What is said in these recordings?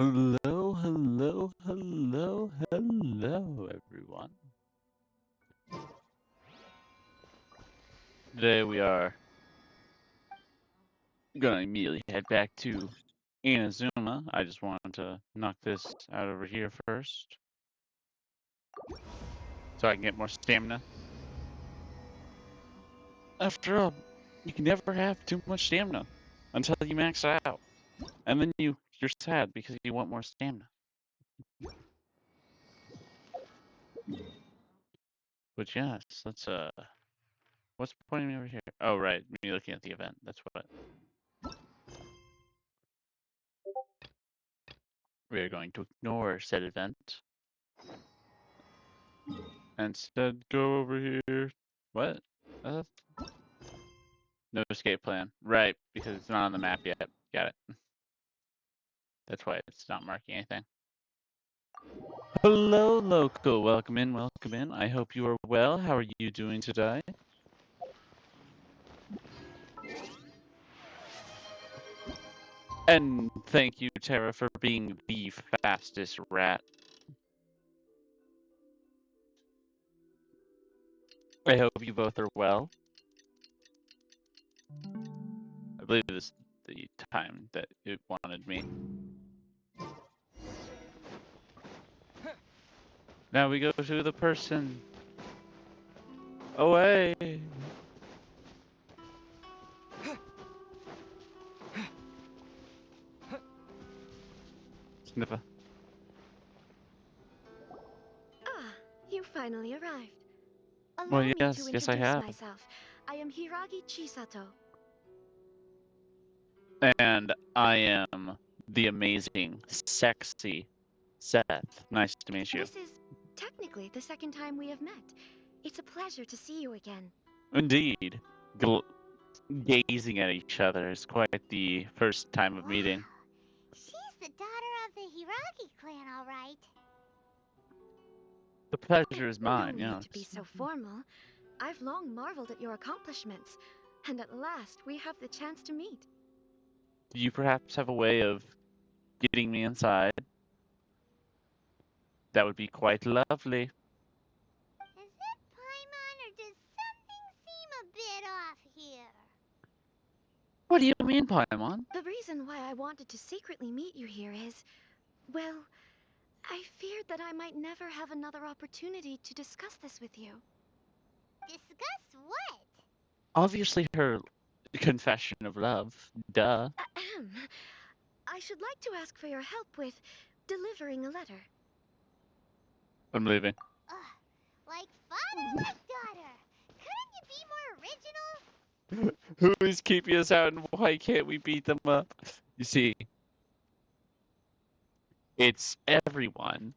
Hello, hello, hello, hello, everyone. Today we are gonna immediately head back to Inazuma. I just wanted to knock this out over here first, so I can get more stamina. After all, you can never have too much stamina until you max out, and then you're sad because you want more stamina. But yes, what's pointing me over here? Oh right, me looking at the event. That's what we are going to ignore said event. And instead go over here. What? Uh, no escape plan. Right, because it's not on the map yet. Got it. That's why it's not marking anything. Hello, local. Welcome in, welcome in. I hope you are well. How are you doing today? And thank you, Tara, for being the fastest rat. I hope you both are well. I believe this is the time that it wanted me. Now we go to the person. Away! Sniffer. Ah, you finally arrived. Allow Well, me to yes, introduce I have. myself. I am Hiragi Chisato. And I am the amazing, sexy Seth. Nice to meet you. This is technically the second time we have met. It's a pleasure to see you again. Indeed. Gazing at each other is quite the first time of meeting. Wow, she's the daughter of the Hiragi clan, all right. The pleasure is No mine, need to be yes. so formal. I've long marveled at your accomplishments, and at last we have the chance to meet. Do you perhaps have a way of getting me inside? That would be quite lovely. Is it Paimon or does something seem a bit off here? What do you mean, Paimon? The reason why I wanted to secretly meet you here is, well, I feared that I might never have another opportunity to discuss this with you. Discuss what? Obviously, her confession of love. Duh. Ahem. I should like to ask for your help with delivering a letter. I'm leaving. Ugh, like father, like daughter. Couldn't you be more original? Who is keeping us out and why can't we beat them up? You see, it's everyone.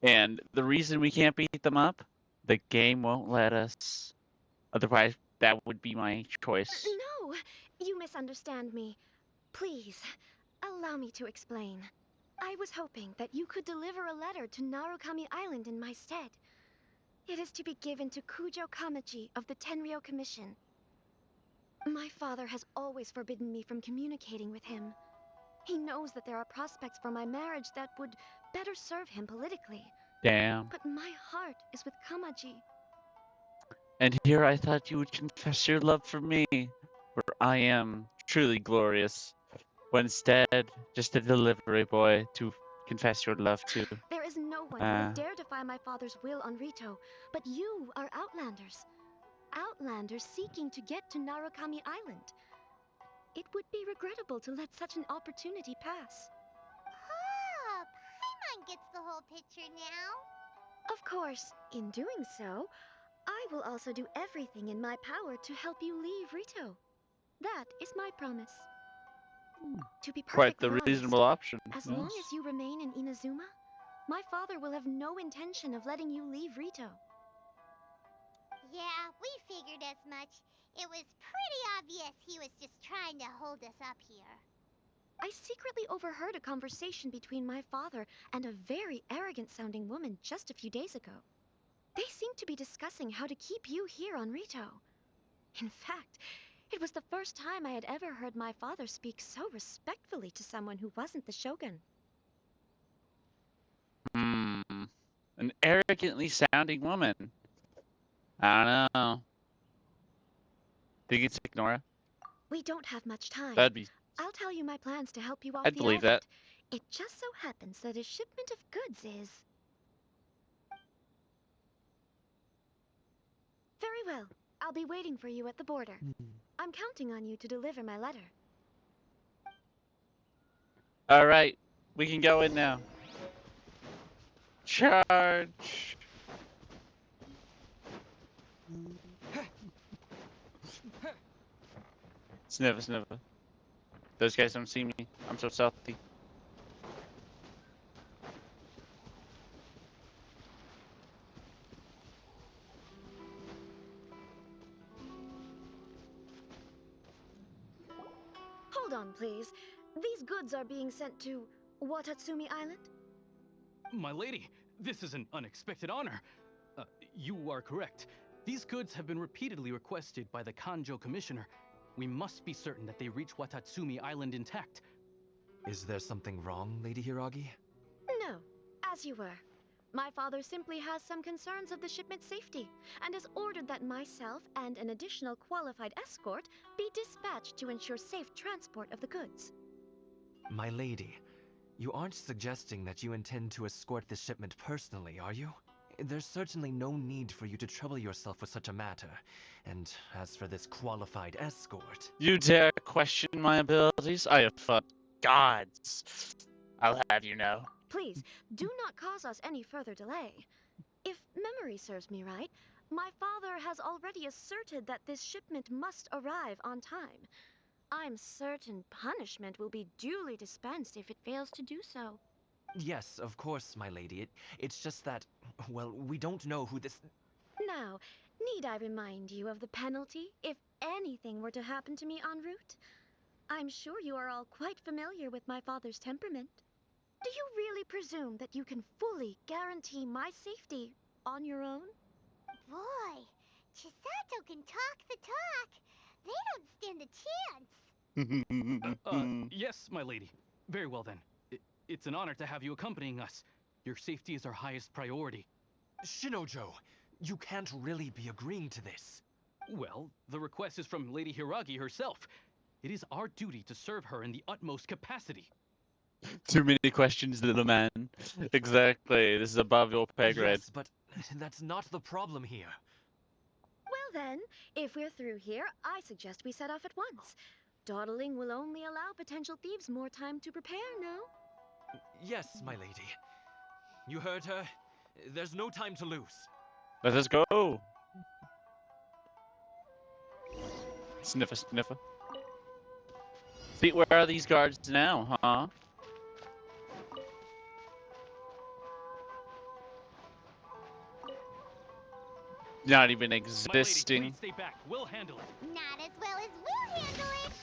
And the reason we can't beat them up, the game won't let us. Otherwise, that would be my choice. No, you misunderstand me. Please, allow me to explain. I was hoping that you could deliver a letter to Narukami Island in my stead. It is to be given to Kujo Kamaji of the Tenryou Commission. My father has always forbidden me from communicating with him. He knows that there are prospects for my marriage that would better serve him politically. Damn. But my heart is with Kamaji. And here I thought you would confess your love for me, where I am truly glorious, when instead, just a delivery boy to confess your love to. There is no one who would dare defy my father's will on Rito, but you are Outlanders. Outlanders seeking to get to Narukami Island. It would be regrettable to let such an opportunity pass. Oh, Paimon gets the whole picture now. Of course, in doing so, I will also do everything in my power to help you leave Rito. That is my promise. To be Quite perfectly the honest, reasonable option. as Yes. long as you remain in Inazuma, my father will have no intention of letting you leave Rito. Yeah, we figured as much. It was pretty obvious he was just trying to hold us up here. I secretly overheard a conversation between my father and a very arrogant-sounding woman just a few days ago. They seemed to be discussing how to keep you here on Rito. In fact, it was the first time I had ever heard my father speak so respectfully to someone who wasn't the Shogun. An arrogantly sounding woman. I don't know. Think it's ignore? We don't have much time. That'd be. I'll tell you my plans to help you off I'd the believe island. that. It just so happens that a shipment of goods is... Very well. I'll be waiting for you at the border. I'm counting on you to deliver my letter. All right, we can go in now. Charge. Sniffer, sniffer. Those guys don't see me. I'm so stealthy. Hold on, please. These goods are being sent to Watatsumi Island? My lady, this is an unexpected honor. You are correct. These goods have been repeatedly requested by the Kanjo Commissioner. We must be certain that they reach Watatsumi Island intact. Is there something wrong, Lady Hiragi? No, as you were. My father simply has some concerns of the shipment's safety, and has ordered that myself and an additional qualified escort be dispatched to ensure safe transport of the goods. My lady, you aren't suggesting that you intend to escort this shipment personally, are you? There's certainly no need for you to trouble yourself with such a matter. And as for this qualified escort... You dare question my abilities? I have fought gods. I'll have you know. Please, do not cause us any further delay. If memory serves me right, my father has already asserted that this shipment must arrive on time. I'm certain punishment will be duly dispensed if it fails to do so. Yes, of course, my lady. It's just that, well, we don't know who this... Now, need I remind you of the penalty if anything were to happen to me en route? I'm sure you are all quite familiar with my father's temperament. Do you really presume that you can fully guarantee my safety on your own? Boy, Chisato can talk the talk. They don't stand a chance. Yes, my lady. Very well then. It's an honor to have you accompanying us. Your safety is our highest priority. Shinojo, you can't really be agreeing to this. Well, the request is from Lady Hiragi herself. It is our duty to serve her in the utmost capacity. Too many questions, little man. Exactly. This is above your pay grade. Yes, but that's not the problem here. Well then, if we're through here, I suggest we set off at once. Dawdling will only allow potential thieves more time to prepare, no? Yes, my lady. You heard her. There's no time to lose. Let us go. Sniffer, sniffer. See, where are these guards now, huh? Not even My lady, existing. please stay back. We'll handle it. Not as well as we'll handle it.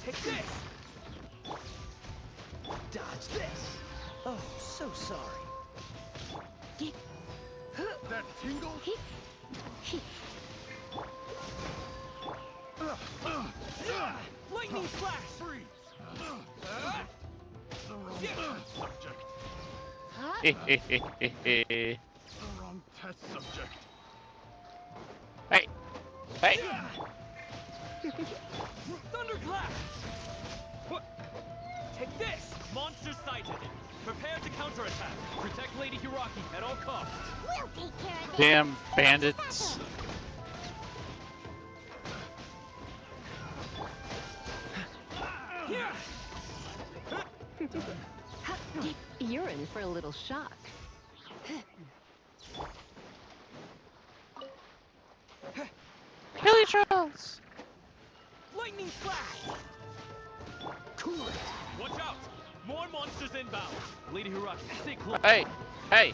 Take this! Dodge this! Oh, so sorry. That tingle? Lightning flash! Freeze! The wrong subject. Hey, The wrong test subject. hey. Thunderclap! Take this! Monster sighted. Prepare to counterattack. Protect Lady Hiragi at all costs. We'll take care of this. Damn bandits. You're in for a little shock. Hilly Trolls. Lightning flash! Cool it! Watch out! More monsters inbound. Lady Hiragi, stay close. Hey. Wait!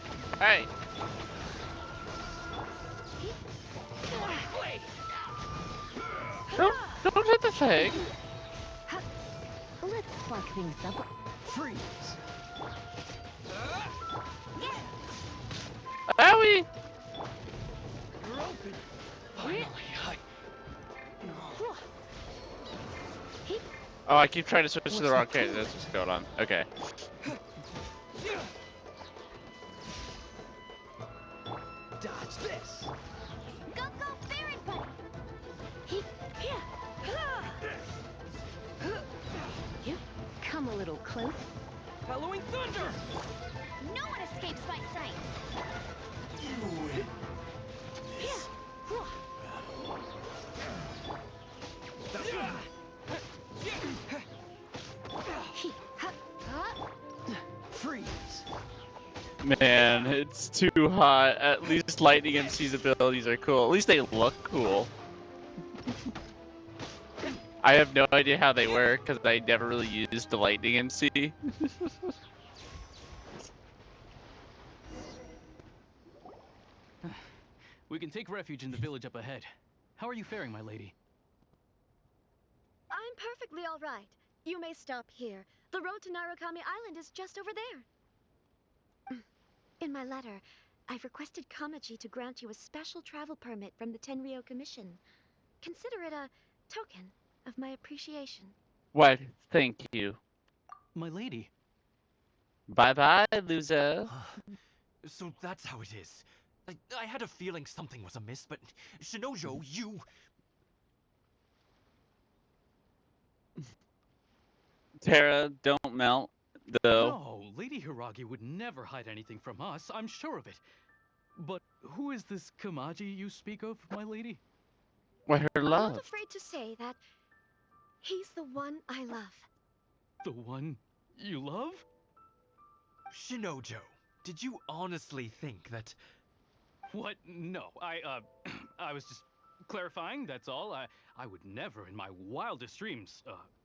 Don't hit the thing. Let's spark things up. Freeze! Owie. Oh, I keep trying to switch to What's the wrong the page. clue? That's what's going on. Okay. Dodge this. Go, go, Ferret Buddy! You come a little close. Halloween thunder. No one escapes my sight! Freeze. Man, it's too hot. At least Lightning MC's abilities are cool. At least they look cool. I have no idea how they work because I never really used the Lightning MC. We can take refuge in the village up ahead. How are you faring, my lady? I'm perfectly all right. You may stop here. The road to Narukami Island is just over there. In my letter, I've requested Kamaji to grant you a special travel permit from the Tenryou Commission. Consider it a token of my appreciation. What? Thank you. My lady. Bye bye, loser. So that's how it is. I had a feeling something was amiss, but Shinojo, you... Tara, don't melt, though. No, Lady Hiragi would never hide anything from us, I'm sure of it. But who is this Kamaji you speak of, my lady? Why, her I'm love. not afraid to say that he's the one I love. The one you love? Shinojo, did you honestly think that... What? No, I was just clarifying, that's all. I would never in my wildest dreams,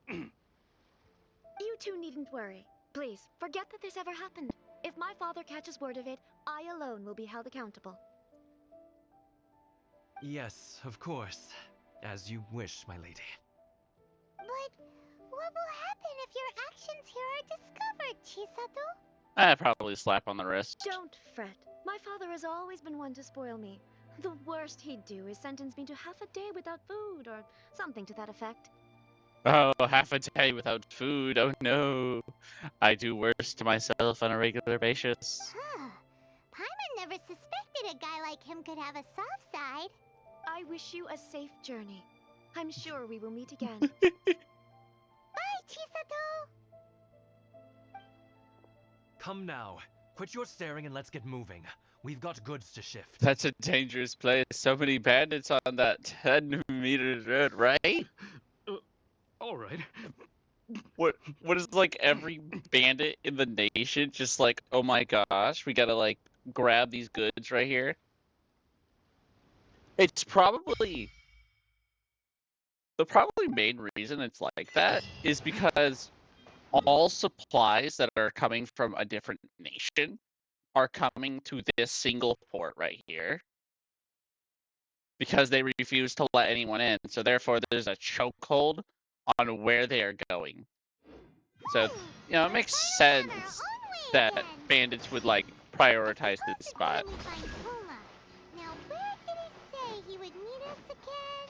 You two needn't worry. Please, forget that this ever happened. If my father catches word of it, I alone will be held accountable. Yes, of course. As you wish, my lady. But what will happen if your actions here are discovered, Chisato? I'd probably slap on the wrist. Don't fret. My father has always been one to spoil me. The worst he'd do is sentence me to half a day without food, or something to that effect. Oh, half a day without food. Oh no. I do worse to myself on a regular basis. Huh. Paimon never suspected a guy like him could have a soft side. I wish you a safe journey. I'm sure we will meet again. Bye, Chisato! Come now. Quit your staring and let's get moving. We've got goods to shift. That's a dangerous place. So many bandits on that 10 meters road, right? alright. What is like every bandit in the nation just like, oh my gosh, we gotta like grab these goods right here? It's probably the main reason it's like that is because all supplies that are coming from a different nation are coming to this single port right here because they refuse to let anyone in. So therefore, there's a chokehold on where they are going. So, you know, it makes sense that bandits would like prioritize this spot. Now, where did he say he would meet us again?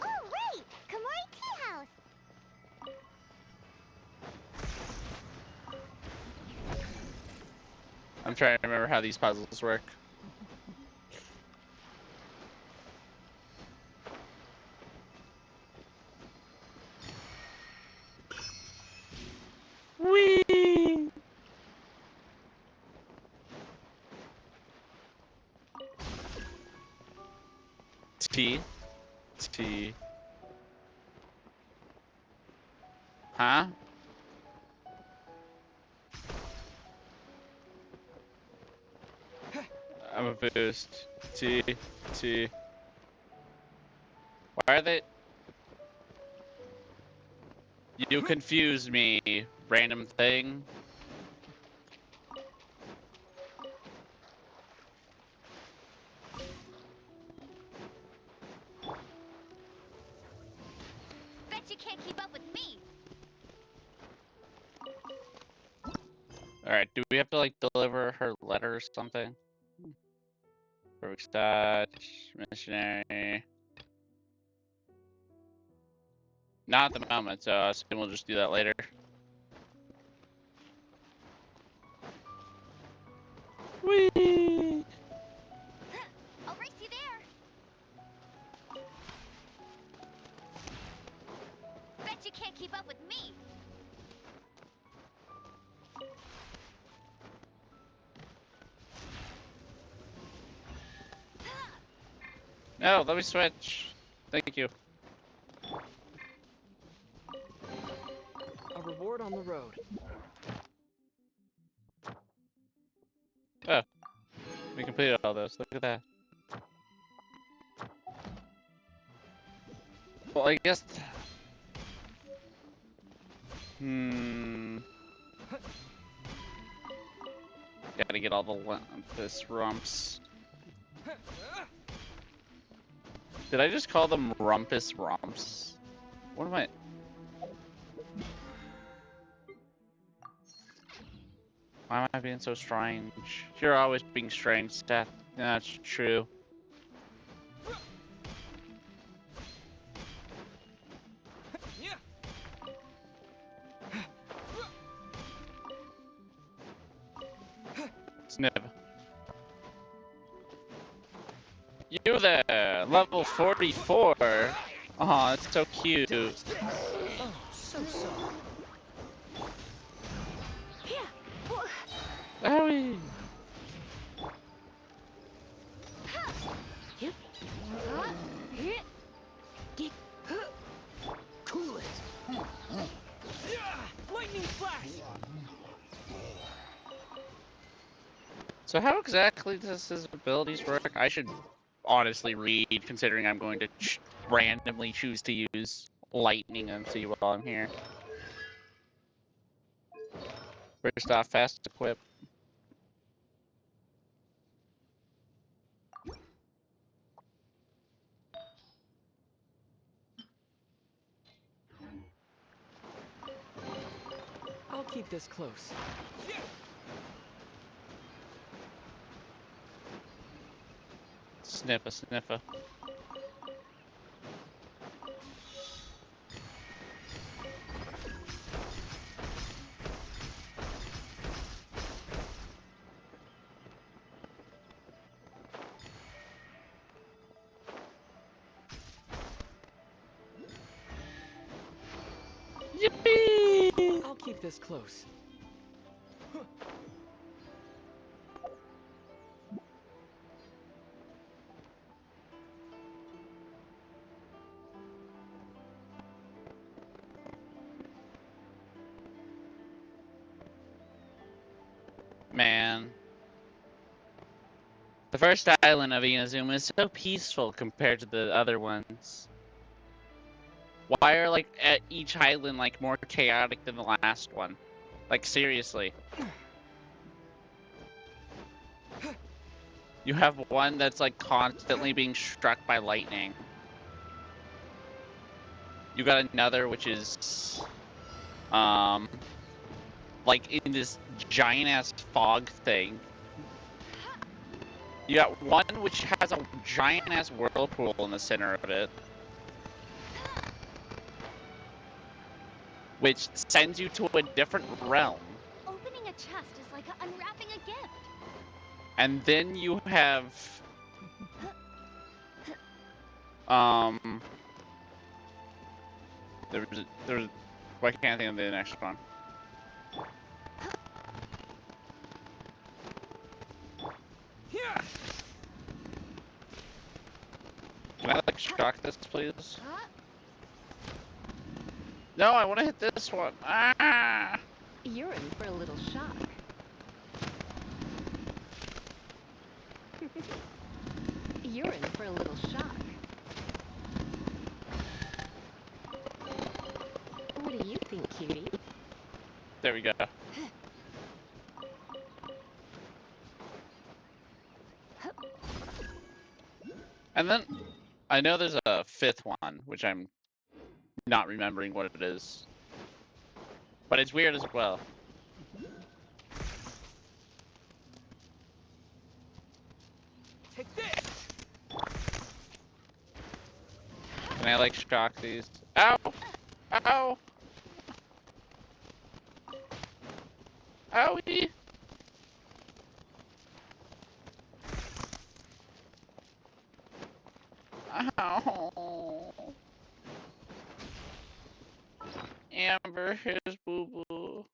Oh, right! Komori Tea House! I'm trying to remember how these puzzles work. Whee! T. T. Huh? I'm a boost. T. T. Why are they? You confuse me, random thing. Bet you can't keep up with me! Alright, do we have to like deliver her letter or something? Perfect start, missionary. Not at the moment, so I assume we'll just do that later. Whee! I'll race you there. Bet you can't keep up with me. No, let me switch. Thank you. A reward on the road. Oh, we completed all those. Look at that. Well, I guess. Gotta get all this rumps. Did I just call them rumpus rumps? What am I? Why am I being so strange? You're always being strange, Seth. That's true. Snip. You there, level 44. Aw, that's so cute. Oh, so sorry. Owie. Cool it. Lightning flash. So how exactly does his abilities work? I should honestly read, considering I'm going to randomly choose to use lightning and see while I'm here. First off, fast equip. I'll keep this close. Sniffer, sniffer. Yippee! I'll keep this close. Man. The first island of Inazuma is so peaceful compared to the other ones. Why are, like, each island, like, more chaotic than the last one? Like, seriously. You have one that's, like, constantly being struck by lightning. You got another which is, like, in this giant-ass fog thing. You got one which has a giant-ass whirlpool in the center of it, which sends you to a different realm. Opening a chest is like unwrapping a gift. And then you have, there's, why can't I think of the next one? Can I, like, shock this, please? No, I want to hit this one. Ah! You're in for a little shock. You're in for a little shock. What do you think, cutie? There we go. And then, I know there's a fifth one, which I'm not remembering what it is. But it's weird as well. Take this. Can I, like, shock these? Ow! Ow! Owie! Ow! Amber, his boo boo.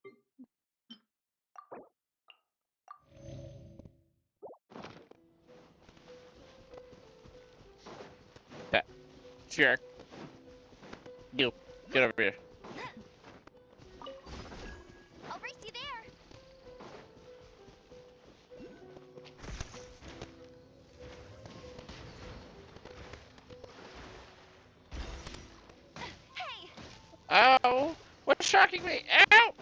That jerk. You get over here. I'll race you there. Hey! Ow! What's shocking me? Ow!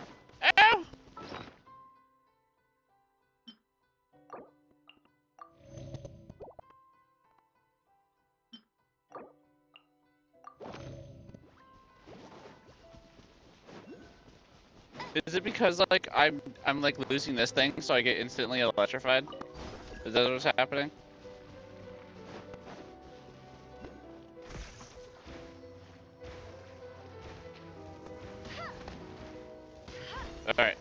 Ow! Is it because like I'm like losing this thing, so I get instantly electrified? Is that what's happening? All right.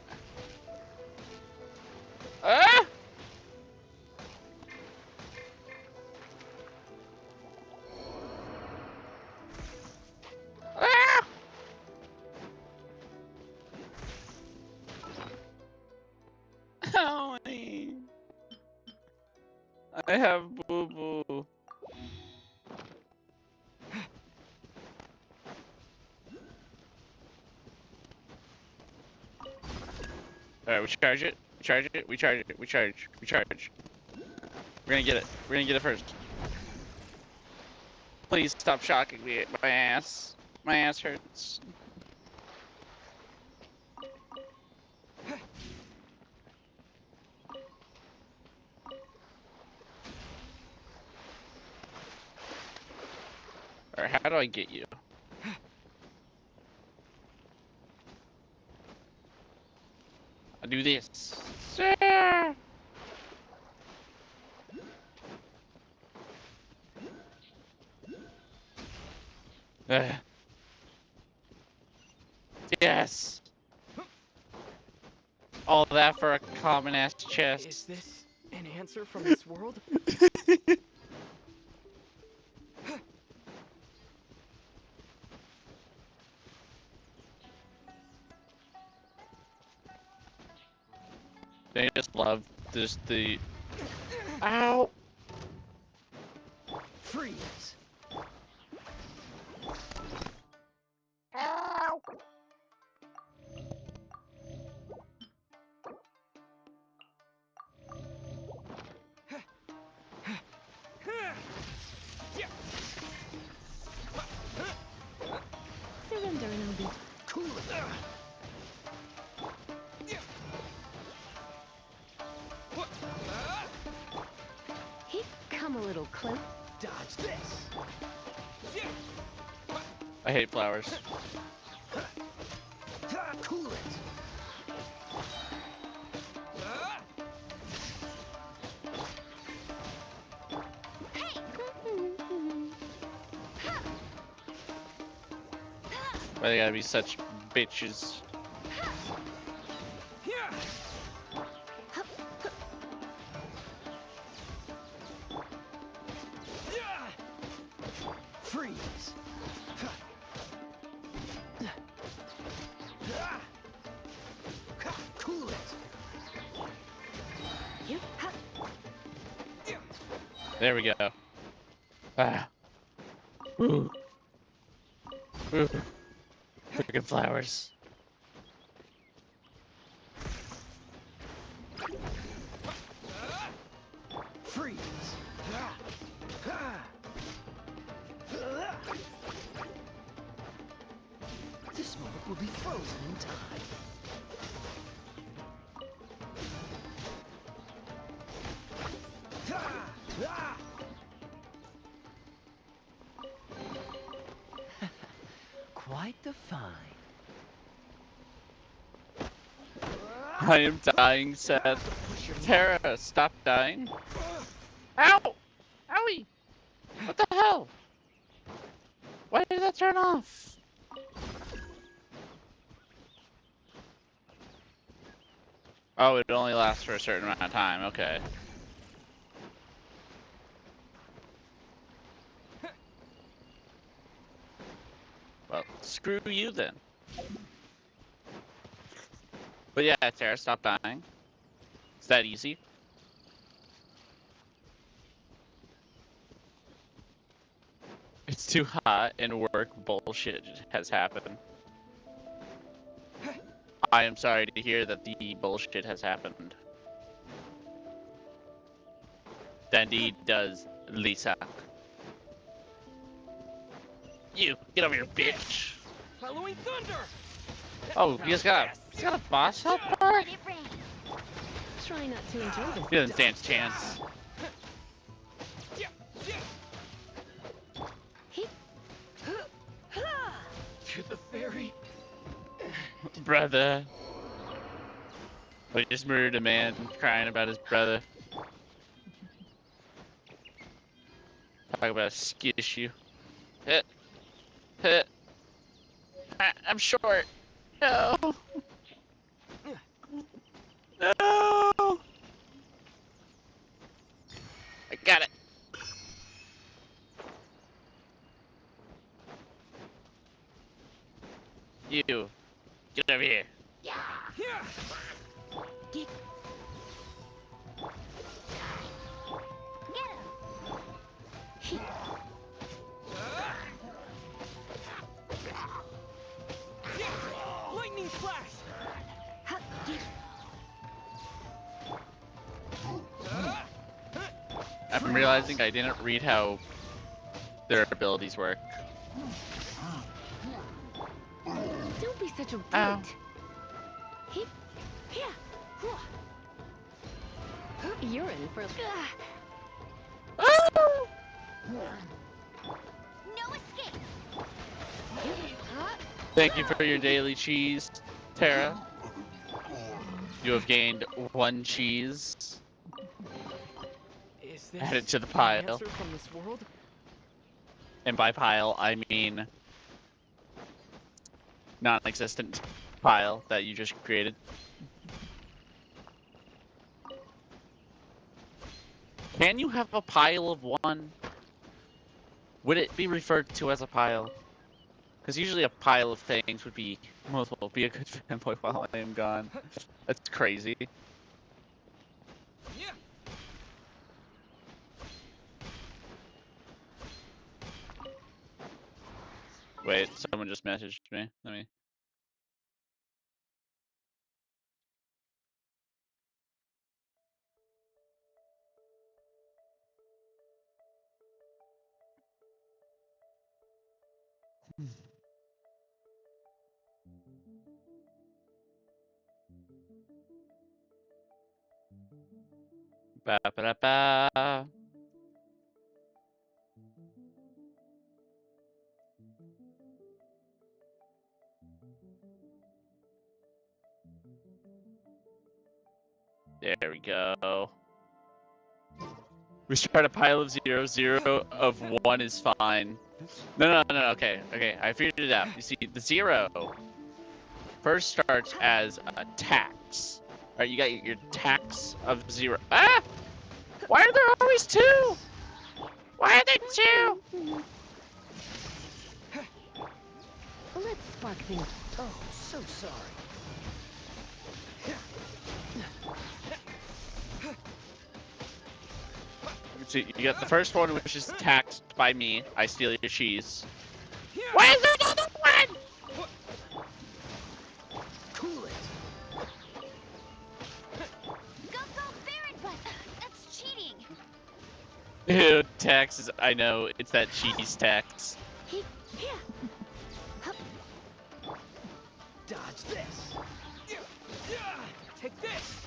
Ah! Ah! Owie. I have boo boo. Alright, we charge it. We charge it. We charge it. We charge. We charge. We're gonna get it. We're gonna get it first. Please stop shocking me. My ass. My ass hurts. Alright, how do I get you? I do this. Sir! Ugh. Yes! All that for a common ass Is chest. this an answer from this world? They just love this the ow. Freeze! Ow! Surrender and I'll be. Cool it! He'd come a little close. Dodge this! I hate flowers. Cool it! Why they gotta be such bitches? Freeze! Cool it! Yep. There we go. Ah. Ooh. Ooh. Freaking flowers. Freeze! This moment will be frozen in time. Quite the find. I am dying, Seth. Tara, stop dying. Ow! Owie! What the hell? Why did that turn off? Oh, it only lasts for a certain amount of time. Okay. Well, screw you then. But yeah, Tara, stop dying. It's that easy. It's too hot and work bullshit has happened. I am sorry to hear that the bullshit has happened. That indeed does, Lisa. You, get over here, bitch! Halloween thunder! Oh, he's got a boss helper? Let it rain. Try not to enjoy this. He doesn't stand a chance. To the fairy. Brother. We just murdered a man crying about his brother. Talk about a skish you. Hit. Hit. I'm short. No. No. I got it. You. Get over here. Yeah. Get Get him. Lightning flash! I'm realizing I didn't read how their abilities work. Don't be such a Ow. brute. Hip, yeah. You're in for. Oh! No escape. Thank you for your daily cheese, Tara. You have gained 1 cheese. Is this Add it to the an pile. answer from this world? And by pile, I mean non-existent pile that you just created. Can you have a pile of 1? Would it be referred to as a pile? Because usually a pile of things would be multiple. Be a good fanboy while I am gone. That's crazy. Yeah. Wait, someone just messaged me. Let me. Ba ba da ba. There we go. We start a pile of 0, 0 of 1 is fine. No, okay, I figured it out. You see, the 0 first starts as a tax. Alright, you got your tax of 0. Ah! Why are there always 2? Why are there 2? Let's spark things. Oh, so sorry. See, you got the first one, which is taxed by me. I steal your cheese. Why is there another one? Cool it. Go, Baron, but that's cheating. Ew, taxes. I know, it's that cheese tax. Dodge this. Take this.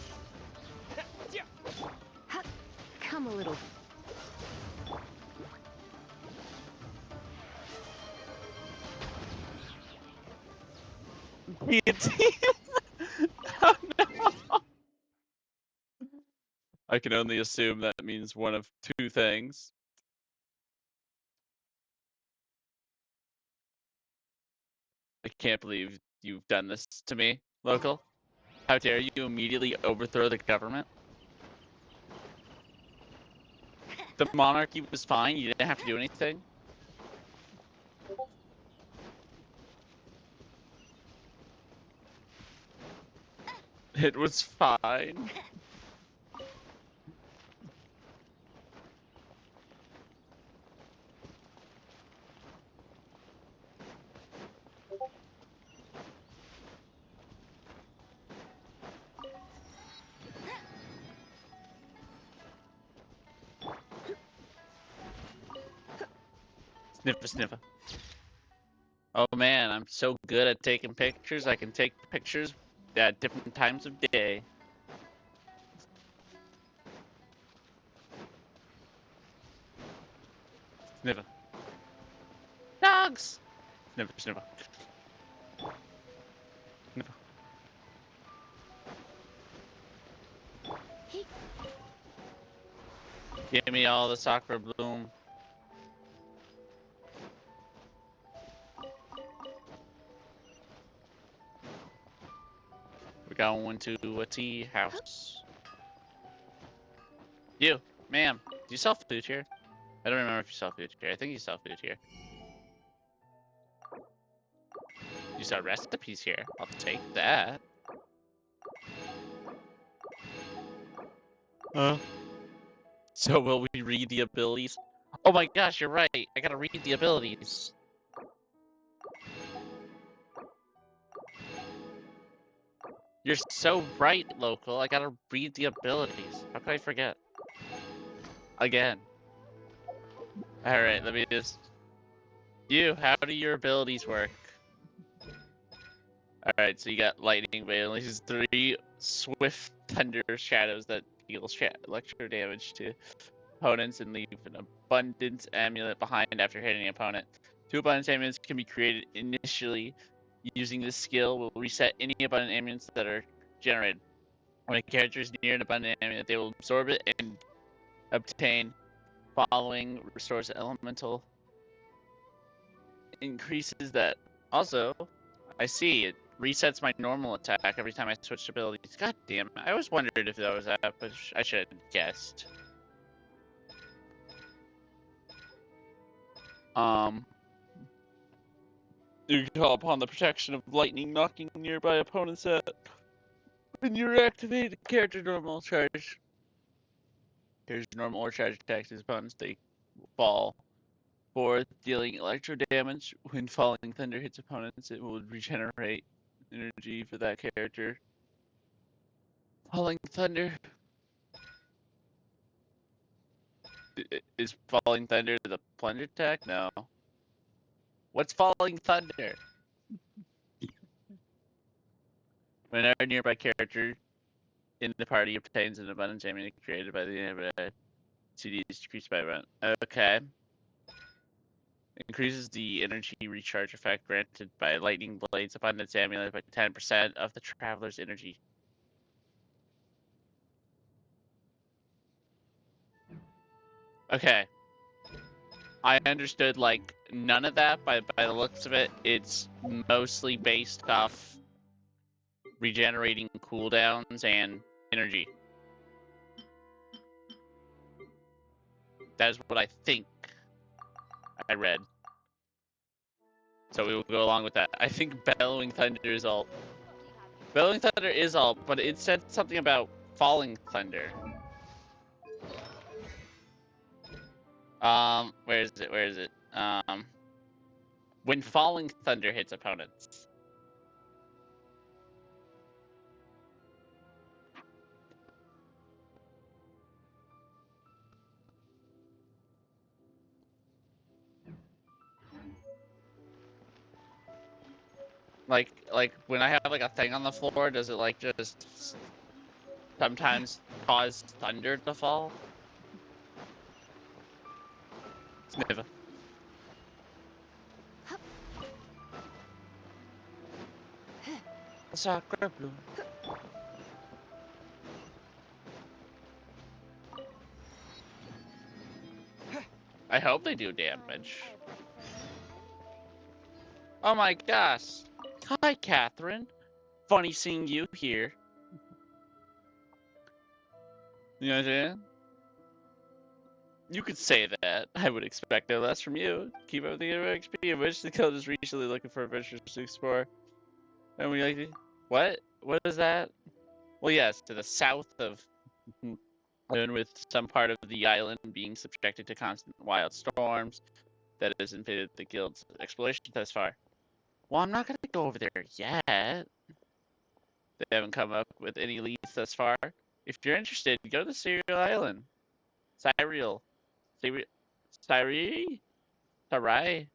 Come a little. Oh no! I can only assume that means one of 2 things. I can't believe you've done this to me, local. How dare you immediately overthrow the government? The monarchy was fine, you didn't have to do anything. It was fine. Sniffer, sniffer. Oh man, I'm so good at taking pictures. I can take pictures at different times of day. Sniffer. Dogs! Sniffer, sniffer. Sniffer. Give me all the soccer bloom. We're going to a tea house. You, ma'am, do you sell food here? I don't remember if you sell food here. I think you sell food here. You sell recipes here. I'll take that. So will we read the abilities? Oh my gosh, you're right. I gotta read the abilities. You're so right, local. I gotta read the abilities. How could I forget? Again. Alright, let me just... You, how do your abilities work? Alright, so you got lightning abilities, 3 swift thunder shadows that deal electro damage to opponents and leave an abundance amulet behind after hitting an opponent. 2 abundance amulets can be created initially. Using this skill will reset any abundant amulets that are generated. When a character is near an abundant amulet, they will absorb it and obtain following restores elemental. Increases that. Also, I see it resets my normal attack every time I switch abilities. God damn it. I always wondered if that was that, but I should have guessed. You call upon the protection of lightning knocking nearby opponents out. When you activate a character normal charge. There's normal or charge attacks as opponents, they fall. 4, dealing electro damage. When falling thunder hits opponents, it will regenerate energy for that character. Falling thunder. Is falling thunder the plunge attack? No. What's falling thunder? Whenever a nearby character in the party obtains an abundance amulet created by the nearby CD is decreased by 1. Okay. Increases the energy recharge effect granted by lightning blades abundance amulet by 10% of the traveler's energy. Okay. I understood like none of that by the looks of it. It's mostly based off regenerating cooldowns and energy. That is what I think I read. So we will go along with that. I think Bellowing Thunder is alt. Bellowing Thunder is alt, but it said something about Falling Thunder. Where is it? Where is it? When Falling Thunder hits opponents. Like when I have like a thing on the floor, does it like just sometimes cause thunder to fall? Sniffer. Sacre blue. I hope they do damage. Oh my gosh. Hi, Catherine. Funny seeing you here. You know what I'm saying? You could say that. I would expect no less from you. Keep up the XP. Adventures to Kill is recently looking for adventures to explore. And we like, what? What is that? Well, yes, to the south of, and with some part of the island being subjected to constant wild storms, that has invaded the guild's exploration thus far. Well, I'm not gonna go over there yet. They haven't come up with any leads thus far. If you're interested, go to the Serial Island. Cyril. Syri? Sarai?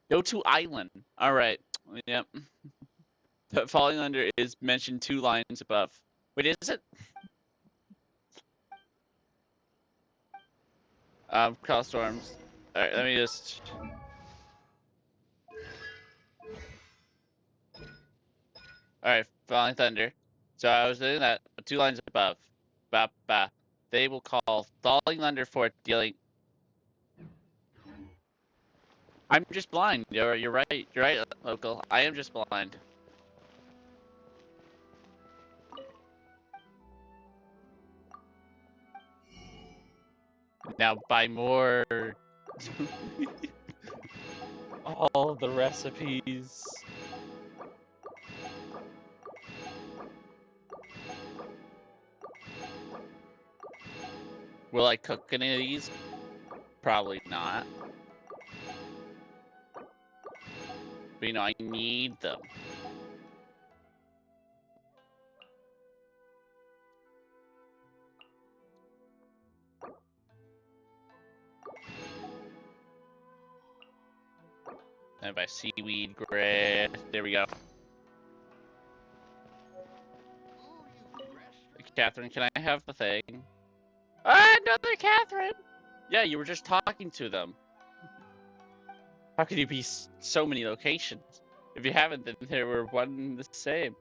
Go to island. Alright. Yep. But falling under is mentioned 2 lines above. Wait, is it? Call storms. Alright, let me just... Alright, falling thunder. So I was doing that 2 lines above. Ba ba. They will call falling thunder for dealing... I'm just blind. You're right. You're right, local. I am just blind. Now buy more. All the recipes. Will I cook any of these? Probably not. But you know, I need them. And by seaweed, grass. There we go. Catherine, can I have the thing? Ah, another Catherine! Yeah, you were just talking to them. How could you be so many locations? If you haven't, then there were one the same.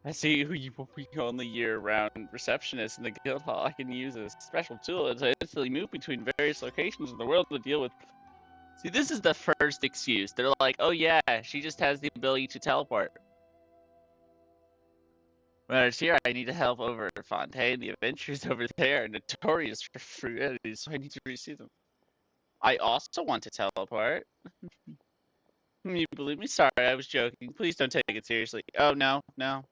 I see who you only year-round receptionist in the guild hall. I can use a special tool to instantly move between various locations in the world to deal with. See, this is the first excuse. They're like, oh yeah, she just has the ability to teleport. When I was here, I need to help over Fontaine. The adventures over there are notorious for frugality, so I need to receive them. I also want to teleport. You believe me? Sorry, I was joking. Please don't take it seriously. Oh, no, no.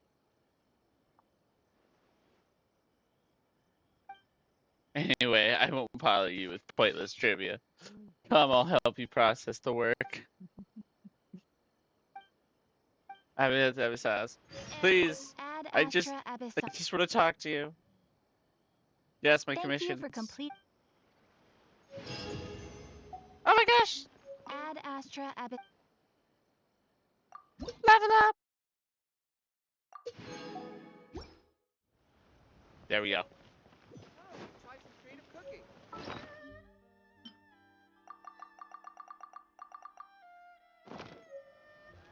Anyway, I won't bother you with pointless trivia. Come, I'll help you process the work. I mean, that's house. Please, I just want to talk to you. Yes, my commission. Thank you for complete. Oh my gosh! Ad Astra Abyss. Level up! There we go. Try some creative cooking.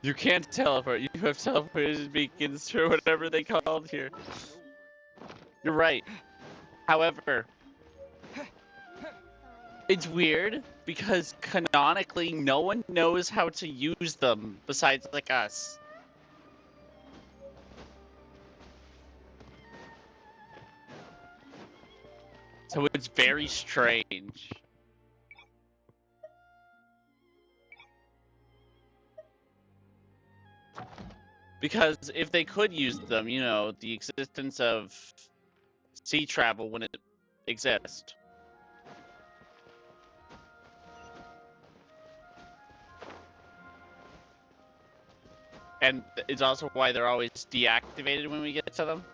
You can't teleport. You have teleportation beacons or whatever they called here. You're right. However, it's weird because canonically no one knows how to use them besides like us. So it's very strange. Because if they could use them, you know, the existence of sea travel wouldn't exist. And it's also why they're always deactivated when we get to them.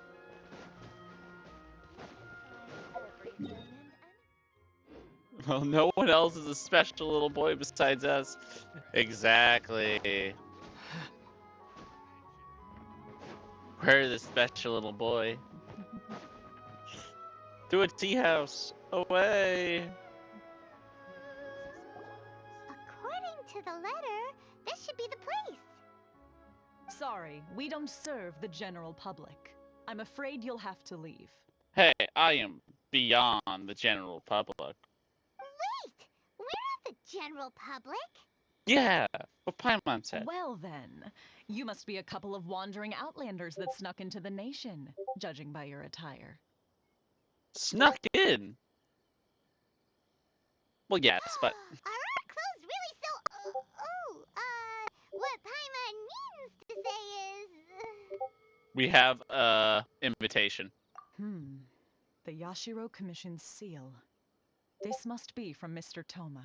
Well, no one else is a special little boy besides us. Exactly. We're the special little boy. To a tea house. Away. According to the letter, this should be the place. Sorry, we don't serve the general public. I'm afraid you'll have to leave. Hey, I am beyond the general public. Wait! We're not the general public. Yeah, what Paimon said. Well then, you must be a couple of wandering outlanders that snuck into the nation, judging by your attire. Snuck in. Well, yes, but Are our clothes really so... what Paimon means to say is... we have invitation. The Yashiro Commission's seal. This must be from Mr. Toma.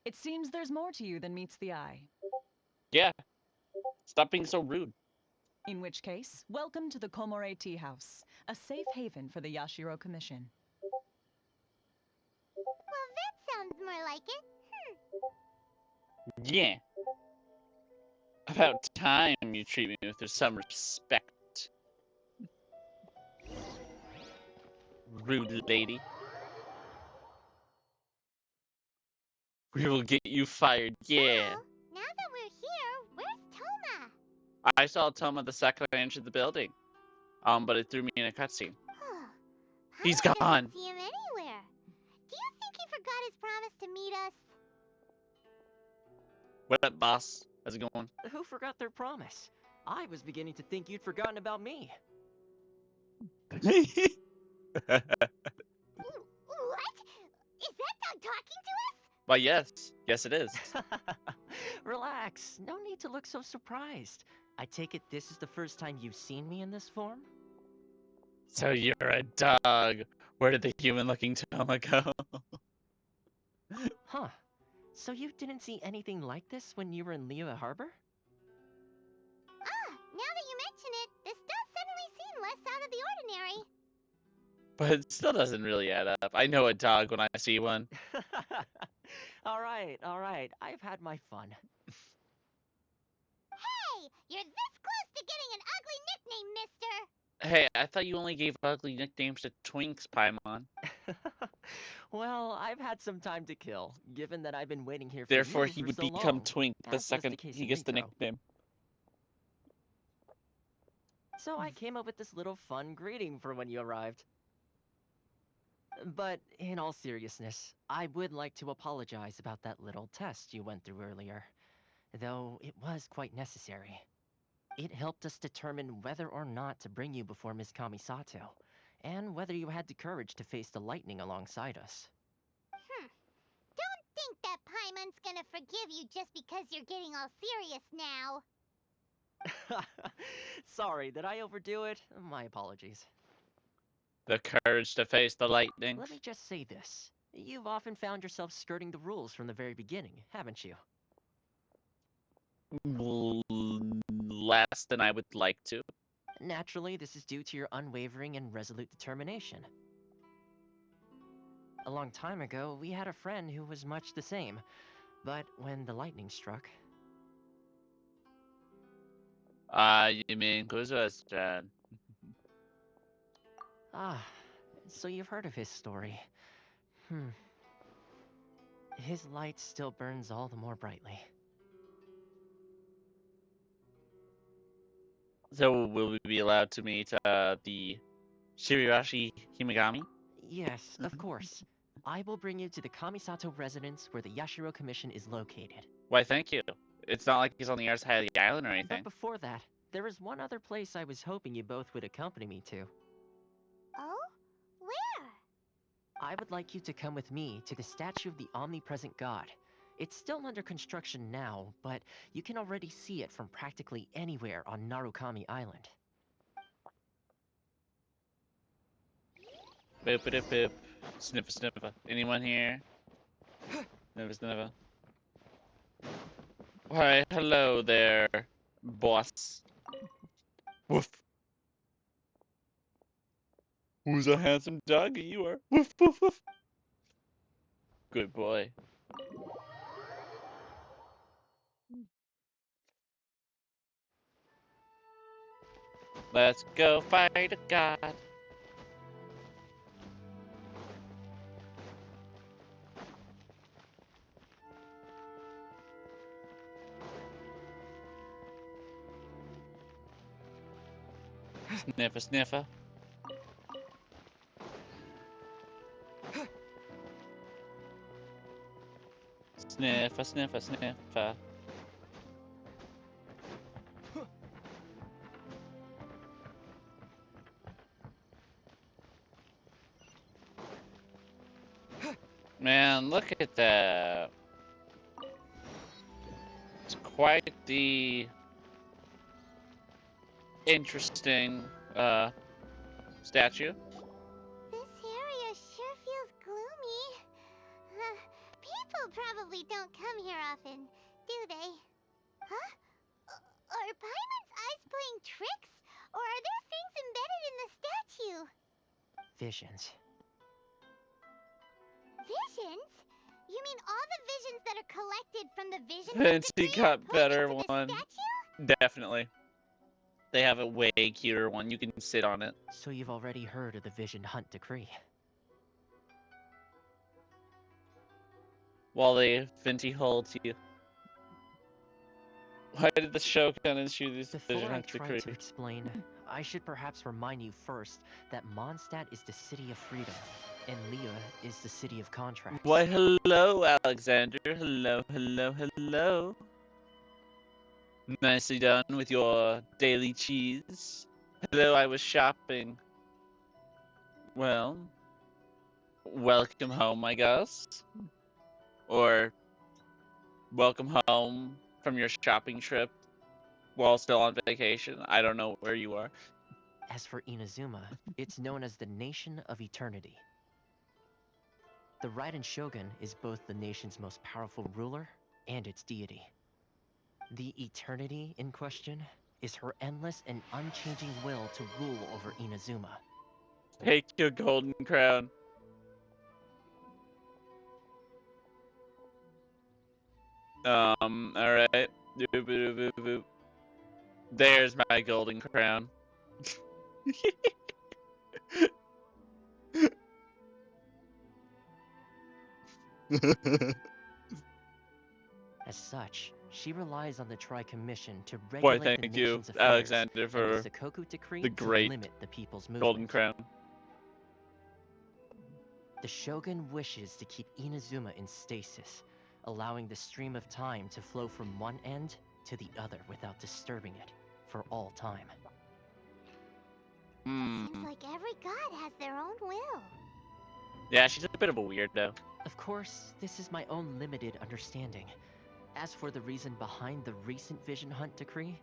It seems there's more to you than meets the eye. Yeah. Stop being so rude. In which case, welcome to the Komore Tea House, a safe haven for the Yashiro Commission. Well, that sounds more like it. Yeah. About time you treat me with some respect. Rude lady. We will get you fired, yeah. So, now that we're here, where's Toma? I saw Toma the second I entered the building. But it threw me in a cutscene. He's Paimon gone. doesn't see him anywhere. Do you think he forgot his promise to meet us? What up, boss? How's it going? Who forgot their promise? I was beginning to think you'd forgotten about me. What? Is that dog talking to us? Why, yes. Yes, it is. Relax. No need to look so surprised. I take it this is the first time you've seen me in this form? So you're a dog. Where did the human-looking Toma go? Huh. So you didn't see anything like this when you were in Liyue Harbor? Ah, now that you mention it, this does suddenly seem less out of the ordinary. But it still doesn't really add up. I know a dog when I see one. Alright. I've had my fun. Hey, you're this close to getting an ugly nickname, mister. Hey, I thought you only gave ugly nicknames to twinks, Paimon. Well, I've had some time to kill, given that I've been waiting here for Therefore, you he for would so become long, twink the as was second case he in gets the Retro. nickname. So I came up with this little fun greeting for when you arrived. But in all seriousness, I would like to apologize about that little test you went through earlier, though it was quite necessary. It helped us determine whether or not to bring you before Miss Kamisato, and whether you had the courage to face the lightning alongside us. Don't think that Paimon's gonna forgive you just because you're getting all serious now. Sorry, did I overdo it? My apologies. The courage to face the lightning. Let me just say this. You've often found yourself skirting the rules from the very beginning, haven't you? Less than I would like to. Naturally, this is due to your unwavering and resolute determination. A long time ago, we had a friend who was much the same, but when the lightning struck... You mean Kuzua's dad? Ah, so you've heard of his story. His light still burns all the more brightly. So will we be allowed to meet the Shirirashi Himegami? Yes, of course. I will bring you to the Kamisato residence where the Yashiro Commission is located. Why, thank you. It's not like he's on the other side of the island or But anything. before that, there is one other place I was hoping you both would accompany me to. Oh? Where? I would like you to come with me to the statue of the omnipresent god. It's still under construction now, but you can already see it from practically anywhere on Narukami Island. Boop boop boop. Sniffer sniffer. Anyone here? Sniffer sniffer. Why, hello there, boss. Woof. Who's a handsome doggy you are? Woof woof woof. Good boy. Let's go fight a god. Sniffer sniffer. Sniffer, sniffer, sniffer. Man, look at that. It's quite the interesting statue. This area sure feels gloomy. People probably don't come here often, do they? Huh? Are Paimon's eyes playing tricks? Or are there things embedded in the statue? Visions. Visions? You mean all the visions that are collected from the vision Fancy decree are got put better into this one. statue? Definitely. They have a way cuter one. You can sit on it. So you've already heard of the Vision Hunt Decree. While they venti holds you. Why did the Shogun issue this Before Vision I Hunt try decree? to explain, I should perhaps remind you first that Mondstadt is the city of freedom, and Liyue is the city of contracts. Why, hello, Alexander. Hello, hello, hello. Nicely done with your daily cheese. Hello, I was shopping. Well, welcome home, I guess. Or welcome home from your shopping trip while still on vacation. I don't know where you are. As for Inazuma, it's known as the Nation of Eternity. The Raiden Shogun is both the nation's most powerful ruler and its deity. The Eternity in question is her endless and unchanging will to rule over Inazuma. Take your golden crown. Alright. There's my golden crown. As such, she relies on the Tri-Commission to Boy, regulate the thank you, nation's affairs, Alexander, and for the Sakoku Decree the great to limit the people's movement. golden crown. The Shogun wishes to keep Inazuma in stasis, allowing the stream of time to flow from one end to the other without disturbing it for all time. Seems like every god has their own will. Yeah, she's a bit of a weirdo. Of course, this is my own limited understanding. As for the reason behind the recent Vision Hunt Decree,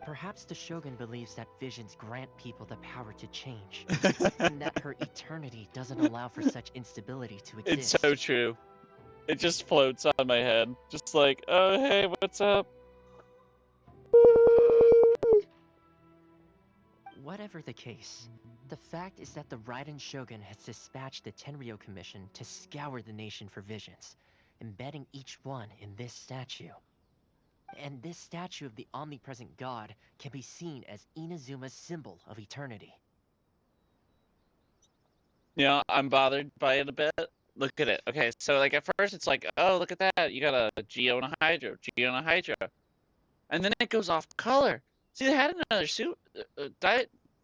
perhaps the Shogun believes that visions grant people the power to change, and that her eternity doesn't allow for such instability to exist. It's so true. It just floats on my head. Just like, oh, hey, what's up? Whatever the case, the fact is that the Raiden Shogun has dispatched the Tenryou Commission to scour the nation for visions, embedding each one in this statue. And this statue of the omnipresent god can be seen as Inazuma's symbol of eternity. Yeah, I'm bothered by it a bit. Look at it. Okay, so like at first it's like, oh, look at that. You got a Geo and a Hydro, Geo and a Hydro. And then it goes off color. See, they had another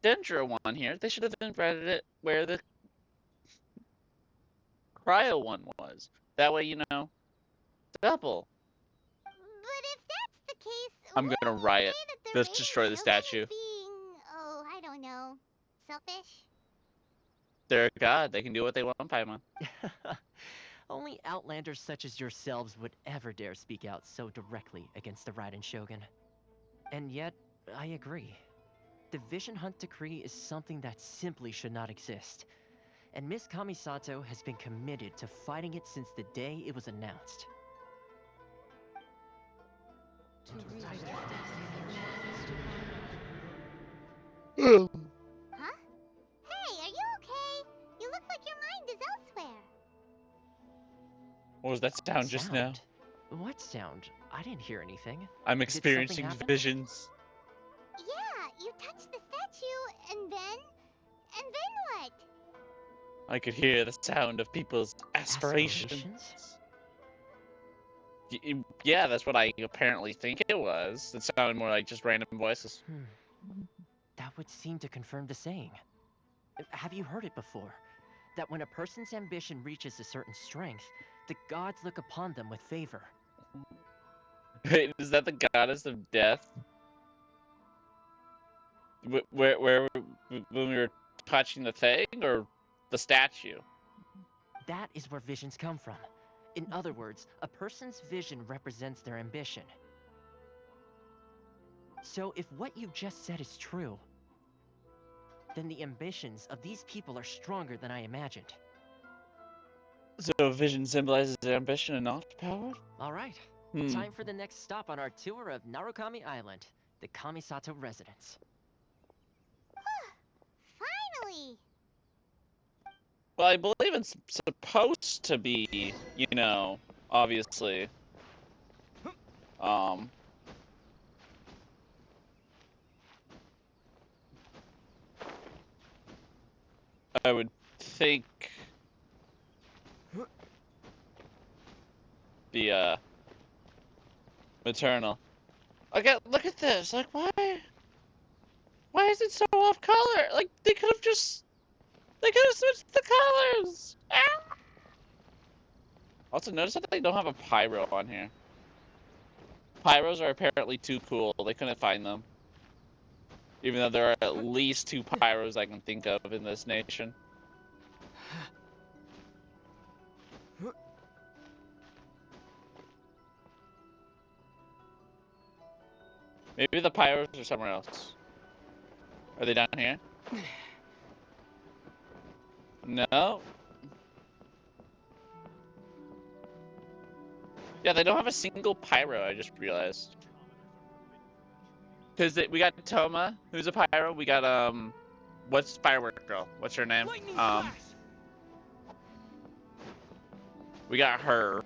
Dendro one here. They should have invented it where the Cryo one was. That way, you know, double. But if that's the case, I'm gonna wouldn't you riot. say that the Let's Raiden destroy the Shogun statue. is being, oh, I don't know, selfish? They're a god. They can do what they want, Paimon. Only outlanders such as yourselves would ever dare speak out so directly against the Raiden Shogun. And yet, I agree. The Vision Hunt Decree is something that simply should not exist. And Miss Kamisato has been committed to fighting it since the day it was announced. Huh? Hey, are you okay? You look like your mind is elsewhere. What was that sound just now? What sound? I didn't hear anything. I'm Did experiencing something happen? visions. Yeah, you touched the statue, and then what? I could hear the sound of people's aspirations. Yeah, that's what I apparently think it was. It sounded more like just random voices. That would seem to confirm the saying. Have you heard it before? That when a person's ambition reaches a certain strength, The gods look upon them with favor. Wait, is that the goddess of death? Where when we were touching the thing or the statue? That is where visions come from. In other words, a person's vision represents their ambition. So if what you just said is true, then the ambitions of these people are stronger than I imagined. So vision symbolizes ambition and not power? All right, time for the next stop on our tour of Narukami Island, the Kamisato residence. Finally! Well, I believe it's supposed to be, you know, obviously. I would think the maternal. Okay, look at this. Like, why is it so off color? Like, they could have switched the colors. Ah! Also, notice that they don't have a pyro on here. Pyros are apparently too cool. They couldn't find them. Even though there are at least 2 pyros I can think of in this nation. Maybe the pyros are somewhere else. Are they down here? No. Yeah, they don't have a single pyro, I just realized. Because we got Toma, who's a pyro. We got, what's Firework Girl? What's her name? We got her.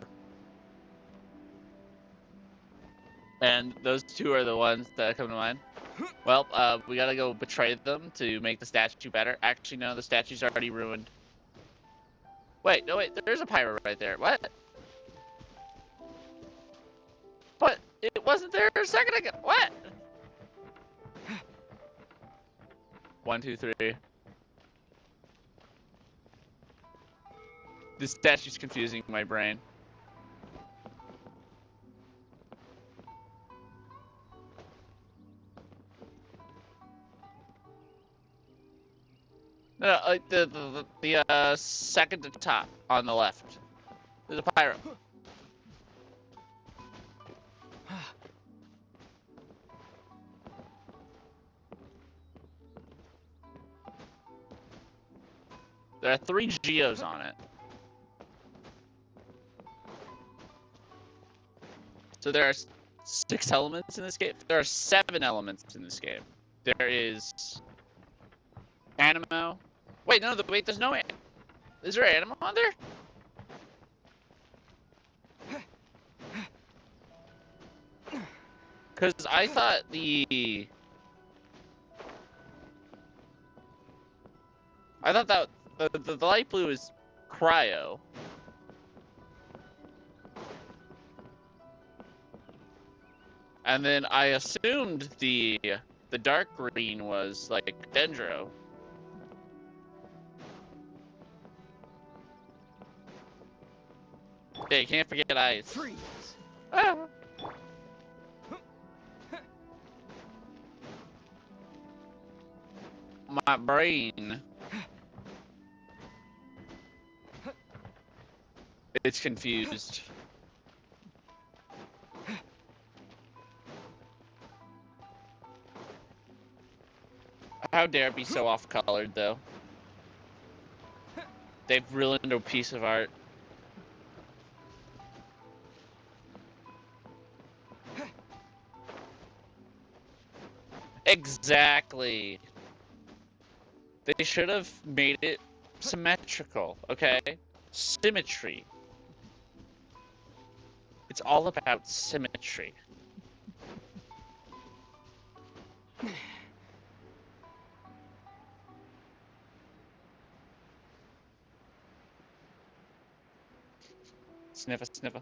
And those 2 are the ones that come to mind. Well, we gotta go betray them to make the statue better. Actually, no, the statue's already ruined. Wait, no, wait, there's a pyro right there. What? But it wasn't there a second ago. What? 1, 2, 3. This statue's confusing my brain. No, like the second to top on the left. There's a pyro. There are 3 geos on it. So there are 6 elements in this game. There are 7 elements in this game. There is Animo. Wait, no, wait, there's no. Is there Animo on there? Because I thought that the light blue is cryo. And then I assumed the dark green was like Dendro. Hey, can't forget ice. Freeze. Ah. My brain. It's confused. How dare it be so off-colored, though? They've ruined a piece of art. Exactly. They should have made it symmetrical, okay? Symmetry. It's all about symmetry. Sniffer, sniffer.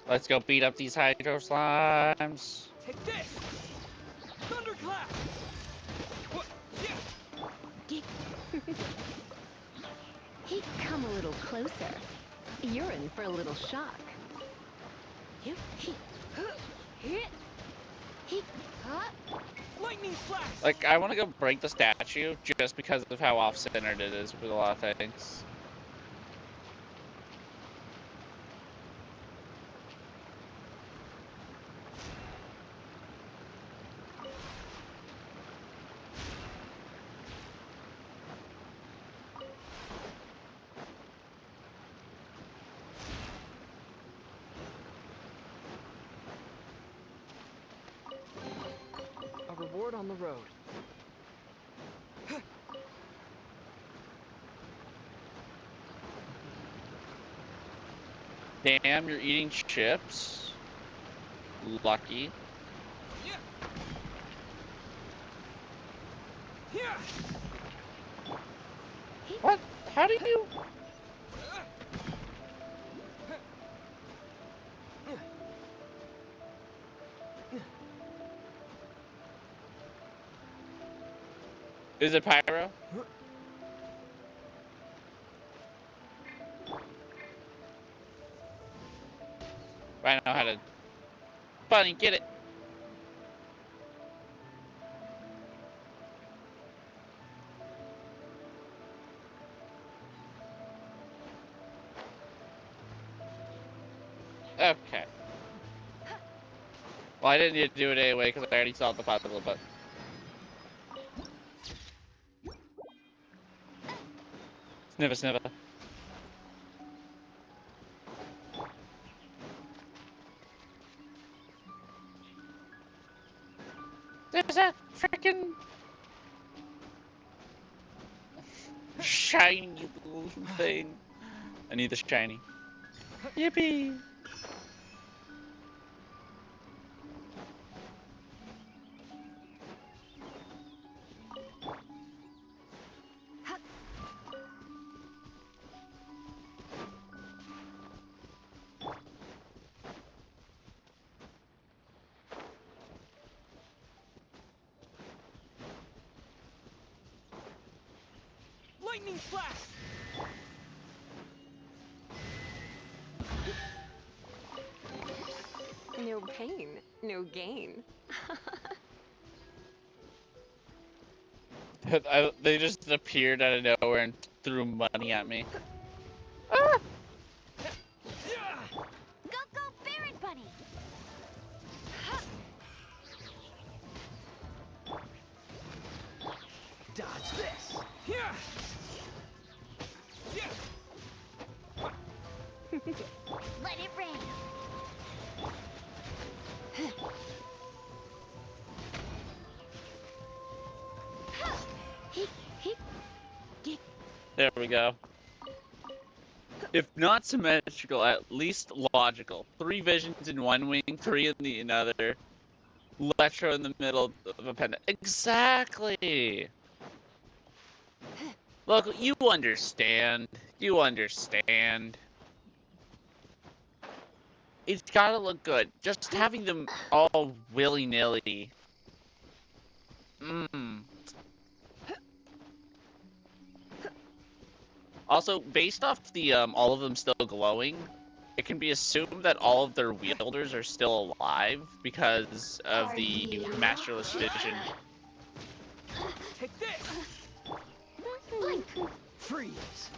Let's go beat up these hydro slimes. Take this! Thunderclap! Hey, come a little closer. You're in for a little shock. Lightning slash! Like, I want to go break the statue just because of how off-centered it is with a lot of things. A reward on the road. Damn, you're eating chips? Lucky. What? How do you... Is it pyro? I know how to... Bunny, get it! Okay. Well, I didn't need to do it anyway because I already solved the puzzle, but... Snivva, snivva. There's a freaking shiny little thing. I need the shiny. Yippee! Lightning slash! No pain, no gain. They just appeared out of nowhere and threw money at me. Ah! Go, go, Barret Bunny! Dodge this! Let it rain! There we go. If not symmetrical, at least logical. 3 visions in one wing, 3 in the another. Electro in the middle of a pendant. Exactly! Look, you understand. You understand. It's gotta look good. Just having them all willy-nilly. Also, based off the all of them still glowing, it can be assumed that all of their wielders are still alive because of the masterless vision. Take this! Freeze!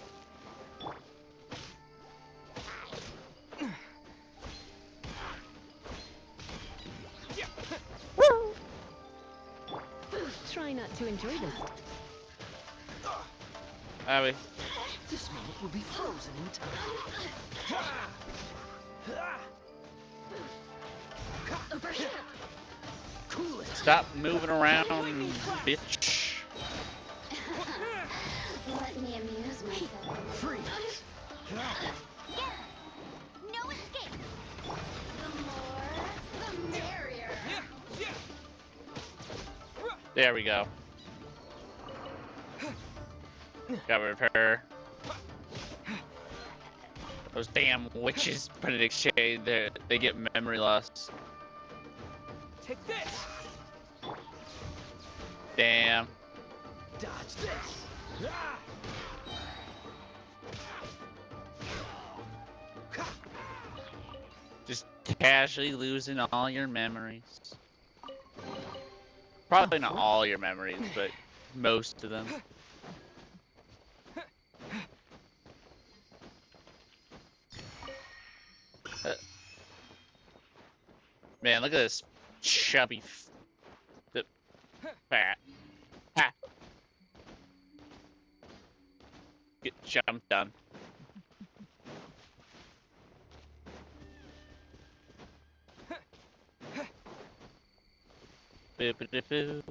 Try not to enjoy this. Abby. This moment will be frozen in time. Cool it. Stop moving around, bitch. Let me amuse myself. Freeze! No escape! The more, the merrier. There we go. Got rid of her. Those damn witches put in exchange, they get memory loss. Take this! Damn. Dodge this! Ah! Just casually losing all your memories. Probably not all your memories, but most of them. Man, look at this chubby fat. Ha. Get jumped on. Boo-ba-da-boo.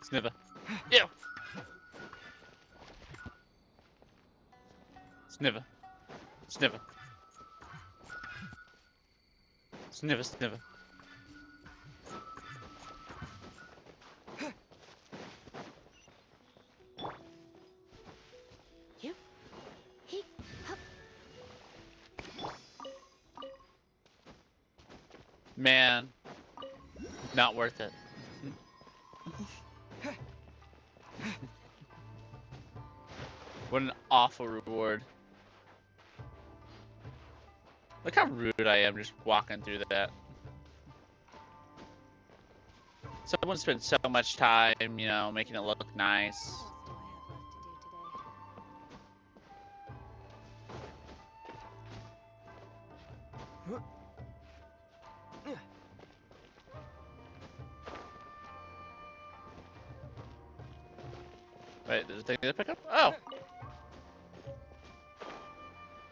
Sniffer. Ew. Sniffer. Sniffer. Sniffer, sniffer. Man, not worth it. What an awful reward. Look how rude I am just walking through that. Someone spent so much time, you know, making it look nice. Wait, there's a thing to pick up? Oh!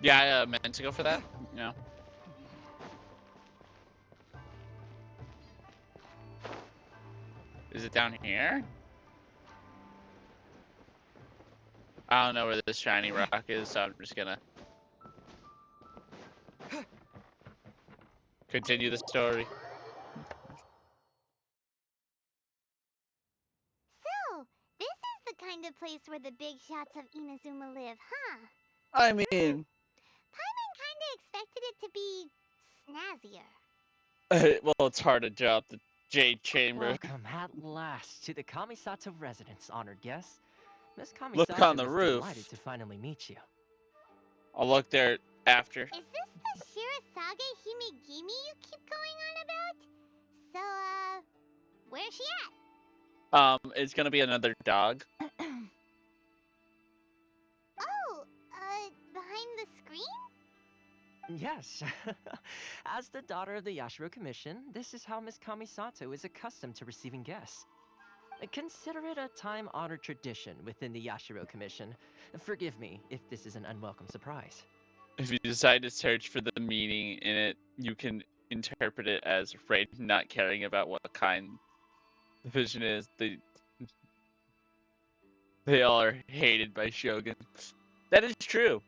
Yeah, I meant to go for that. No. Is it down here? I don't know where this shiny rock is, so I'm just gonna continue the story. So, this is the kind of place where the big shots of Inazuma live, huh? I mean, Paimon kinda expected it to be snazzier. well, it's hard to drop the Jade Chamber. Welcome at last to the Kamisato residence, honored guest. Miss Kamisato Look on the is roof. delighted to finally meet you. I'll look there after. Is this the Shirazage Himegimi you keep going on about? So, where's she at? It's gonna be another dog. Oh, behind the screen? Yes. As the daughter of the Yashiro Commission, this is how Miss Kamisato is accustomed to receiving guests. Consider it a time-honored tradition within the Yashiro Commission. Forgive me if this is an unwelcome surprise. If you decide to search for the meaning in it, you can interpret it as afraid, not caring about what kind the vision is. They all are hated by Shogun. That is true.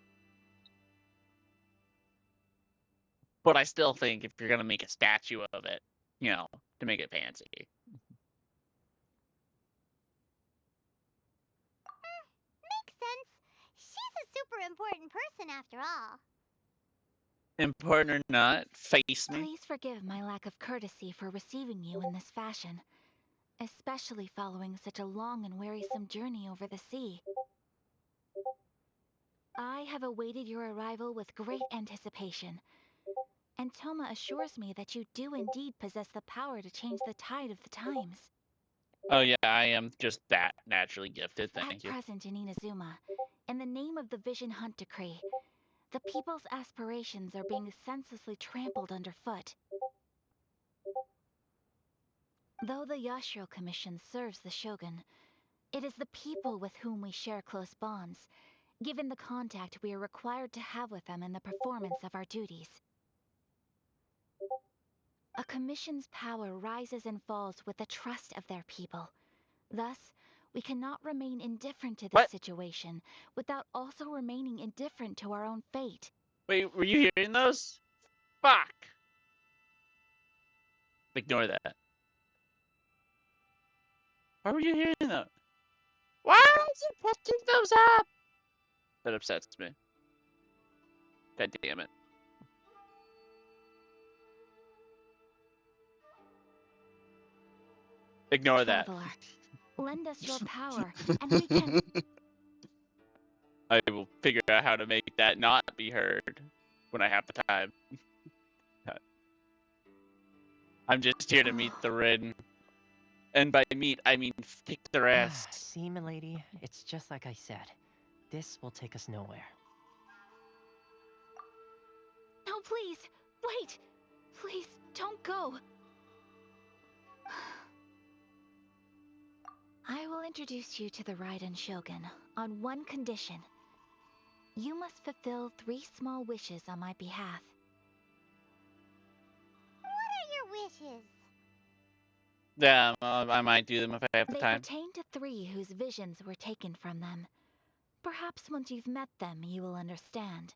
But I still think if you're gonna make a statue of it, you know, to make it fancy. Makes sense. She's a super important person after all. Important or not, face me. Please forgive my lack of courtesy for receiving you in this fashion, especially following such a long and wearisome journey over the sea. I have awaited your arrival with great anticipation, and Toma assures me that you do indeed possess the power to change the tide of the times. Oh yeah, I am just that naturally gifted, thank you. At present in Inazuma, in the name of the Vision Hunt Decree, the people's aspirations are being senselessly trampled underfoot. Though the Yashiro Commission serves the Shogun, it is the people with whom we share close bonds, given the contact we are required to have with them in the performance of our duties. A commission's power rises and falls with the trust of their people. Thus, we cannot remain indifferent to this situation without also remaining indifferent to our own fate. Wait, were you hearing those? Fuck! Ignore that. Why were you hearing that? Why is it picking those up? That upsets me. God damn it. Ignore that. Traveler, lend us your power, and we can... I will figure out how to make that not be heard when I have the time. I'm just here to meet the Rin. And by meet, I mean kick their ass. See, milady, it's just like I said. This will take us nowhere. No, please, wait! Please, don't go. I will introduce you to the Raiden Shogun on one condition. You must fulfill 3 small wishes on my behalf. What are your wishes? Yeah, I might do them if I have the They time. pertain to 3 whose visions were taken from them. Perhaps once you've met them, you will understand.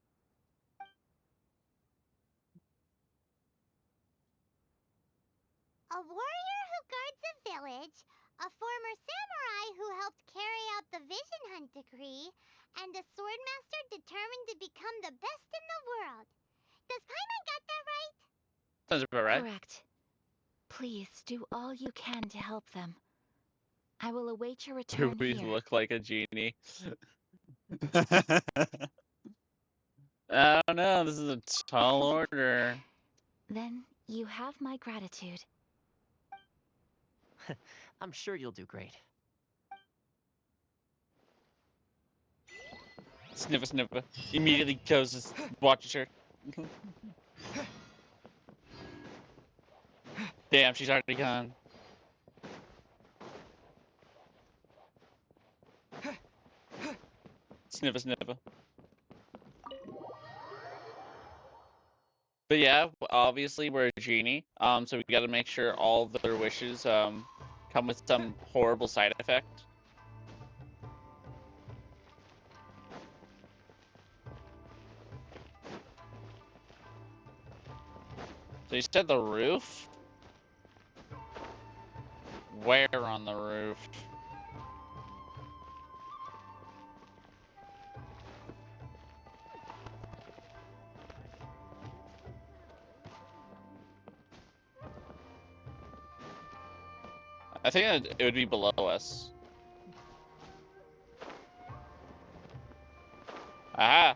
A warrior who guards a village, a former samurai who helped carry out the Vision Hunt decree, and a swordmaster determined to become the best in the world. Does Paimon got that right? Sounds about right. Correct. Please do all you can to help them. I will await your Do return we here. look like a genie? I don't know, this is a tall order. Then you have my gratitude. I'm sure you'll do great. Sniffer, sniffer. Immediately goes, watches her. Damn, she's already gone. Sniffer, sniffer. But yeah, obviously we're a genie, so we gotta make sure all of their wishes, come with some horrible side effect. So you said the roof? Where on the roof? I think it would be below us. Aha!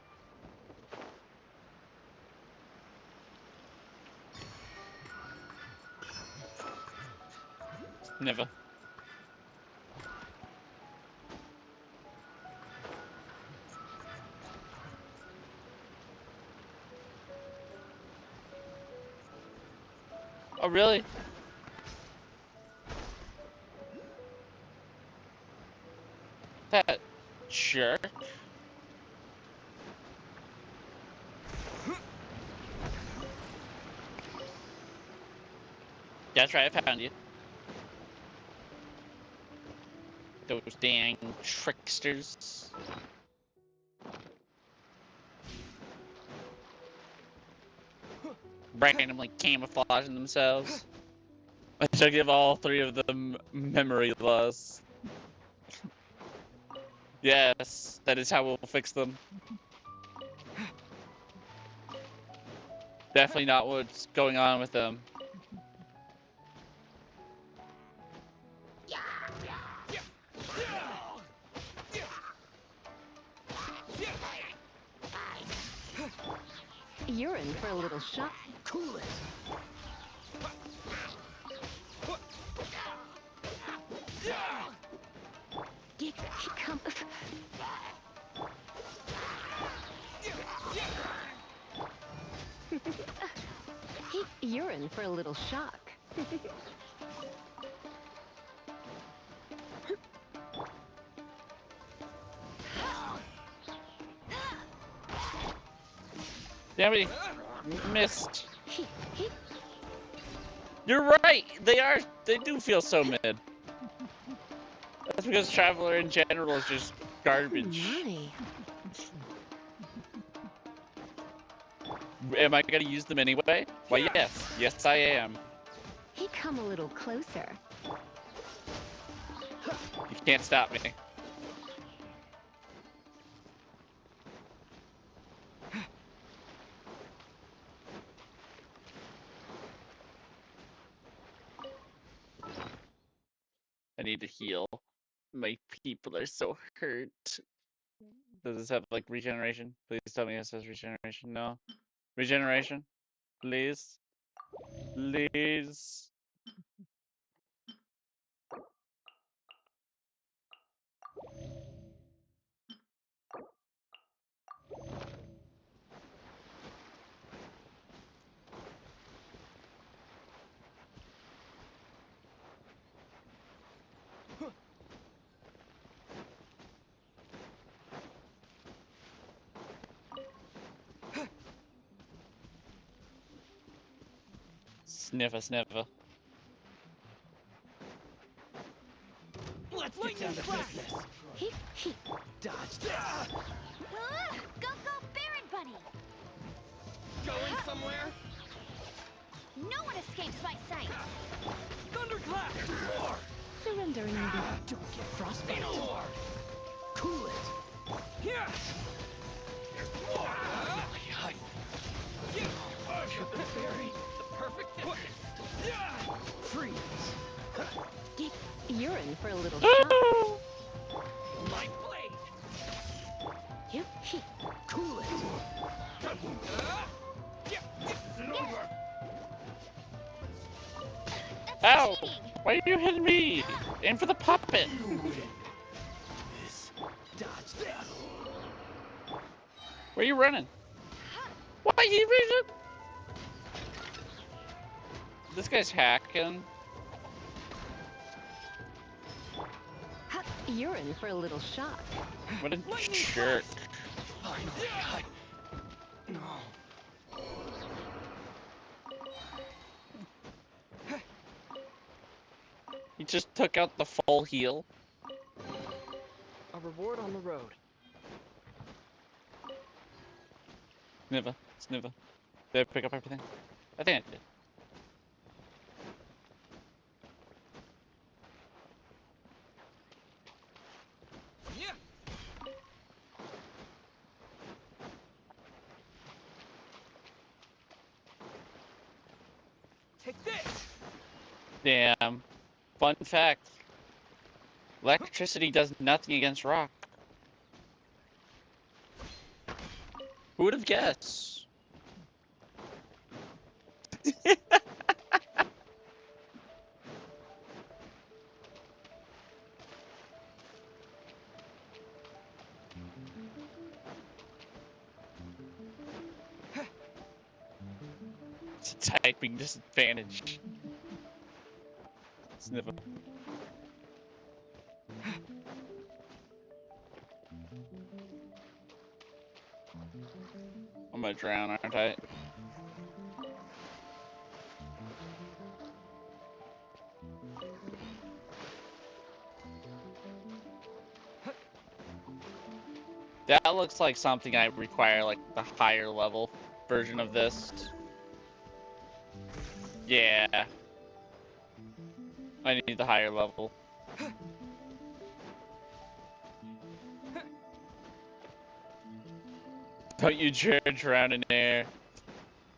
Never. Oh, really? That jerk. That's right, I found you. Those dang tricksters. Randomly camouflaging themselves. I should give all 3 of them memory loss. Yes, that is how we'll fix them. Definitely not what's going on with them. You're in for a little shock. Cool it. He come. You're in for a little shock. Damn it, missed. You're right. They do feel so mid. That's because Traveler in general is just garbage. Money. Am I gonna use them anyway? Why, yes. Yes, I am. He come a little closer. You can't stop me. need to heal. My people are so hurt. Does this have like regeneration? Please tell me it says regeneration. No. Regeneration? Please? Please? Sniffer, sniffer. Let's get down to business. Dodge this. Go, Baron Bunny! Going somewhere? No one escapes my sight! Thunderclap! More! Surrendering the Don't get frostbite. More! Cool it. Here! There's more! Get the berry. The perfect distance. Freeze. You're in for a little shock. My blade. You Cool it. This isn't over. Ow! Why are you hitting me? Aim for the puppet! Dodge this. Where are you running? Why are you running? This guy's hacking. You're in for a little shock. What a jerk. Finally, No. He just took out the full heal. A reward on the road. Sniffer, sniffer. Did I pick up everything? I think I did. Take this. Damn. Fun fact. Electricity does nothing against rock. Who would have guessed? It's a typing disadvantage. Sniffer. I'm gonna drown, aren't I? That looks like something I require, like the higher level version of this. Yeah. I need the higher level. Don't you dare around in there.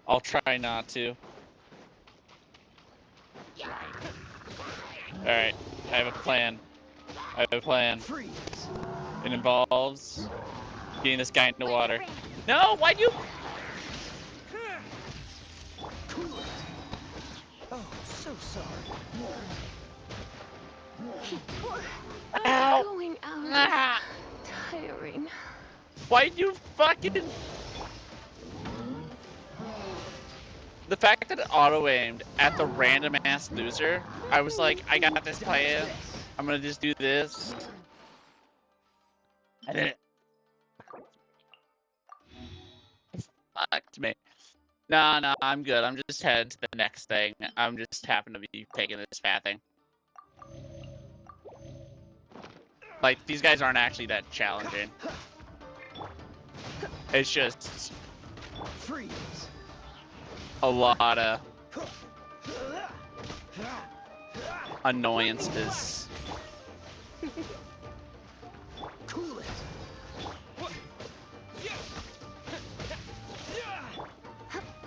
I'll try not to. Alright, I have a plan. I have a plan. It involves getting this guy into water. No, why'd you? Oh, so sorry. Ow! Going out. Ah! Tiring. Why'd you fucking... The fact that it auto-aimed at the random-ass loser, I was like, I got this plan. I'm gonna just do this. I didn't. Fucked me. Nah, I'm good. I'm just heading to the next thing. I'm just happen to be taking this fat thing. Like, these guys aren't actually that challenging. It's just a lot of annoyances.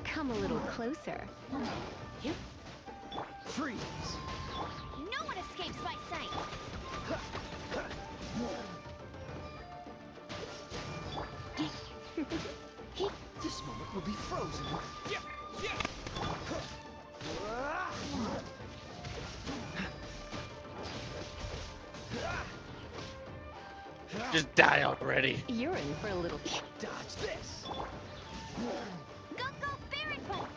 Come a little closer. No one escapes my sight. This moment will be frozen. Just die already. You're in for a little... Dodge this. Go, Barret Bite!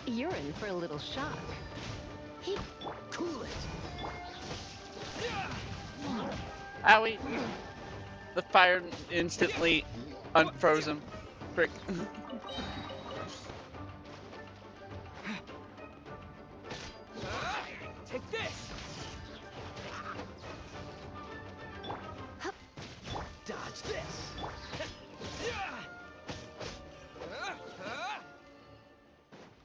You're in for a little shock. Cool it. Owie. The fire instantly unfroze him. Frick. Take this. Dodge this.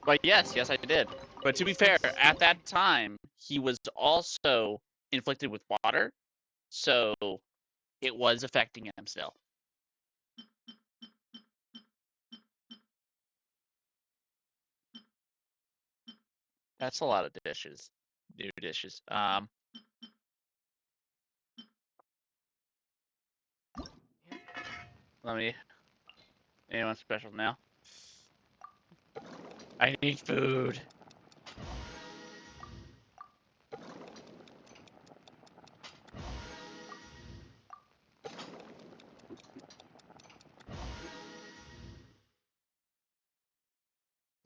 But yes, I did. But to be fair, at that time, he was also inflicted with water, so it was affecting him still. That's a lot of dishes. New dishes. Let me... Anyone special now? I need food.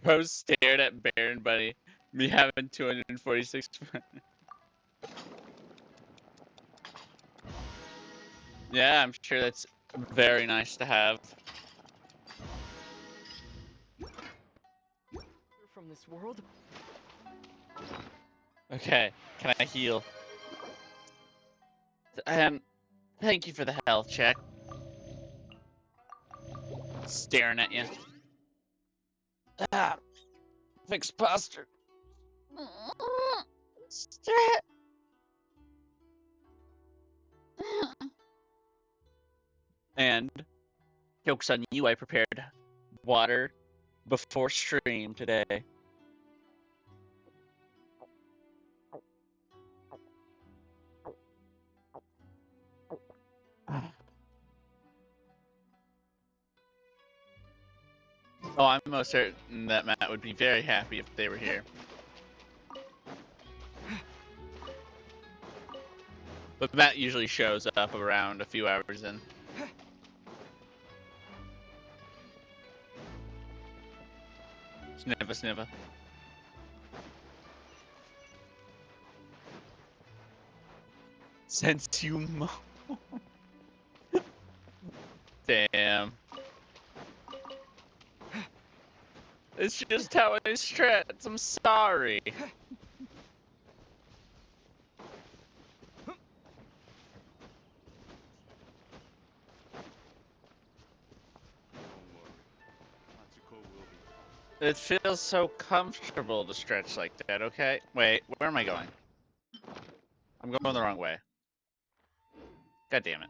Rose stared at Baron Bunny. Me having 246. Yeah, I'm sure that's very nice to have. From this world. Okay, can I heal? Thank you for the health check. Staring at you. Ah, fixed posture. And joke's on you, I prepared water before stream today. Oh, I'm most certain that Matt would be very happy if they were here. But Matt usually shows up around a few hours in. Sniffa, sniffa. Since you Damn. It's just how I stretch. I'm sorry. It feels so comfortable to stretch like that, okay? Wait, where am I going? I'm going the wrong way. God damn it.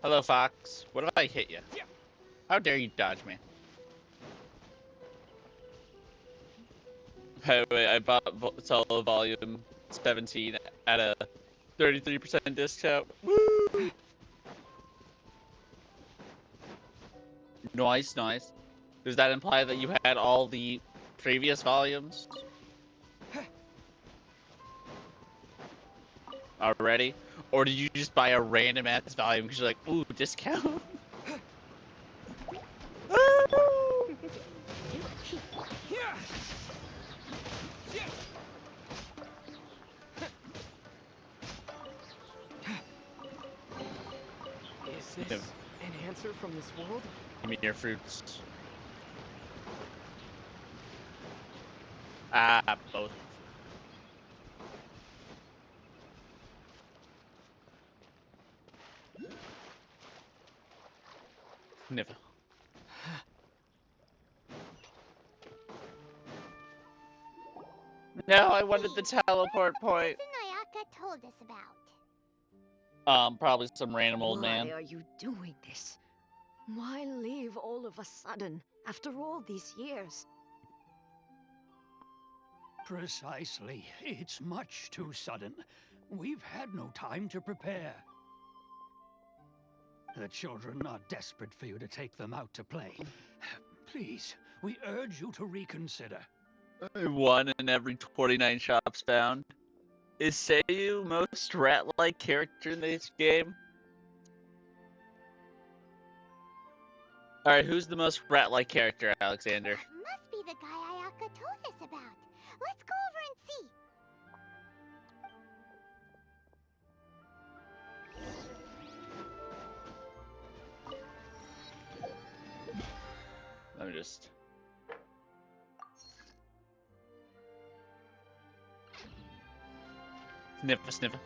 Hello, Fox. What if I hit you? How dare you dodge me? By the way, I bought Solo Volume 17 at a 33% discount. Woo! Nice, nice. Does that imply that you had all the previous volumes already? Or did you just buy a random ass volume because you're like, ooh, discount? Is this an answer from this world? Give me your fruits. Ah, both. Never. No, I wanted the teleport point. Person Ayaka told us about. Probably some random old Why man. are you doing this? Why leave all of a sudden, after all these years? Precisely. It's much too sudden. We've had no time to prepare. The children are desperate for you to take them out to play. Please, we urge you to reconsider. One in every 29 shops found. Is Seiyu most rat-like character in this game? Alright, who's the most rat-like character, Alexander? That must be the guy Ayaka told us about. Let's go over and see. Let me just... Sniffa, sniffa.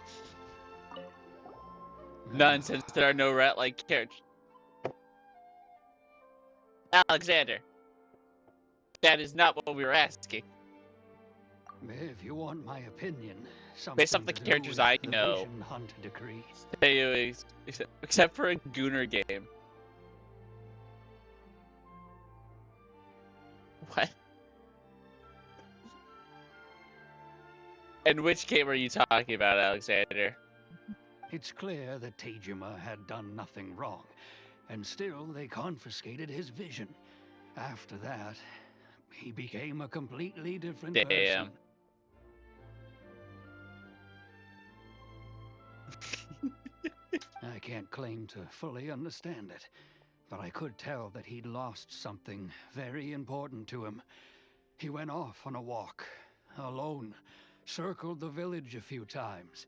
None, since there are no rat-like characters. Alexander! That is not what we were asking. If you want my opinion, Based off the something to do characters with I the know. Vision Hunt decree. Seiyu is... Except for a Gooner game. What? And which game are you talking about, Alexander? It's clear that Tejima had done nothing wrong, and still they confiscated his vision. After that, he became a completely different Damn. person. I can't claim to fully understand it, but I could tell that he'd lost something very important to him. He went off on a walk, alone, circled the village a few times,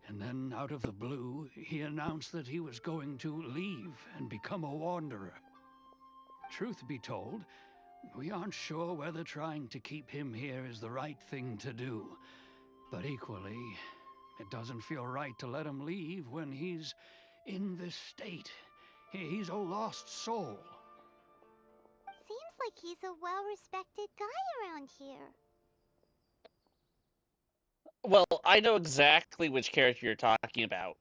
and then out of the blue, he announced that he was going to leave and become a wanderer. Truth be told, we aren't sure whether trying to keep him here is the right thing to do. But equally, it doesn't feel right to let him leave when he's in this state. He's a lost soul. Seems like he's a well-respected guy around here. Well, I know exactly which character you're talking about,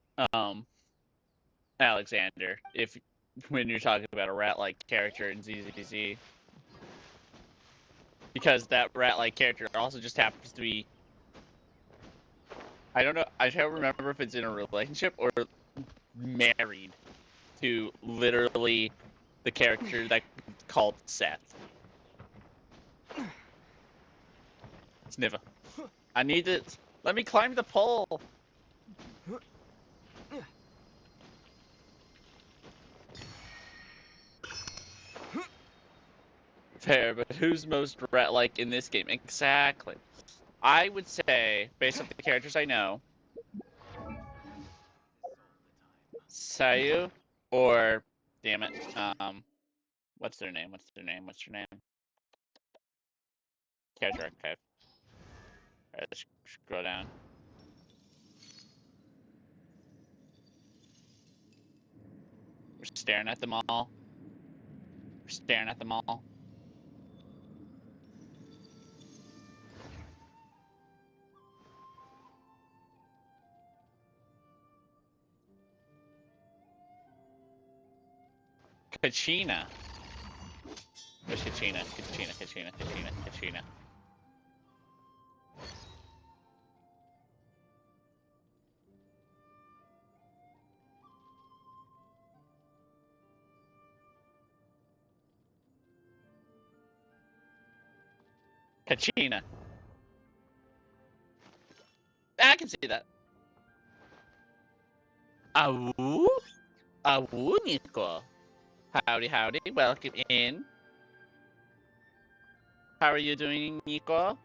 Alexander. When you're talking about a rat-like character in ZZZ, because that rat-like character also just happens to be. I don't know. I don't remember if it's in a relationship or married to literally the character that called Seth. Sniffa. I need to. Let me climb the pole. Fair, but who's most rat-like in this game? Exactly. I would say, based on the characters I know, Seiyu or, damn it, what's their name? Character archive. Alright, let's scroll down. We're staring at them all. Kachina. Where's Kachina? Kachina. Kachina. I can see that. Awoo? Awoo, Nico. Howdy. Welcome in. How are you doing, Nico?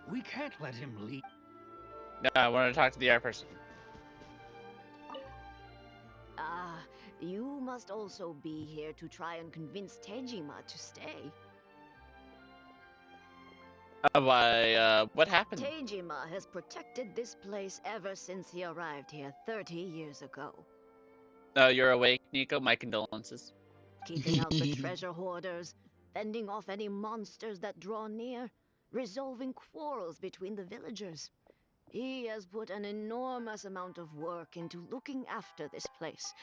We can't let him leave. No, I want to talk to the art person. Ah, you must also be here to try and convince Tejima to stay. What happened? Tejima has protected this place ever since he arrived here 30 years ago. Oh, you're awake, Nico? My condolences. keeping out the treasure hoarders, fending off any monsters that draw near, resolving quarrels between the villagers. He has put an enormous amount of work into looking after this place,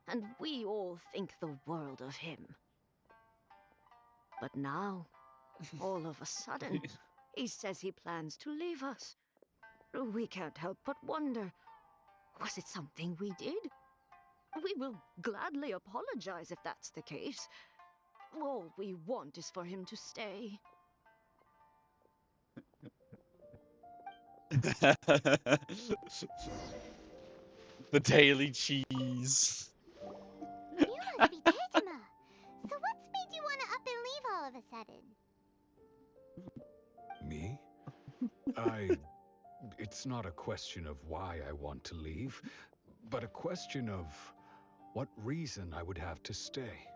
and we all think the world of him. But now, all of a sudden, he says he plans to leave us. We can't help but wonder, was it something we did? We will gladly apologize if that's the case. All we want is for him to stay. The daily cheese. You must be Tejima. So what's made you want to up and leave all of a sudden? Me? It's not a question of why I want to leave, but a question of what reason I would have to stay.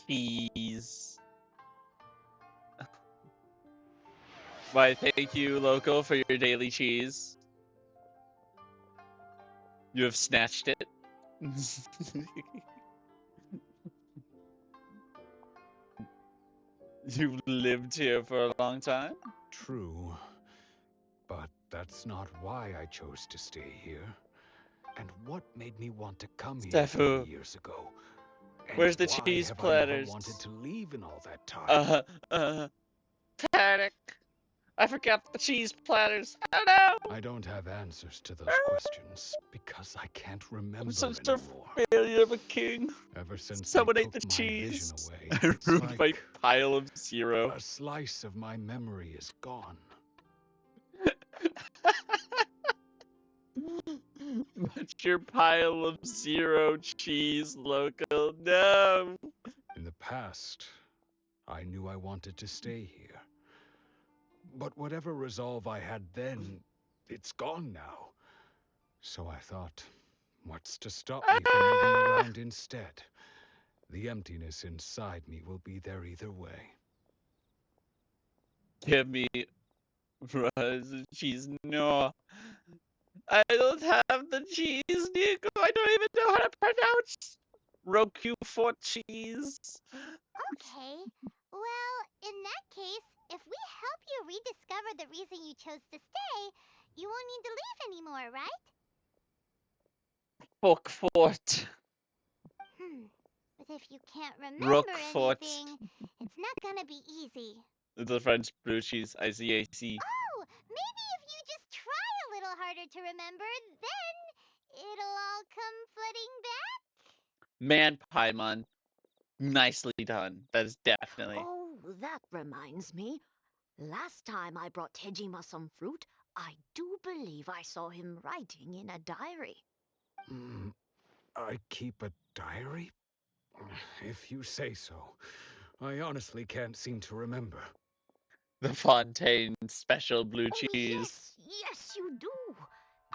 Cheese. Why, thank you, local, for your daily cheese. You have snatched it. You've lived here for a long time? True, but that's not why I chose to stay here. And what made me want to come here Steffu. 3 years ago? And Where's the why cheese have platters? I never wanted to leave in all that time? Panic. I forgot the cheese platters. Oh no! I don't have answers to those questions because I can't remember I'm such anymore. a failure of a king. Ever since Someone they ate took the my cheese. vision away, I it's ruined my like pile of zero. a slice of my memory is gone. But your pile of zero cheese, local. No. In the past, I knew I wanted to stay here. But whatever resolve I had then, it's gone now. So I thought, what's to stop me from moving around instead? The emptiness inside me will be there either way. Give me frozen cheese. No. I don't have the cheese, Nico. I don't even know how to pronounce Roquefort cheese. Okay. Well, in that case, if we help you rediscover the reason you chose to stay, you won't need to leave anymore, right? Roquefort. But if you can't remember Roquefort. anything, it's not gonna be easy. The French blue cheese. I see. Oh, maybe if you just try a little harder to remember, then it'll all come flooding back. Man Paimon. Nicely done. That is definitely. Oh, that reminds me. Last time I brought Tejima some fruit, I do believe I saw him writing in a diary. I keep a diary? If you say so. I honestly can't seem to remember. The Fontaine special blue Oh, cheese. yes, you do.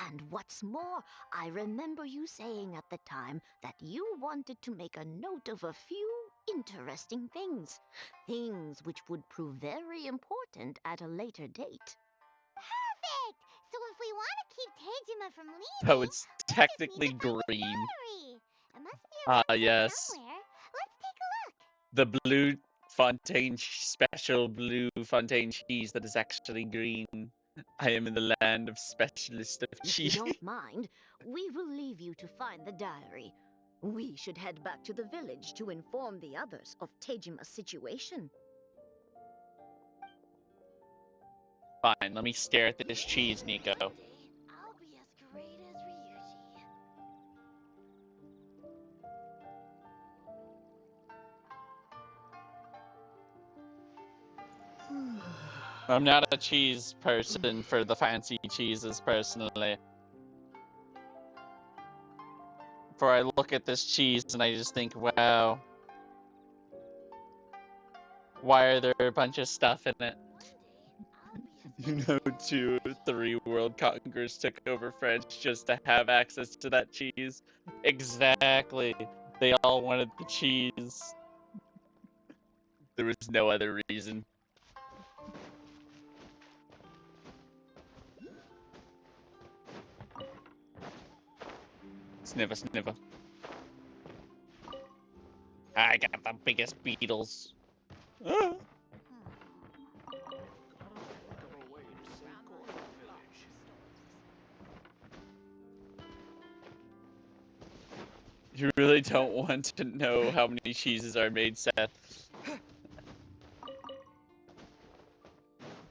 And what's more, I remember you saying at the time that you wanted to make a note of a few interesting things. Things which would prove very important at a later date. Perfect! So if we want to keep Tejima from leaving, Oh, it's we technically just need to find the green. diary. It must be around here Yes. somewhere. Let's take a look. The blue Fontaine special blue Fontaine cheese that is actually green. I am in the land of specialist of If you cheese. don't mind, we will leave you to find the diary. We should head back to the village to inform the others of Tejima's situation. Fine, let me stare at this cheese, Nico. I'll be as great as Ryuji. I'm not a cheese person for the fancy cheeses, personally. For I look at this cheese and I just think, wow. Why are there a bunch of stuff in it? You know, 2 or 3 world conquerors took over France just to have access to that cheese. Exactly. They all wanted the cheese. There was no other reason. Sniffer, sniffer. I got the biggest beetles. Ah. You really don't want to know how many cheeses are made, Seth.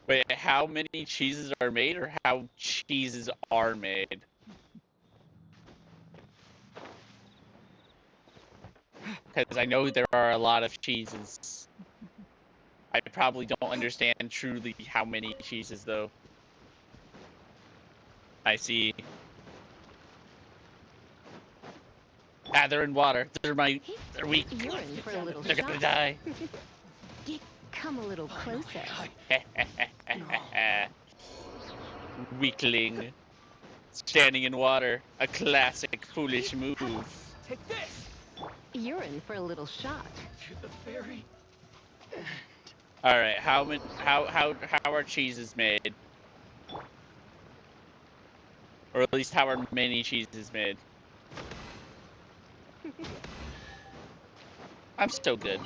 Wait, how many cheeses are made, or how cheeses are made? Because I know there are a lot of cheeses. I probably don't understand truly how many cheeses, though. I see. Ah, they're in water. They're weak. You're in for a little They're gonna shock. die. Come a little closer. Weakling. Standing in water. A classic foolish move. Take this! You're in for a little shock. To the ferry. Alright, how are cheeses made? Or at least how are many cheeses made? I'm so good.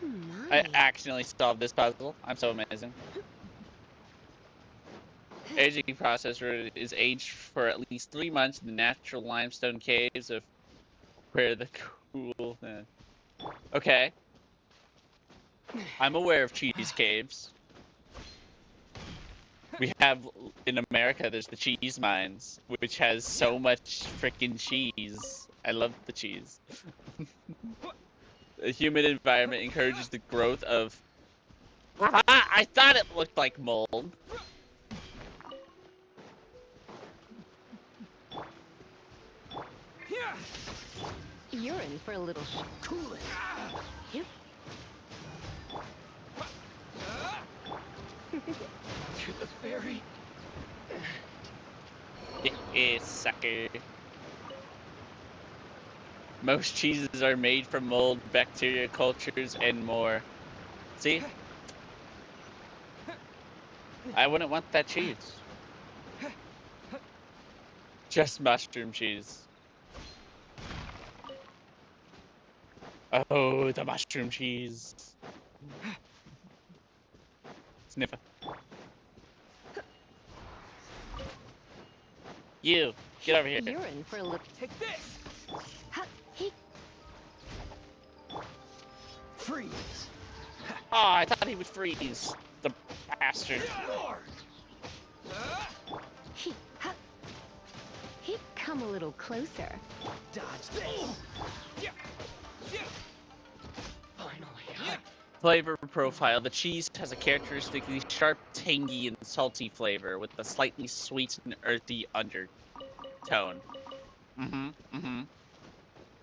Oh I my. accidentally solved this puzzle. I'm so amazing. Aging processor is aged for at least 3 months in the natural limestone caves of where the cool... Okay. I'm aware of cheese caves. We have, in America, there's the cheese mines, which has so much freaking cheese. I love the cheese. The humid environment encourages the growth of... I thought it looked like mold. You're in for a little shock. Cool it. Yep. To the ferry. Sucker. Most cheeses are made from mold, bacteria cultures, and more. See? I wouldn't want that cheese. Just mushroom cheese. Oh, the mushroom cheese. Sniffer. You, get over here. You're in for a little. Take this! Freeze! Oh, I thought he would freeze. The bastard. Come a little closer. Dodge this! Finally. Flavor profile. The cheese has a characteristically sharp, tangy, and salty flavor with a slightly sweet and earthy undertone.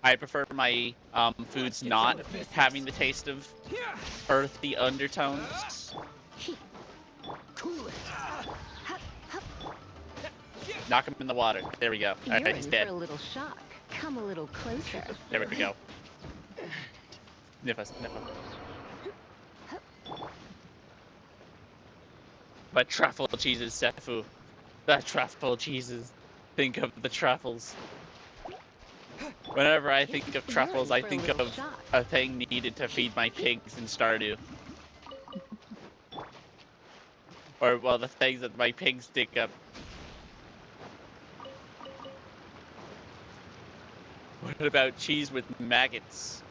I prefer my foods not having the taste of earthy undertones. Cool it. Knock him in the water. There we go. You're Alright, in he's for dead. a little shock. Come a little closer. There we go. Sniff us, sniff us. But truffle cheeses, Sefu. The truffle cheeses. Think of the truffles. Whenever I think of truffles, I think of a thing needed to feed my pigs in Stardew. Or, well, the things that my pigs dig up. What about cheese with maggots?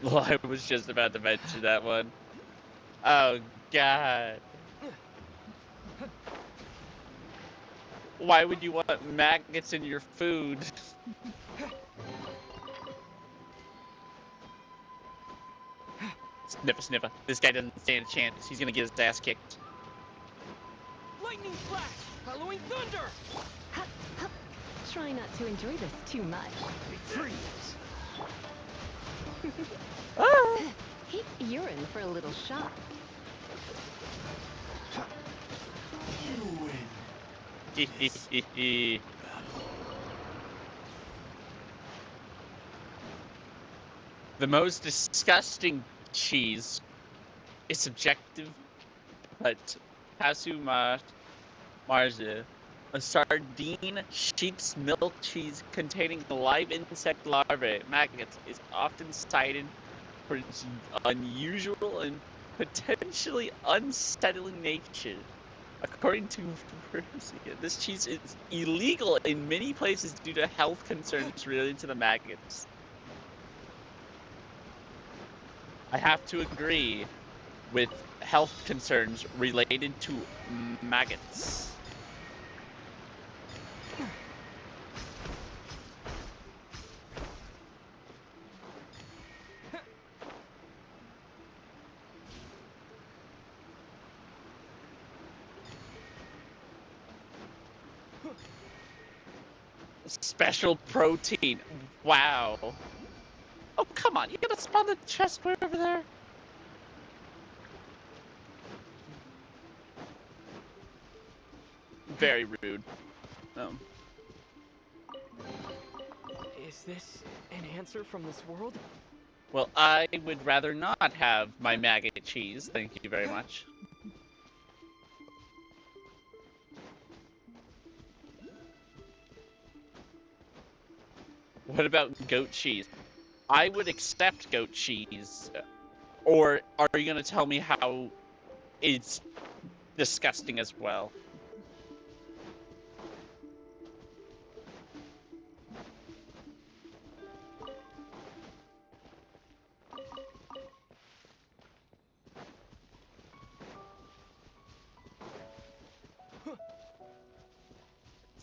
Well, I was just about to mention that one. Oh, God. Why would you want maggots in your food? Snipper, snipper. This guy doesn't stand a chance. He's gonna get his ass kicked. Lightning flash! Following thunder! Try not to enjoy this too much. Freeze! You're in for a little shock. The most disgusting cheese is subjective, but Hasu Marzu A sardine sheep's milk cheese containing live insect larvae, maggots, is often cited for its unusual and potentially unsettling nature. According to this cheese is illegal in many places due to health concerns related to the maggots. I have to agree with health concerns related to maggots. Special protein. Wow. Oh, come on. You gotta spawn the chest plate over there. Very rude. Is this an answer from this world? Well, I would rather not have my maggot cheese. Thank you very much. What about goat cheese? I would accept goat cheese. Or are you gonna tell me how it's disgusting as well?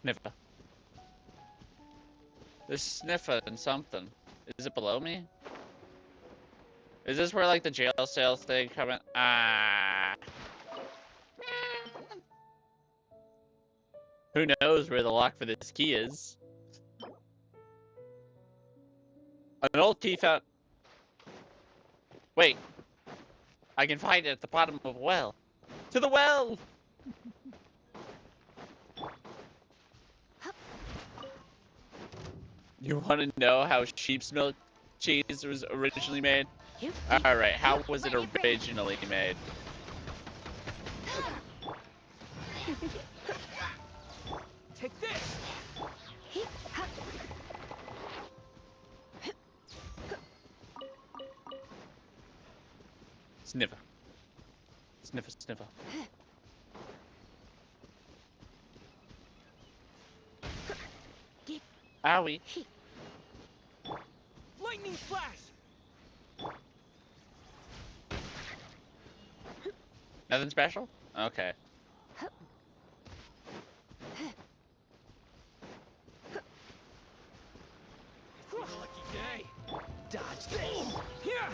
Sniffer. There's Sniffer and something. Is it below me? Is this where like the jail sales thing coming? Ah. Who knows where the lock for this key is? An old key found. Wait. I can find it at the bottom of a well. To the well! You want to know how sheep's milk cheese was originally made? Alright, how was it originally made? Take this! Sniffer. Sniffer, sniffer. Owie. Lightning flash! Nothing special? Okay. It's a lucky day. Dodge this! Here!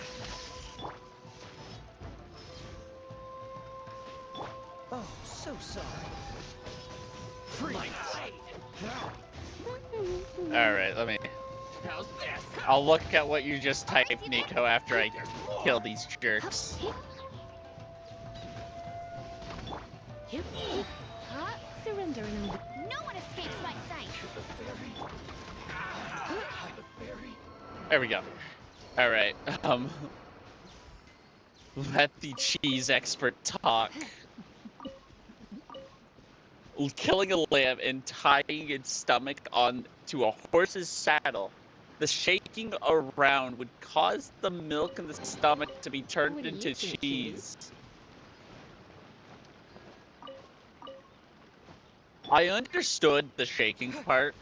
Oh, so sorry. Free blade! Alright, let me... How's this? I'll look at what you just typed, Nico, after I kill these jerks. Surrender and No one escapes my sight. There we go. Alright, let the cheese expert talk. Killing a lamb and tying its stomach onto a horse's saddle. The shaking around would cause the milk in the stomach to be turned into cheese. I understood the shaking part.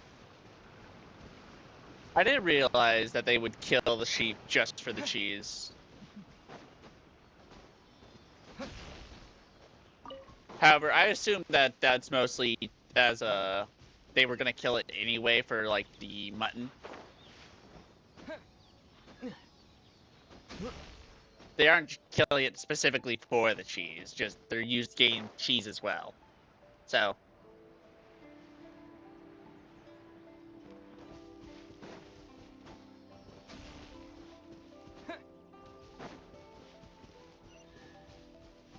I didn't realize that they would kill the sheep just for the cheese. However, I assume that that's mostly as they were gonna kill it anyway for like the mutton. They aren't killing it specifically for the cheese, just they're used to gain cheese as well. So.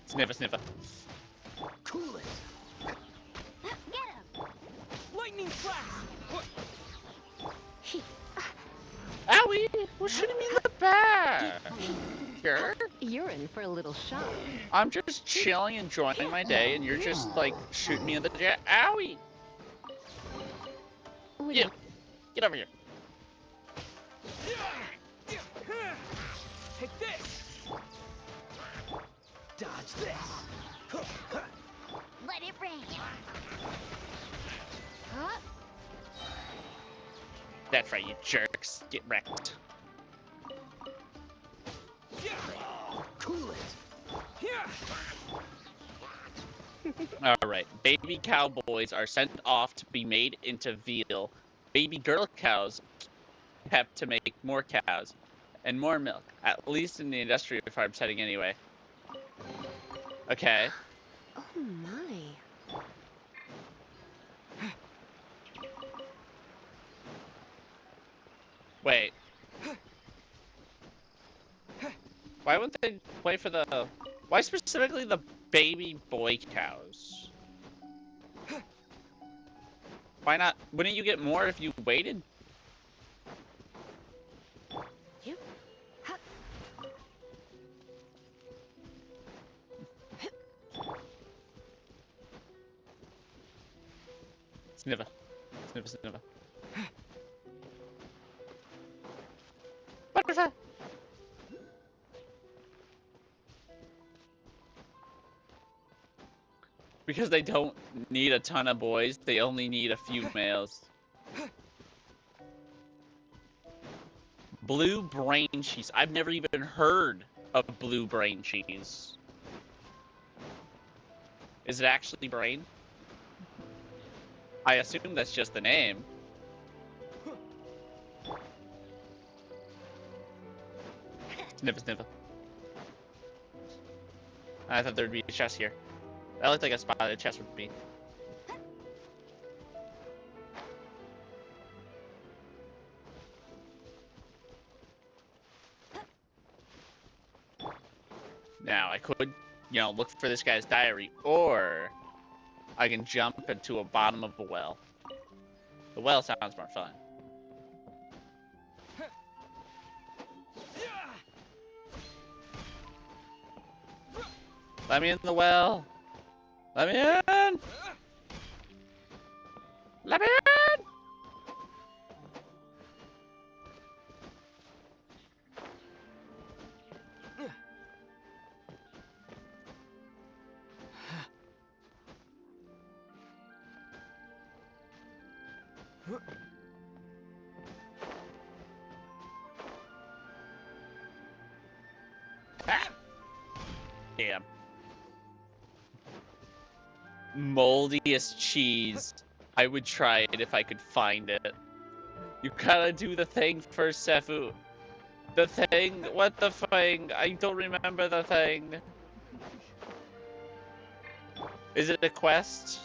Sniffer, sniffer. Cool it! Get him! Lightning flash! Owie! Well, shooting me in the back! Sure. You're in for a little shock. I'm just chilling, enjoying my day, and you're just like shooting me in the jet. Owie! with Yeah. you. Get over here. Take this! Dodge this! Let it rain. That's right, you jerks. Get wrecked. Cool it! Alright, baby cowboys are sent off to be made into veal. Baby girl cows kept to make more cows and more milk, at least in the industrial farm setting anyway. Okay. Oh my. Wait. Why wouldn't they wait for the... Why specifically the baby boy cows? Why not? Wouldn't you get more if you waited? Sniffer. Sniffer, sniffer. Butterfly! Because they don't need a ton of boys, they only need a few males. Blue brain cheese. I've never even heard of blue brain cheese. Is it actually brain? I assume that's just the name. Sniffer, sniffer. I thought there'd be a chest here. That looked like a spot a chest would be. Now, I could, you know, look for this guy's diary, or I can jump into a bottom of a well. The well sounds more fun. Let me in the well! Let me in! Let me in! Ah. Damn. Moldiest cheese. I would try it if I could find it. You gotta do the thing first, Sefu. The thing? What the thing? I don't remember the thing. Is it a quest?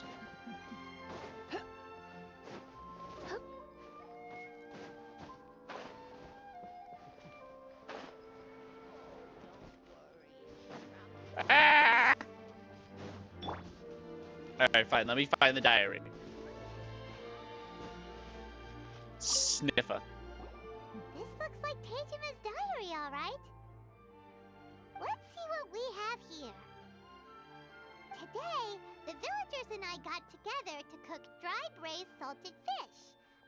Ah! Alright, fine. Let me find the diary. Sniffer. This looks like Teijima's diary, all right. Let's see what we have here. Today, the villagers and I got together to cook dry braised salted fish.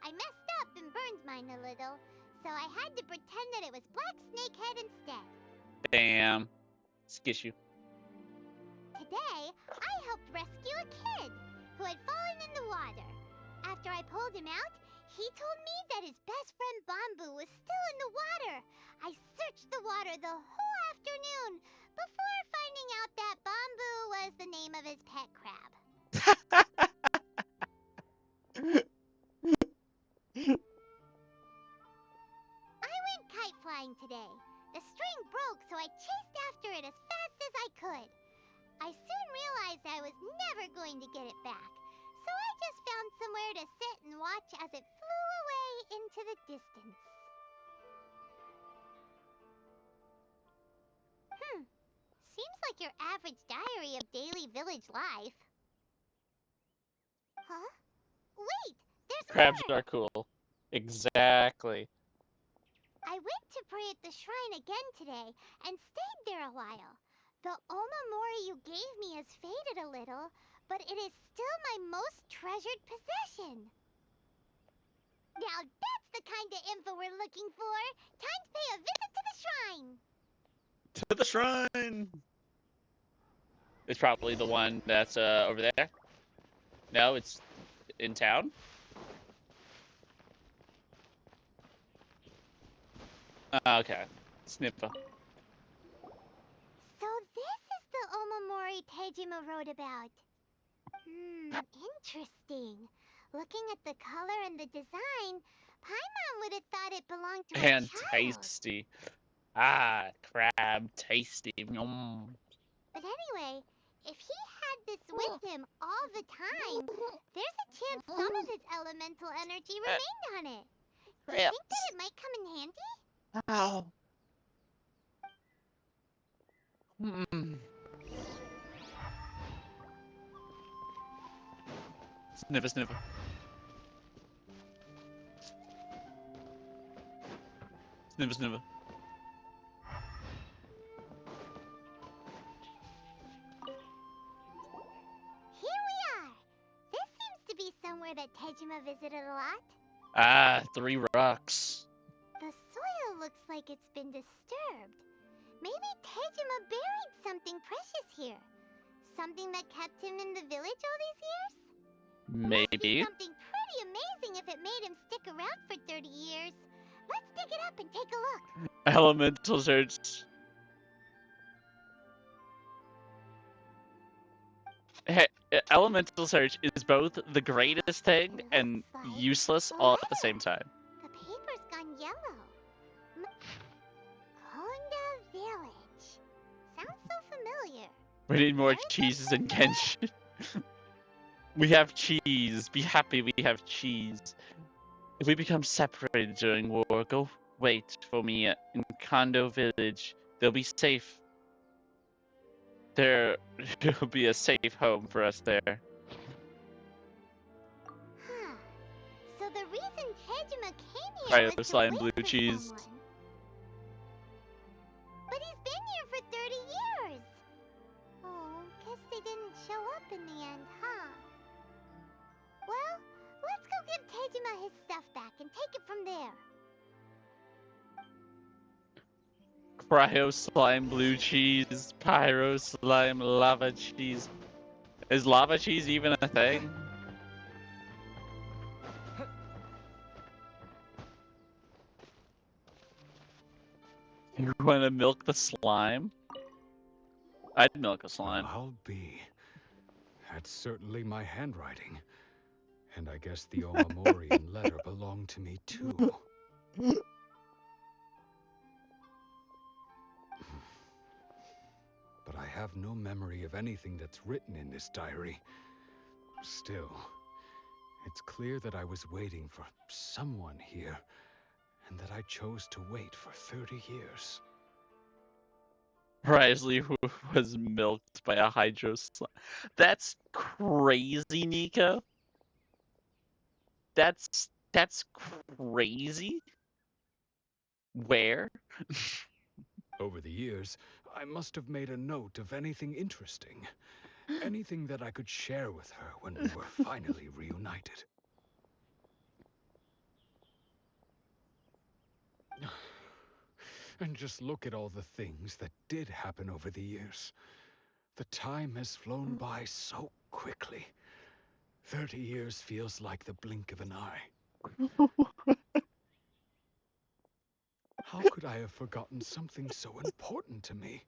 I messed up and burned mine a little, so I had to pretend that it was black snakehead instead. Damn. Skish you. Today, I helped rescue a kid who had fallen in the water. After I pulled him out, he told me that his best friend Bamboo was still in the water. I searched the water the whole afternoon before finding out that Bamboo was the name of his pet crab. I went kite flying today. The string broke, so I chased after it as fast as I could. I soon realized I was never going to get it back, so I just found somewhere to sit and watch as it flew away into the distance. Seems like your average diary of daily village life. Huh? Wait! There's Crabs more! are cool. Exactly. I went to pray at the shrine again today and stayed there a while. The Omamori you gave me has faded a little, but it is still my most treasured possession. Now that's the kind of info we're looking for. Time to pay a visit to the shrine. To the shrine! It's probably the one that's over there. No, it's in town. Okay. Sniffer. So this is the Omamori Tejima wrote about. Interesting. Looking at the color and the design, Paimon would have thought it belonged to a And child. tasty. Ah, crab. Tasty. Mm. But anyway, if he had this with him all the time, there's a chance some of his elemental energy remained on it. Do you think that it might come in handy? Ow. Mm. Sniffer, sniffer. Sniffer, sniffer. Here we are. This seems to be somewhere that Tejima visited a lot. Ah, 3 rocks. The soil looks like it's been disturbed. Maybe Tejima buried something precious here. Something that kept him in the village all these years? Must be Maybe. something pretty amazing if it made him stick around for 30 years. Let's dig it up and take a look. Elemental search. Hey, elemental search is both the greatest thing and useless all at the same time. The paper's gone yellow. Honda Village. Sounds so familiar. We need more cheeses in Genshin. We have cheese. Be happy we have cheese. If we become separated during war, go wait for me in Kondo Village. They'll be safe. There will be a safe home for us there. Huh. So the reason Tejima came here Cryo was slime to blue wait for cheese. someone. But he's been here for 30 years. Oh, guess they didn't show up in the end, huh? Well, let's go give Tejima his stuff back and take it from there. Cryo slime blue cheese. Pyro slime lava cheese. Is lava cheese even a thing? You wanna milk the slime? I'd milk a slime. I'll be. That's certainly my handwriting. And I guess the Omamorian letter belonged to me too. But I have no memory of anything that's written in this diary. Still, it's clear that I was waiting for someone here, and that I chose to wait for 30 years. Risley was milked by a hydro slime. That's crazy, Nico. That's crazy. Where? Over the years, I must have made a note of anything interesting. Anything that I could share with her when we were finally reunited. And just look at all the things that did happen over the years. The time has flown by so quickly. 30 years feels like the blink of an eye. How could I have forgotten something so important to me?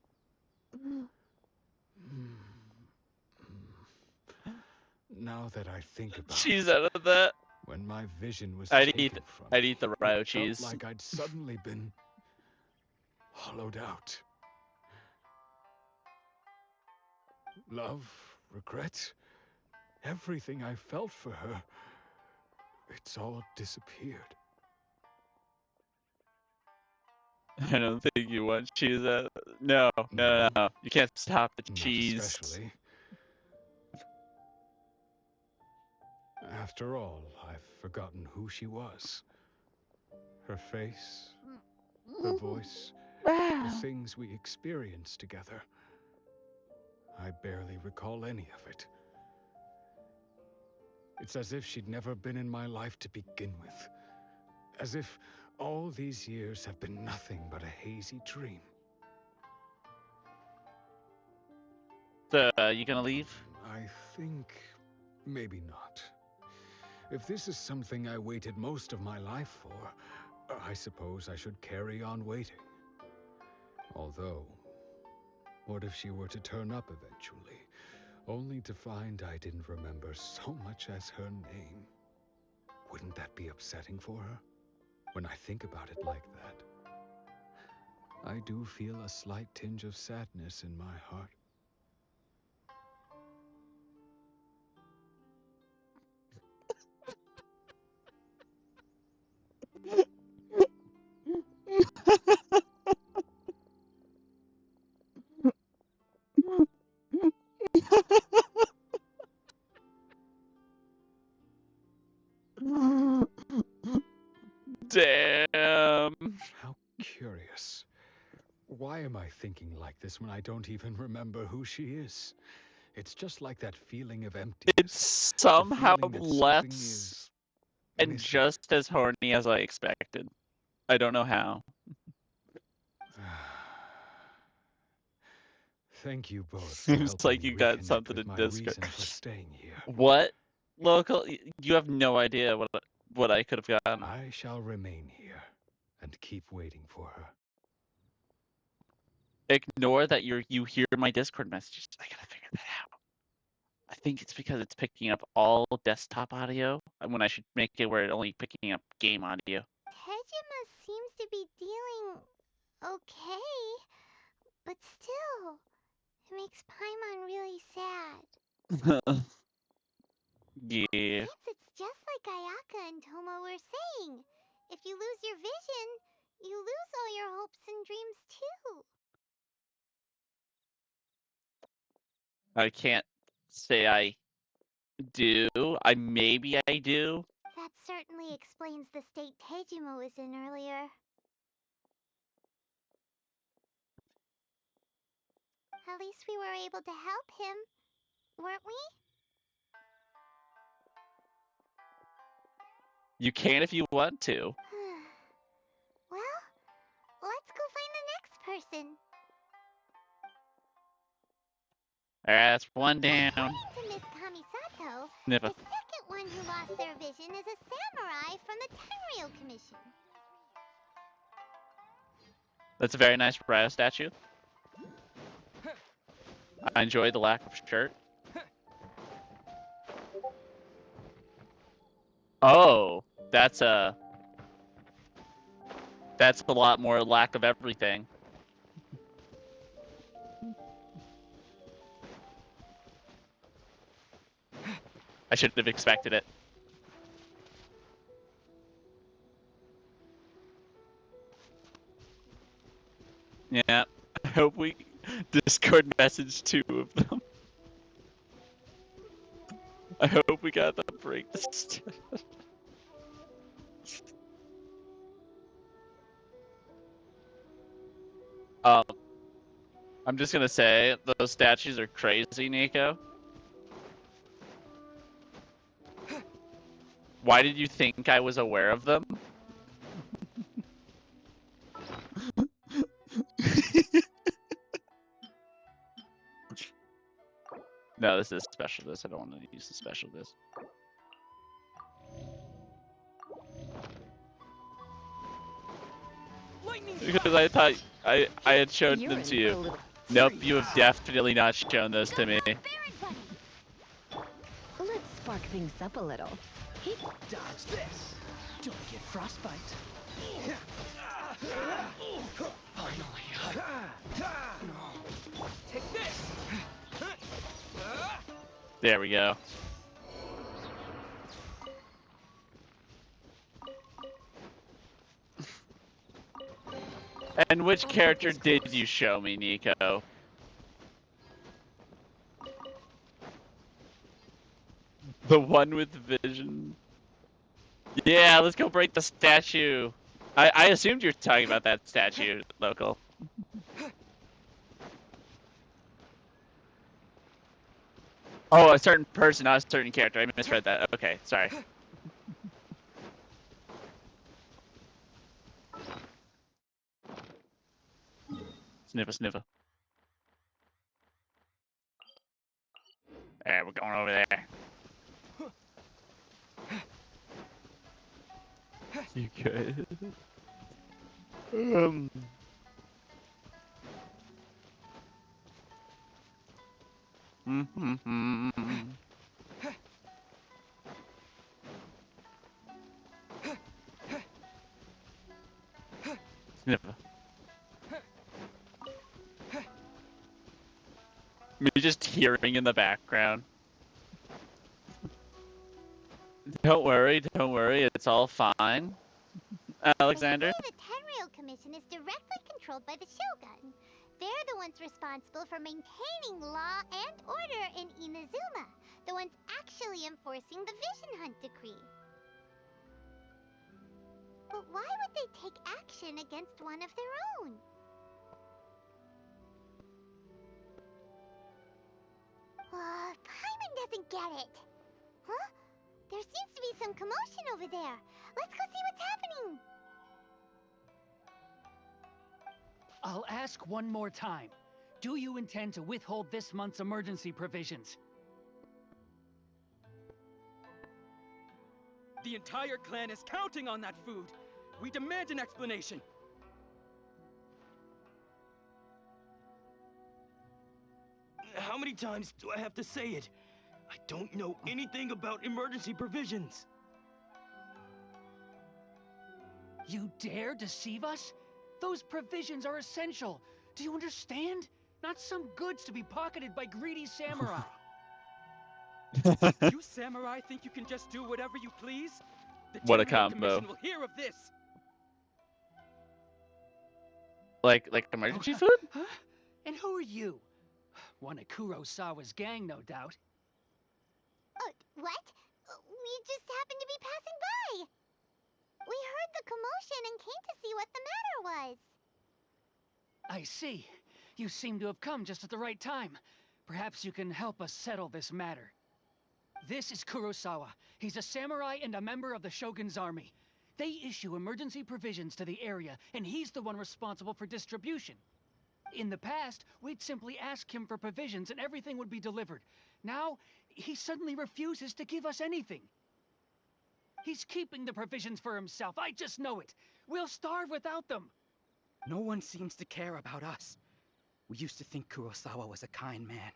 Now that I think about Cheese it, out of that. when my vision was I'd taken from I'd eat the me, Ryo it cheese. felt like I'd suddenly been hollowed out. Love, regret, everything I felt for her, it's all disappeared. I don't think you want cheese out. No. You can't stop the Not cheese. especially. After all, I've forgotten who she was. Her face, her voice, the things we experienced together. I barely recall any of it. It's as if she'd never been in my life to begin with. as if all these years have been nothing but a hazy dream. So, you gonna leave? I think maybe not. If this is something I waited most of my life for, I suppose I should carry on waiting. Although, what if she were to turn up eventually, only to find I didn't remember so much as her name? Wouldn't that be upsetting for her? When I think about it like that, I do feel a slight tinge of sadness in my heart. Damn. How curious. Why am I thinking like this when I don't even remember who she is? It's just like that feeling of emptiness. It's somehow feeling that something less is and missing. just as horny as I expected. I don't know how. Thank you both for Seems helping like me you got reconnect something with in my Discord. reason for staying here. What? Local? You have no idea what I could have gotten. I shall remain here and keep waiting for her. Ignore that you hear my Discord messages. I gotta figure that out. I think it's because it's picking up all desktop audio when I should make it where it's only picking up game audio. Tejima seems to be dealing okay, but still, it makes Paimon really sad. Yeah. Seems it's just like Ayaka and Toma were saying. If you lose your vision, you lose all your hopes and dreams too. I can't say I do. Maybe I do. That certainly explains the state Tejima was in earlier. At least we were able to help him, weren't we? You can if you want to. Well, let's go find the next person. Alright, that's one down. According to Miss Kamisato, Never. the second one who lost their vision is a samurai from the Tenryou Commission. That's a very nice Ryo statue. I enjoy the lack of shirt. Oh, that's a lot more lack of everything. I shouldn't have expected it. Yeah, I hope we Discord message 2 of them. I hope we got the break. I'm just gonna say, those statues are crazy, Nico. Why did you think I was aware of them? No, this is special disc. I don't want to use the special disc. Because I thought I had shown them to you. Nope, you have definitely not shown those to me. Let's spark things up a little. Dodge this. Don't get frostbite. Finally. Take this. There we go. And which character did you show me, Nico? The one with vision? Yeah, let's go break the statue. I assumed you were talking about that statue, Local. Oh, a certain person, not a certain character. I misread that. Okay, sorry. Sniffer, sniffer. Alright, we're going over there. You good? Sniffer. Me just hearing in the background. Don't worry, it's all fine. Alexander? They say the Tenryou Commission is directly controlled by the Shogun. They're the ones responsible for maintaining law and order in Inazuma. The ones actually enforcing the Vision Hunt Decree. But why would they take action against one of their own? Paimon doesn't get it. Huh? There seems to be some commotion over there. Let's go see what's happening. I'll ask one more time. Do you intend to withhold this month's emergency provisions? The entire clan is counting on that food. We demand an explanation. How many times do I have to say it? I don't know anything about emergency provisions. You dare deceive us? Those provisions are essential. Do you understand? Not some goods to be pocketed by greedy samurai. You samurai think you can just do whatever you please? The What a Tenryou combo. Commission will hear of this. Like emergency food? Huh? And who are you? One of Kurosawa's gang, no doubt. What? We just happened to be passing by. We heard the commotion and came to see what the matter was. I see. You seem to have come just at the right time. Perhaps you can help us settle this matter. This is Kurosawa. He's a samurai and a member of the Shogun's army. They issue emergency provisions to the area, and he's the one responsible for distribution. In the past, we'd simply ask him for provisions and everything would be delivered. Now, he suddenly refuses to give us anything. He's keeping the provisions for himself. I just know it. We'll starve without them. No one seems to care about us. We used to think Kurosawa was a kind man,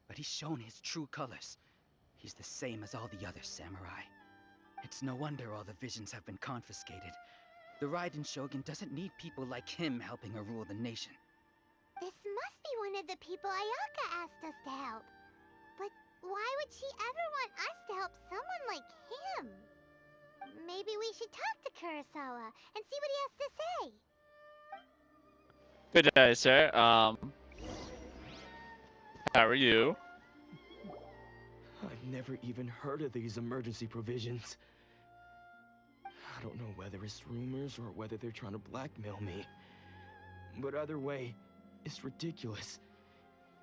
but he's shown his true colors. He's the same as all the other samurai. It's no wonder all the visions have been confiscated. The Raiden Shogun doesn't need people like him helping her rule the nation. This must be one of the people Ayaka asked us to help. But why would she ever want us to help someone like him? Maybe we should talk to Kurosawa and see what he has to say. Good day, sir. How are you? I've never even heard of these emergency provisions. I don't know whether it's rumors or whether they're trying to blackmail me. But either way, it's ridiculous.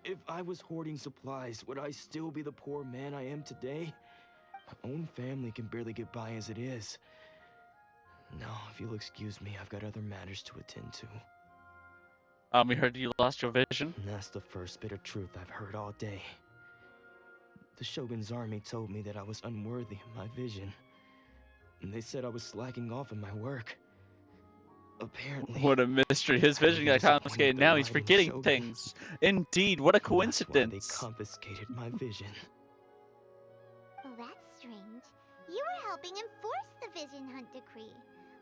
If I was hoarding supplies, would I still be the poor man I am today? My own family can barely get by as it is. Now, if you'll excuse me, I've got other matters to attend to. We heard you lost your vision. And that's the first bit of truth I've heard all day. The Shogun's army told me that I was unworthy of my vision. And they said I was slacking off in my work. Apparently. What a mystery. His vision got confiscated. Now he's forgetting things. Indeed, what a coincidence. That's why they confiscated my vision. Well, that's strange. You were helping enforce the Vision Hunt Decree.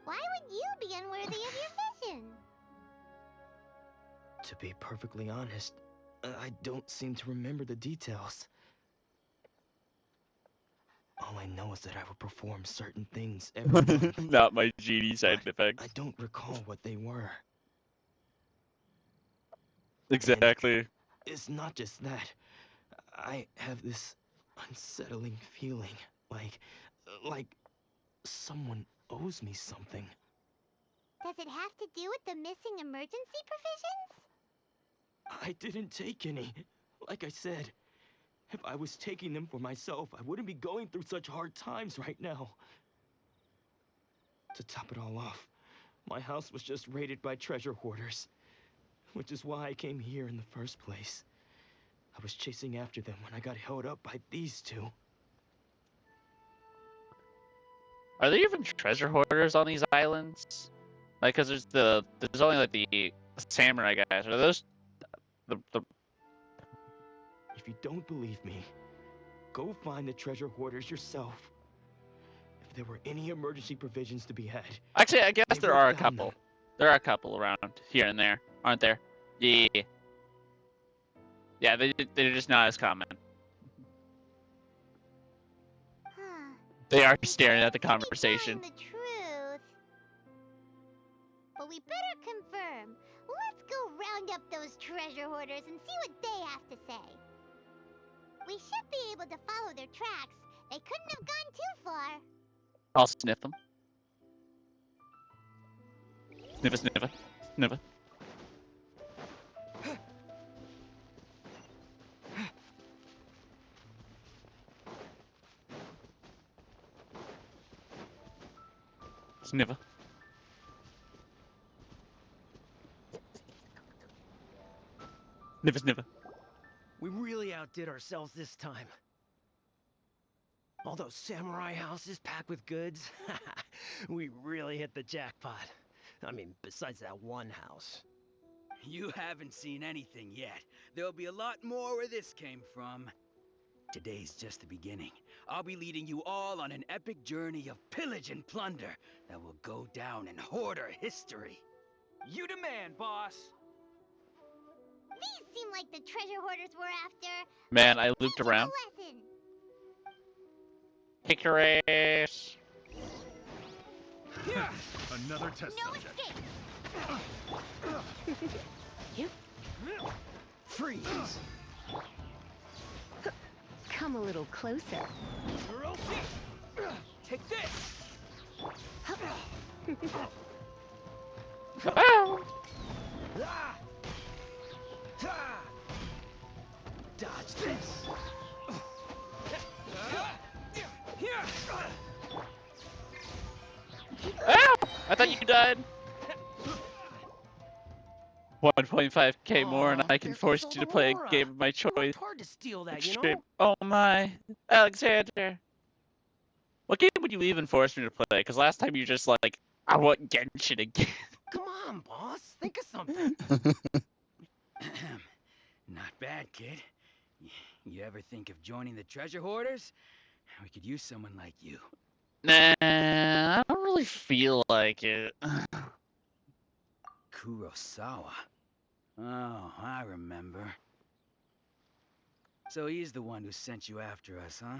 Why would you be unworthy of your vision? To be perfectly honest, I don't seem to remember the details. All I know is that I would perform certain things every month. Not my genie side effects. I don't recall what they were. Exactly. And it's not just that. I have this unsettling feeling, like someone owes me something. Does it have to do with the missing emergency provisions? I didn't take any. Like I said, if I was taking them for myself, I wouldn't be going through such hard times right now. To top it all off, my house was just raided by treasure hoarders. Which is why I came here in the first place. I was chasing after them when I got held up by these two. Are there even treasure hoarders on these islands? Like, cause there's only like the samurai guys. Are those the If you don't believe me, go find the treasure hoarders yourself. If there were any emergency provisions to be had. Actually, I guess they there would are a have found couple. them. There are a couple around here and there, aren't there? Yeah. Yeah, they're just not as common. Huh. They are They staring at the seem to be conversation. telling the truth. But we better confirm. Let's go round up those treasure hoarders and see what they have to say. We should be able to follow their tracks. They couldn't have gone too far. I'll sniff them. Sniffer, sniffer, sniffer. Sniffer. Sniffer, sniffer. We really outdid ourselves this time. All those samurai houses packed with goods. We really hit the jackpot. I mean, besides that one house. You haven't seen anything yet. There'll be a lot more where this came from. Today's just the beginning. I'll be leading you all on an epic journey of pillage and plunder that will go down in hoarder history. You demand, boss. These seem like the treasure hoarders we're after. Man, Let's I looped teach 'em around. a lesson. Kick your ass. Another test No subject. escape. Freeze. Come a little closer. Take this. Dodge this. Ow! I thought you died. 1.5k more and I can There force goes you to play a Aurora. game of my choice. Worked hard to steal that, you Extreme. know? Oh my. Alexander. What game would you even force me to play? Because last time you just like, I want Genshin again. Come on, boss. Think of something. Not bad, kid. You ever think of joining the treasure hoarders? We could use someone like you. Nah, I don't really feel like it. Kurosawa. Oh, I remember. So he's the one who sent you after us, huh?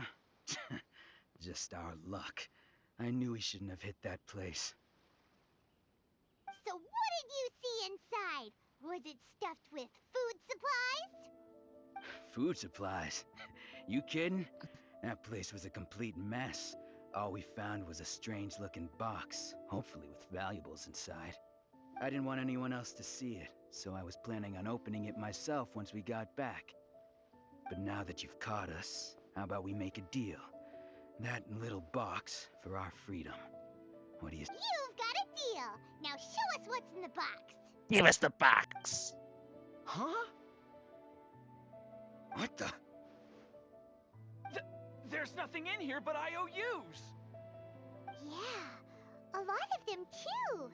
Just our luck. I knew he shouldn't have hit that place. So what did you see inside? Was it stuffed with food supplies? Food supplies? You kidding? That place was a complete mess. All we found was a strange-looking box, hopefully with valuables inside. I didn't want anyone else to see it, so I was planning on opening it myself once we got back. But now that you've caught us, how about we make a deal? That little box for our freedom. What do you... You've got a deal. Now show us what's in the box. Give us the box. Huh? What the... There's nothing in here but IOUs. Yeah, a lot of them too.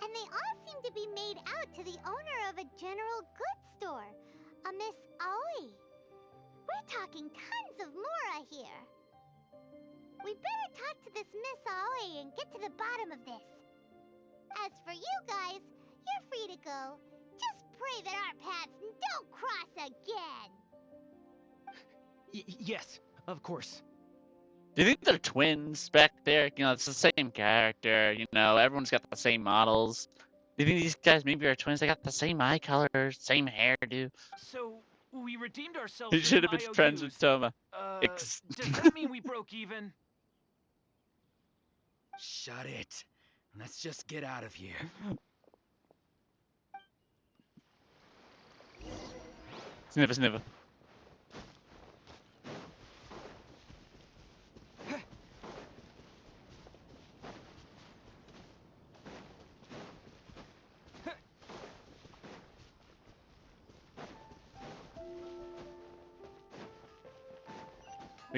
And they all seem to be made out to the owner of a general goods store, a Miss Aoi. We're talking tons of Mora here. We better talk to this Miss Aoi and get to the bottom of this. As for you guys, you're free to go. Just pray that our paths don't cross again. Yes, of course. Do you think they're twins back there? You know, it's the same character. You know, everyone's got the same models. Do you think these guys maybe are twins? They got the same eye color, same hairdo. So we redeemed ourselves. You for should some have been friends with IOUs. Toma. Does that mean we broke even? Shut it. Let's just get out of here. Sniffer, sniffer.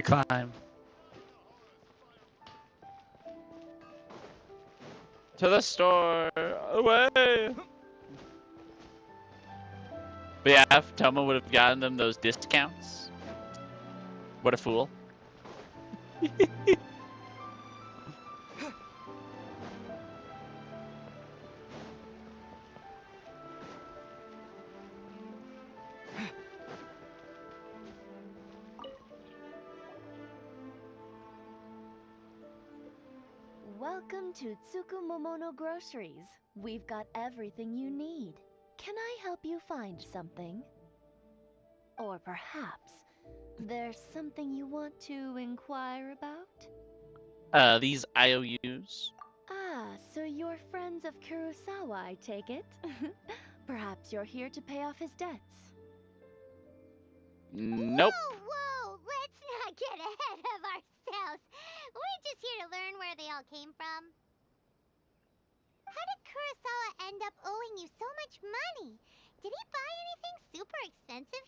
We climb. To the store! Away! But yeah, if Toma would have gotten them those discounts. What a fool. Welcome to Tsukumomono Groceries. We've got everything you need. Can I help you find something? Or perhaps there's something you want to inquire about? These IOUs. Ah, so you're friends of Kurosawa, I take it? Perhaps you're here to pay off his debts. Nope. Whoa, let's not get ahead of ourselves. We're just here to learn where they all came from. How did Kurosawa end up owing you so much money? Did he buy anything super expensive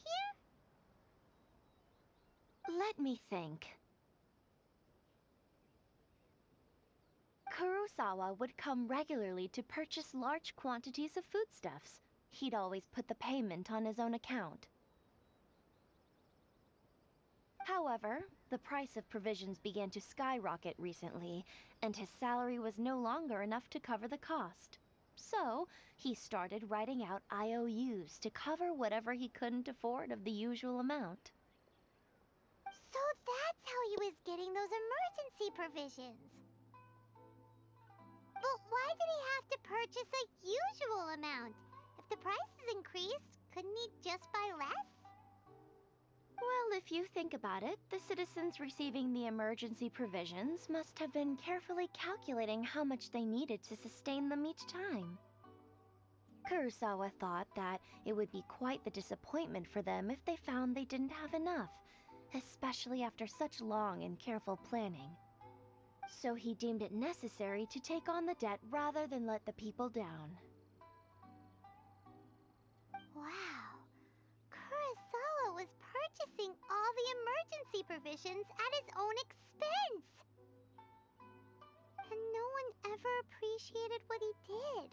here? Let me think. Kurosawa would come regularly to purchase large quantities of foodstuffs. He'd always put the payment on his own account. However, the price of provisions began to skyrocket recently, and his salary was no longer enough to cover the cost. So, he started writing out IOUs to cover whatever he couldn't afford of the usual amount. So that's how he was getting those emergency provisions. But why did he have to purchase a usual amount? If the prices increased, couldn't he just buy less? Well, if you think about it, the citizens receiving the emergency provisions must have been carefully calculating how much they needed to sustain them each time. Kurosawa thought that it would be quite the disappointment for them if they found they didn't have enough, especially after such long and careful planning. So he deemed it necessary to take on the debt rather than let the people down. Wow. Kurosawa was purchasing all the emergency provisions at his own expense. And no one ever appreciated what he did.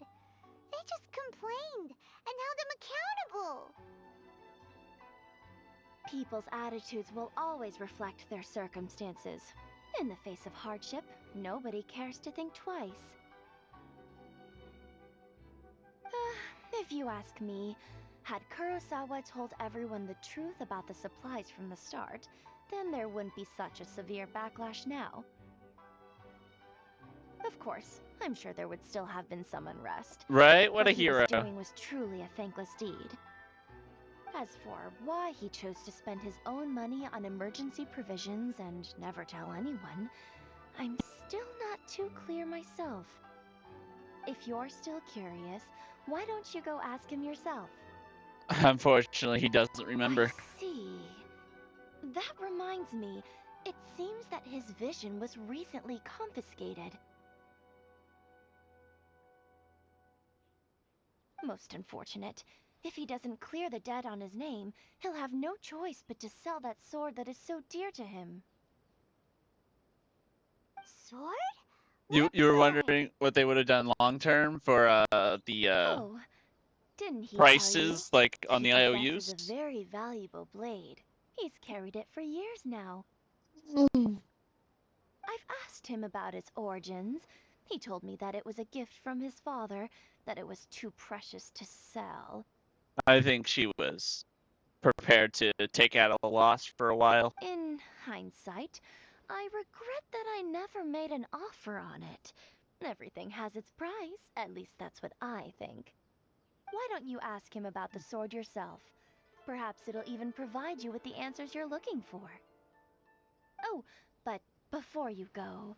They just complained and held him accountable. People's attitudes will always reflect their circumstances. In the face of hardship, nobody cares to think twice. If you ask me, had Kurosawa told everyone the truth about the supplies from the start, then there wouldn't be such a severe backlash now. Of course, I'm sure there would still have been some unrest. Right? What a What he hero. was doing was truly a thankless deed. As for why he chose to spend his own money on emergency provisions and never tell anyone, I'm still not too clear myself. If you're still curious, why don't you go ask him yourself? Unfortunately, he doesn't remember. I see. That reminds me, it seems that his vision was recently confiscated. Most unfortunate. If he doesn't clear the debt on his name, he'll have no choice but to sell that sword that is so dear to him. Sword? You were wondering what they would have done long term for the Oh, didn't he prices, tell you? like on the He IOUs? possesses a very valuable blade. He's carried it for years now. I've asked him about its origins. He told me that it was a gift from his father, that it was too precious to sell. I think she was prepared to take out a loss for a while. In hindsight, I regret that I never made an offer on it. Everything has its price, at least that's what I think. Why don't you ask him about the sword yourself? Perhaps it'll even provide you with the answers you're looking for. Oh, but before you go,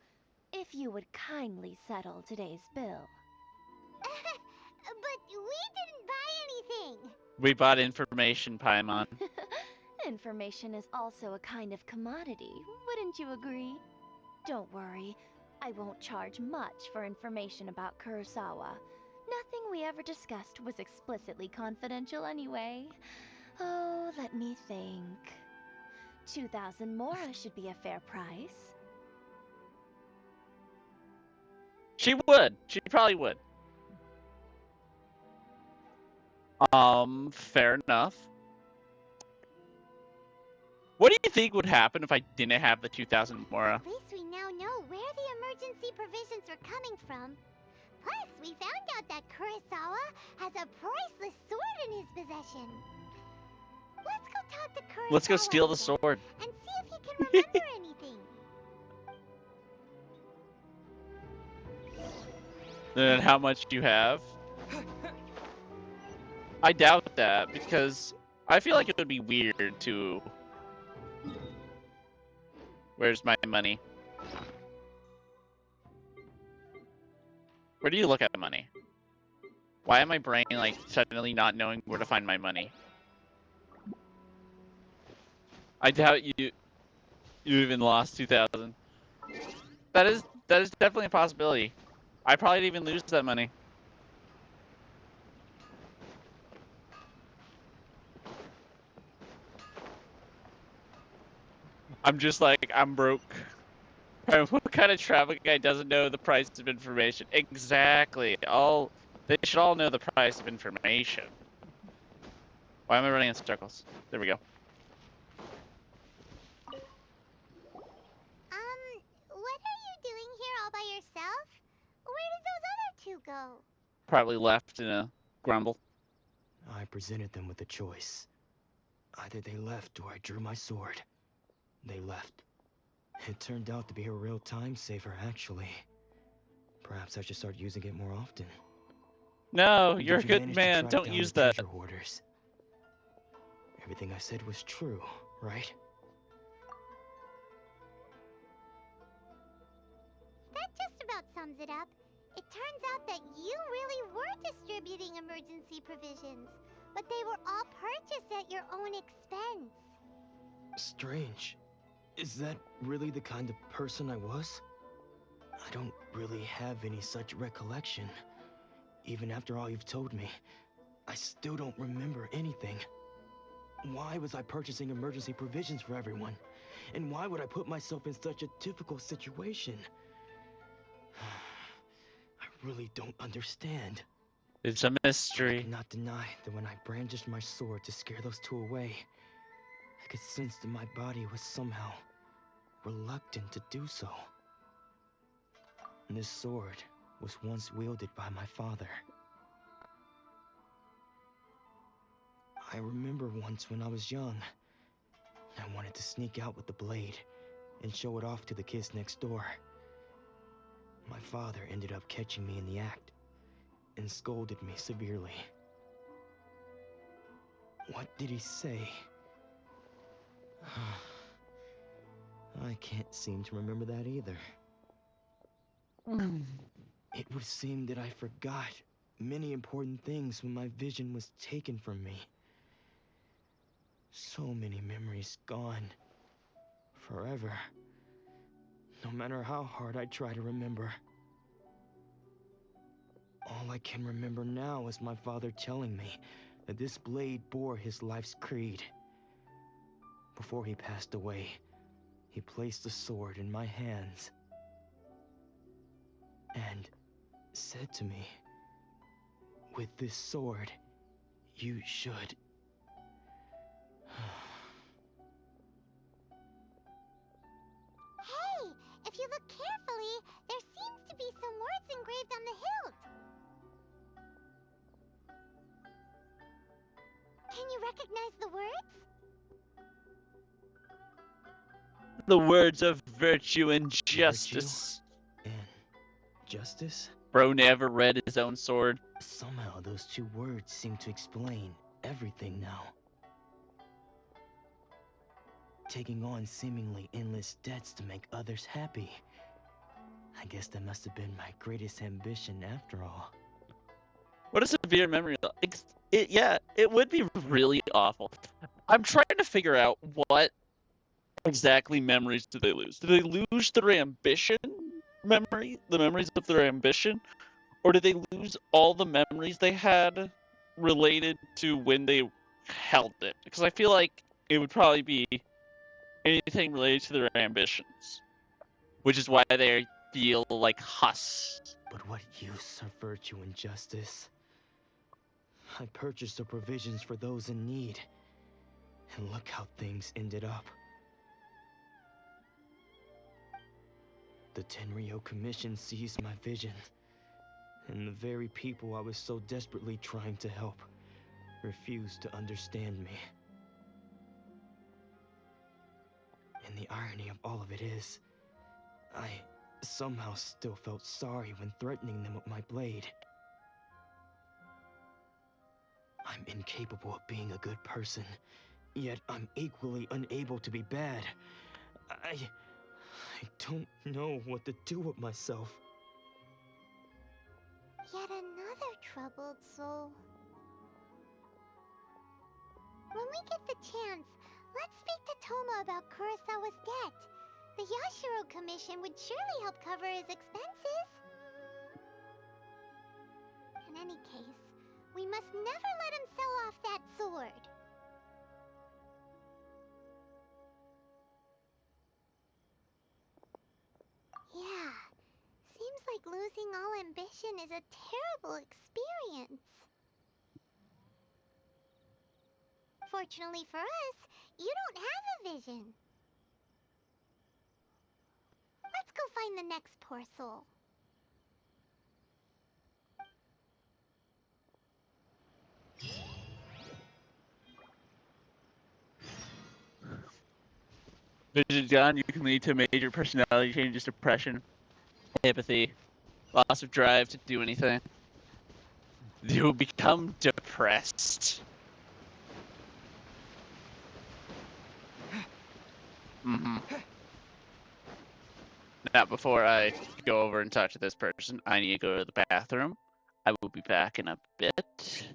if you would kindly settle today's bill. But we didn't buy anything. We bought information, Paimon. Information is also a kind of commodity, wouldn't you agree? Don't worry, I won't charge much for information about Kurosawa. Nothing we ever discussed was explicitly confidential anyway. Oh, let me think. 2,000 mora should be a fair price. She would. She probably would. Fair enough. What do you think would happen if I didn't have the 2,000 mora? At least we now know where the emergency provisions are coming from. Plus, we found out that Kurosawa has a priceless sword in his possession. Let's go talk to Kurosawa. Let's go steal the again sword. and see if he can remember anything. Then how much do you have? I doubt that, because I feel like it would be weird to... Where's my money? Where do you look at money? Why am my brain like suddenly not knowing where to find my money? I doubt you even lost 2,000. That is definitely a possibility. I probably didn't even lose that money. I'm just like, I'm broke. What kind of travel guy doesn't know the price of information? Exactly. They should all know the price of information. Why am I running in circles? There we go. What are you doing here all by yourself? Where did those other two go? Probably left in a grumble. I presented them with a choice. Either they left or I drew my sword. They left. It turned out to be a real time saver, actually. Perhaps I should start using it more often. No, Did you're a you good manage to man. track Don't down use the that. treasure hoarders? Everything I said was true, right? That just about sums it up. It turns out that you really were distributing emergency provisions, but they were all purchased at your own expense. Strange. Is that really the kind of person I was? I don't really have any such recollection. Even after all you've told me, I still don't remember anything. Why was I purchasing emergency provisions for everyone? And why would I put myself in such a difficult situation? I really don't understand. It's a mystery. I cannot deny that when I brandished my sword to scare those two away, I could sense that my body was somehow reluctant to do so. And this sword was once wielded by my father. I remember once when I was young, I wanted to sneak out with the blade and show it off to the kids next door. My father ended up catching me in the act and scolded me severely. What did he say? I can't seem to remember that either. It would seem that I forgot many important things when my vision was taken from me. So many memories gone. Forever. No matter how hard I try to remember. All I can remember now is my father telling me that this blade bore his life's creed. Before he passed away, he placed the sword in my hands and said to me, "With this sword, you should..." Hey, if you look carefully, there seems to be some words engraved on the hilt. Can you recognize the words? The words of virtue and justice. And justice? Bro never read his own sword. Somehow those two words seem to explain everything now. Taking on seemingly endless debts to make others happy. I guess that must have been my greatest ambition after all. What a severe memory. Yeah, it would be really awful. I'm trying to figure out what exactly memories do they lose. Do they lose their ambition memory? The memories of their ambition? Or do they lose all the memories they had related to when they held it? Because I feel like it would probably be anything related to their ambitions, which is why they feel like husks. But what use of virtue and justice? I purchased the provisions for those in need, and look how things ended up. The Tenryo Commission seized my vision, and the very people I was so desperately trying to help refused to understand me. And the irony of all of it is, I somehow still felt sorry when threatening them with my blade. I'm incapable of being a good person, yet I'm equally unable to be bad. I don't know what to do with myself. Yet another troubled soul. When we get the chance, let's speak to Toma about Kurosawa's debt. The Yashiro Commission would surely help cover his expenses. In any case, we must never let him sell off that sword. Yeah, seems like losing all ambition is a terrible experience. Fortunately for us, you don't have a vision. Let's go find the next poor soul. Vision gone, you can lead to major personality changes, depression, apathy, loss of drive to do anything. You will become depressed. Now, before I go over and talk to this person, I need to go to the bathroom. I will be back in a bit.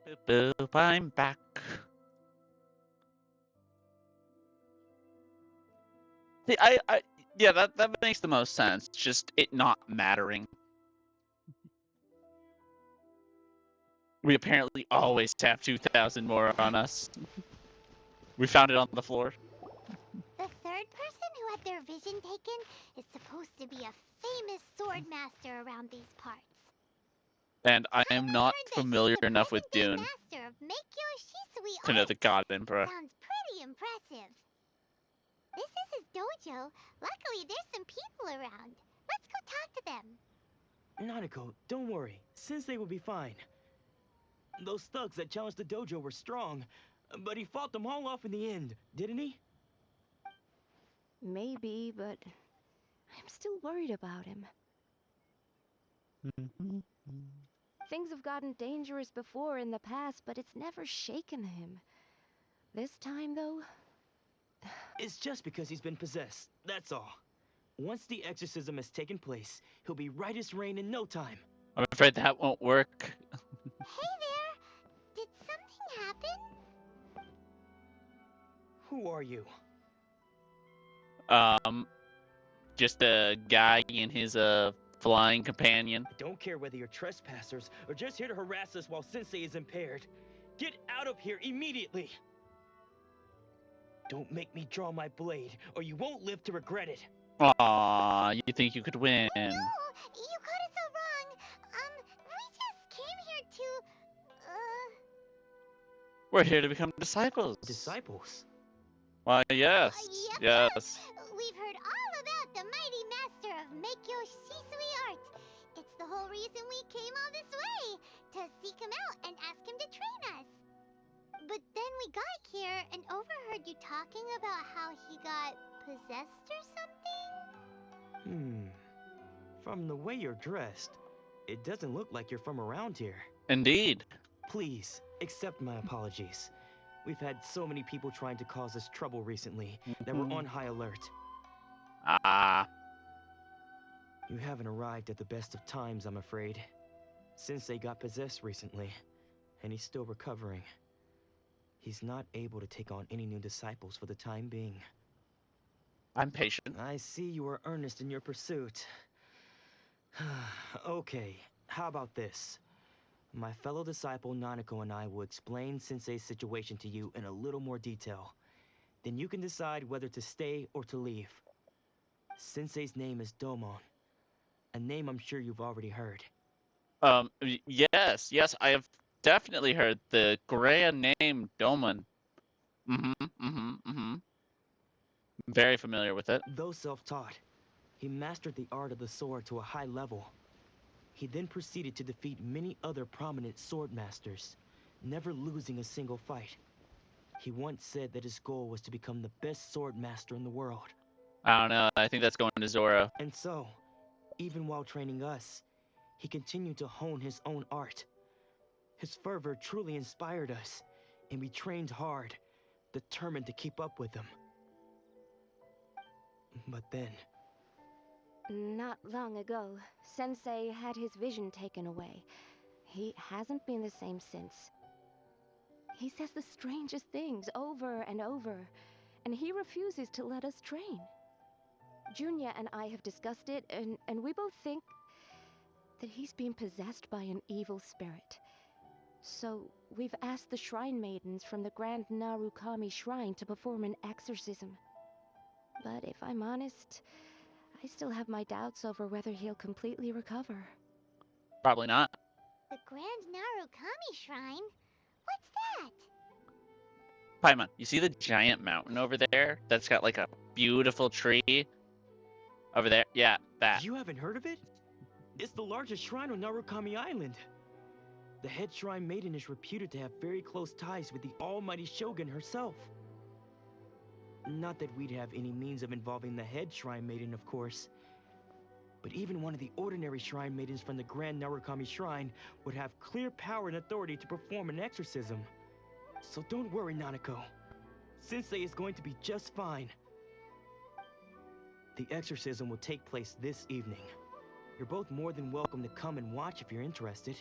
Boop, boop, I'm back. See, yeah, that makes the most sense. Just it not mattering. We apparently always have 2,000 more on us. We found it on the floor. The third person who had their vision taken is supposed to be a famous sword master around these parts. And I am not familiar enough with Dune Master of Meikyo Shisui to know art. the God Emperor. Sounds pretty impressive. This is his dojo. Luckily, there's some people around. Let's go talk to them. Nanako, don't worry. Sensei will be fine. Those thugs that challenged the dojo were strong, but he fought them all off in the end, didn't he? Maybe, but I'm still worried about him. Things have gotten dangerous before in the past, but it's never shaken him. This time, though... It's just because he's been possessed, that's all. Once the exorcism has taken place, he'll be right as rain in no time. I'm afraid that won't work. Hey there! Did something happen? Who are you? Just a guy and his flying companion. I don't care whether you're trespassers or just here to harass us while Sensei is impaired. Get out of here immediately! Don't make me draw my blade, or you won't live to regret it. Aw, you think you could win? No, you got it so wrong. We just came here to, We're here to become disciples. Disciples? Why, yes. Yes. Yes. We've heard all about the mighty master of Meikyo Shisui art. It's the whole reason we came all this way, to seek him out and ask him to train us. But then we got here and overheard you talking about how he got possessed or something? From the way you're dressed, it doesn't look like you're from around here. Indeed. Please, accept my apologies. We've had so many people trying to cause us trouble recently that we're on high alert. Ah. You haven't arrived at the best of times, I'm afraid. Sensei got possessed recently, and he's still recovering. He's not able to take on any new disciples for the time being. I'm patient. I see you are earnest in your pursuit. Okay, how about this? My fellow disciple Nanako and I will explain Sensei's situation to you in a little more detail. Then you can decide whether to stay or to leave. Sensei's name is Domon, a name I'm sure you've already heard. Yes, I have definitely heard the grand name Doman. Very familiar with it. Though self-taught, he mastered the art of the sword to a high level. He then proceeded to defeat many other prominent sword masters, never losing a single fight. He once said that his goal was to become the best sword master in the world. I don't know, I think that's going to Zoro. And so, even while training us, he continued to hone his own art. His fervor truly inspired us, and we trained hard, determined to keep up with him. But then... Not long ago, Sensei had his vision taken away. He hasn't been the same since. He says the strangest things over and over, and he refuses to let us train. Junya and I have discussed it, and we both think that he's been possessed by an evil spirit. So we've asked the shrine maidens from the Grand Narukami Shrine to perform an exorcism. But if I'm honest, I still have my doubts over whether he'll completely recover. Probably not. The Grand Narukami Shrine? What's that? Paimon, you see the giant mountain over there? That's got like a beautiful tree? Over there? Yeah, that. You haven't heard of it? It's the largest shrine on Narukami Island. The head shrine maiden is reputed to have very close ties with the almighty Shogun herself. Not that we'd have any means of involving the head shrine maiden, of course. But even one of the ordinary shrine maidens from the Grand Narukami Shrine would have clear power and authority to perform an exorcism. So don't worry, Nanako. Sensei is going to be just fine. The exorcism will take place this evening. You're both more than welcome to come and watch if you're interested.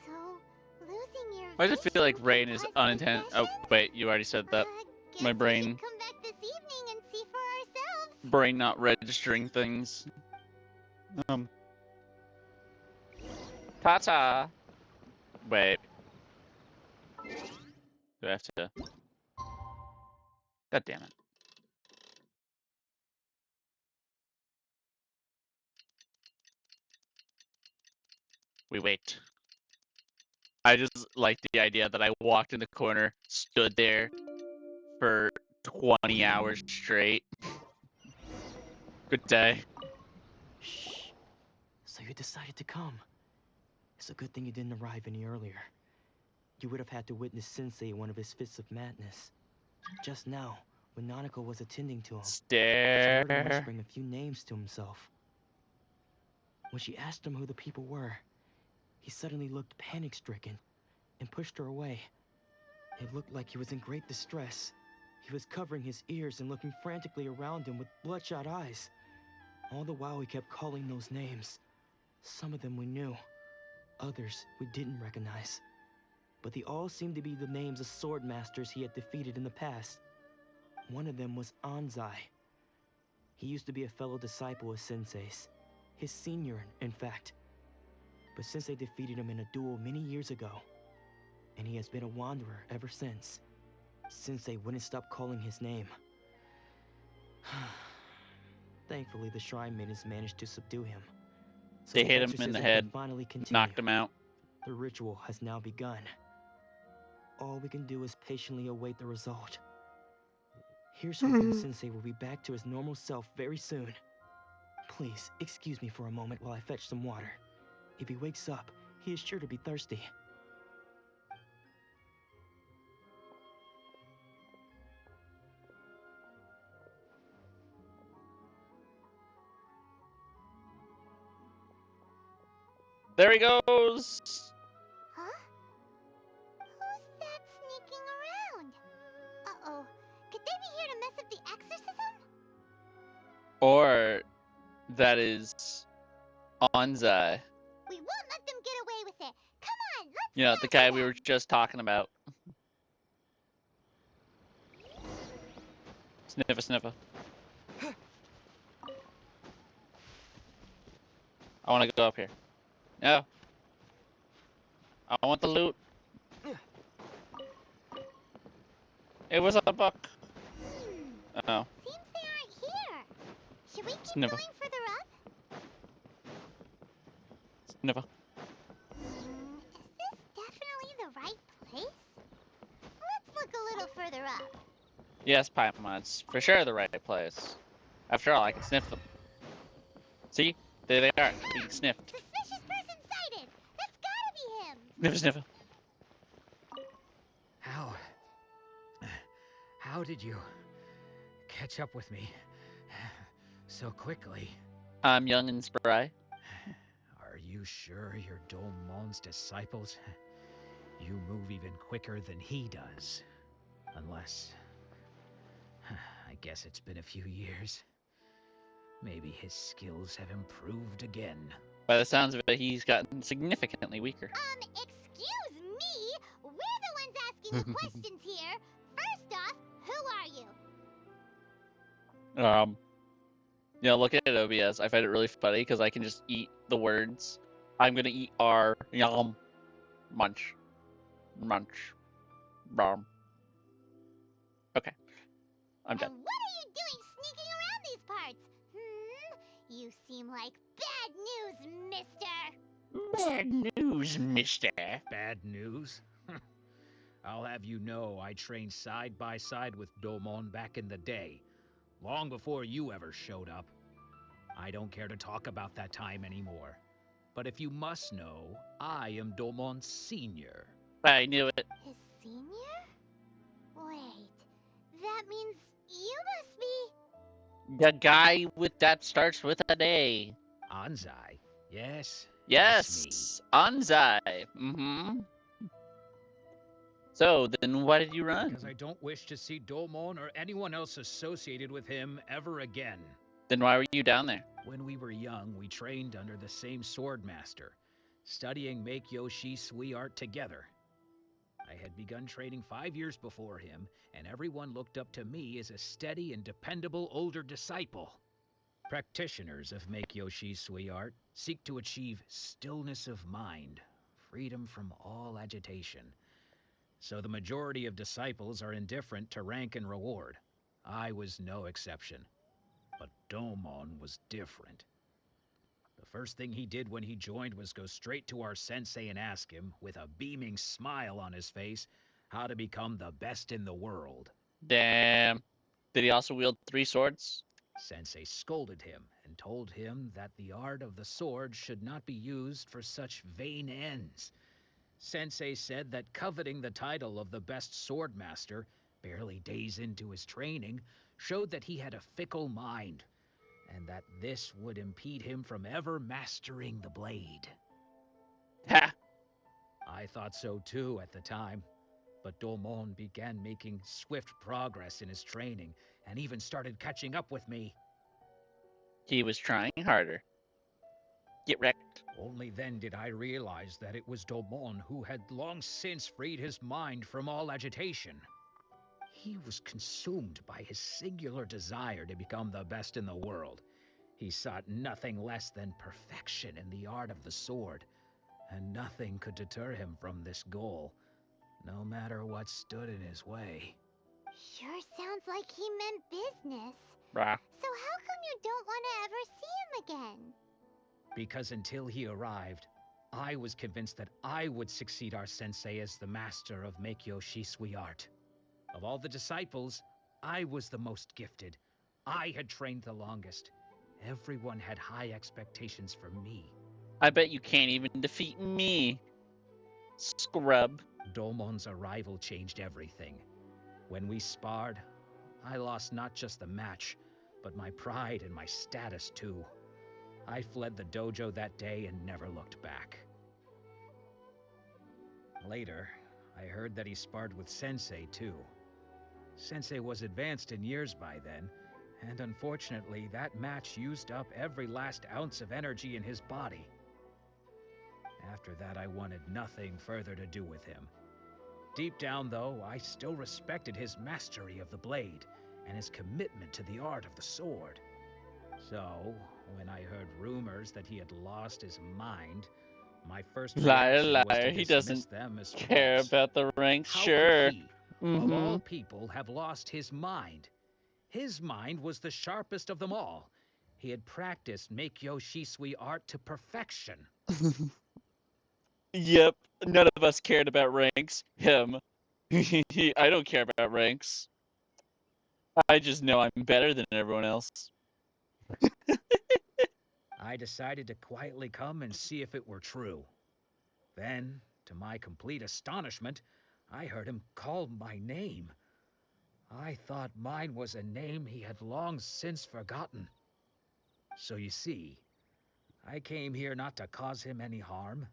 So, I just feel like rain is unintended. Oh, wait, you already said that. Guess My we brain. should come back this evening and see for ourselves. Brain not registering things. Ta-ta! Wait. Do I have to... God damn it. We wait. I just like the idea that I walked in the corner, stood there for 20 hours straight. Good day. Shh. So you decided to come. It's a good thing you didn't arrive any earlier. You would have had to witness Sensei in one of his fits of madness. Just now, when Nanako was attending to him, she heard him Stare. whispering a few names to himself. When she asked him who the people were, he suddenly looked panic-stricken and pushed her away. It looked like he was in great distress. He was covering his ears and looking frantically around him with bloodshot eyes. All the while he kept calling those names. Some of them we knew, others we didn't recognize. But they all seemed to be the names of sword masters he had defeated in the past. One of them was Anzai. He used to be a fellow disciple of Sensei's. His senior, in fact. But Sensei defeated him in a duel many years ago. And he has been a wanderer ever since. Sensei wouldn't stop calling his name. Thankfully, the Shrine Maidens managed to subdue him. So They the hit him in exorcism the can head, finally continue. knocked him out. The ritual has now begun. All we can do is patiently await the result. Here's hoping Sensei will be back to his normal self very soon. Please, excuse me for a moment while I fetch some water. If he wakes up, he is sure to be thirsty. There he goes! Huh? Who's that sneaking around? Uh-oh. Could they be here to mess up the exorcism? Or that is Anzai. We won't let them get away with it. Come on, let's You know, go the for guy them. we were just talking about. Sniffer, sniffer. I want to go up here. No. I want the loot. It was a buck. Oh. Seems they aren't here. Should we keep Sniffer. going further up? Sniffer. Is this definitely the right place? Let's look a little further up. Yes, Paimon, it's for sure the right place. After all, I can sniff them. See? There they are. Being sniffed. Suspicious person sighted. That's gotta be him. Sniffer, sniffer. How did you catch up with me so quickly? I'm young and spry. Are you sure you're Domon's disciples? You move even quicker than he does. Unless... I guess it's been a few years. Maybe his skills have improved again. By the sounds of it, he's gotten significantly weaker. Excuse me? We're the ones asking the questions here. First off, who are you? You know, look at it, OBS. I find it really funny because I can just eat the words. I'm gonna eat R. Yum. Munch. Munch. Brom. Okay. I'm done. And what are you doing sneaking around these parts? You seem like bad news, mister. Bad news, mister. Bad news? I'll have you know I trained side by side with Domon back in the day, long before you ever showed up. I don't care to talk about that time anymore. But if you must know, I am Domon's senior. I knew it. His senior? Wait, that means you must be... The guy with that starts with an A. Anzai? Yes. Yes, Anzai. Mm-hmm. So, then why did you run? Because I don't wish to see Domon or anyone else associated with him ever again. Then why were you down there? When we were young, we trained under the same sword master, studying Make-Yoshi Sui art together. I had begun training 5 years before him, and everyone looked up to me as a steady and dependable older disciple. Practitioners of Meikyo Shisui art seek to achieve stillness of mind, freedom from all agitation. So the majority of disciples are indifferent to rank and reward. I was no exception. But Domon was different. The first thing he did when he joined was go straight to our sensei and ask him, with a beaming smile on his face, how to become the best in the world. Damn. Did he also wield 3 swords? Sensei scolded him and told him that the art of the sword should not be used for such vain ends. Sensei said that coveting the title of the best sword master, barely days into his training, showed that he had a fickle mind, and that this would impede him from ever mastering the blade. Ha! I thought so too at the time, but Domon began making swift progress in his training, and even started catching up with me. He was trying harder. Get wrecked. Only then did I realize that it was Domon who had long since freed his mind from all agitation. He was consumed by his singular desire to become the best in the world. He sought nothing less than perfection in the art of the sword, and nothing could deter him from this goal, no matter what stood in his way. Sure sounds like he meant business. Rah. So how come you don't want to ever see him again? Because until he arrived, I was convinced that I would succeed our sensei as the master of Meikyo Shisui art. Of all the disciples, I was the most gifted. I had trained the longest. Everyone had high expectations for me. I bet you can't even defeat me. Scrub. Domon's arrival changed everything. When we sparred, I lost not just the match, but my pride and my status too. I fled the dojo that day and never looked back. Later, I heard that he sparred with Sensei too. Sensei was advanced in years by then, and unfortunately that match used up every last ounce of energy in his body. After that, I wanted nothing further to do with him. Deep down, though, I still respected his mastery of the blade and his commitment to the art of the sword. So, when I heard rumors that he had lost his mind, my first reaction was to He dismiss doesn't them as care false. about the ranks, How sure. could he, of all people, have lost his mind? His mind was the sharpest of them all. He had practiced Meikyo Shisui art to perfection. Yep, none of us cared about ranks. Him. I don't care about ranks. I just know I'm better than everyone else. I decided to quietly come and see if it were true. Then, to my complete astonishment, I heard him call my name. I thought mine was a name he had long since forgotten. So you see, I came here not to cause him any harm.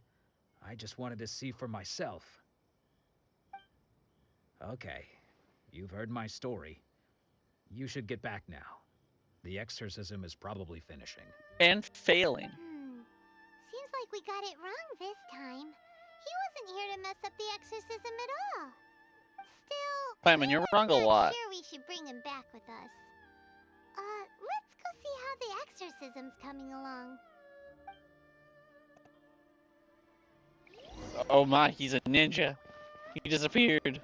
I just wanted to see for myself. Okay, you've heard my story. You should get back now. The exorcism is probably finishing. And failing. Seems like we got it wrong this time. He wasn't here to mess up the exorcism at all. Still, Simon, you're wrong a lot. sure we should bring him back with us. Let's go see how the exorcism's coming along. Oh my, he's a ninja. He disappeared.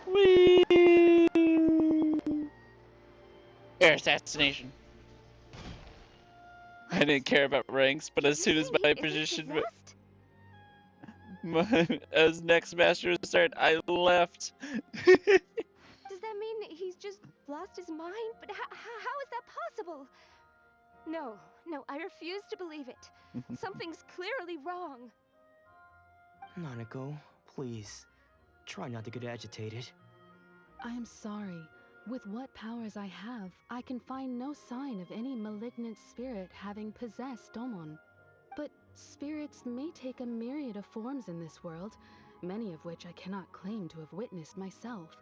Whee! Air assassination. I didn't care about ranks, but as soon as my position as next master started, I left. Does that mean he's just lost his mind? But how is that possible? No, I refuse to believe it. Something's clearly wrong. Nanako, please. Try not to get agitated. I am sorry. With what powers I have, I can find no sign of any malignant spirit having possessed Domon. But spirits may take a myriad of forms in this world, many of which I cannot claim to have witnessed myself.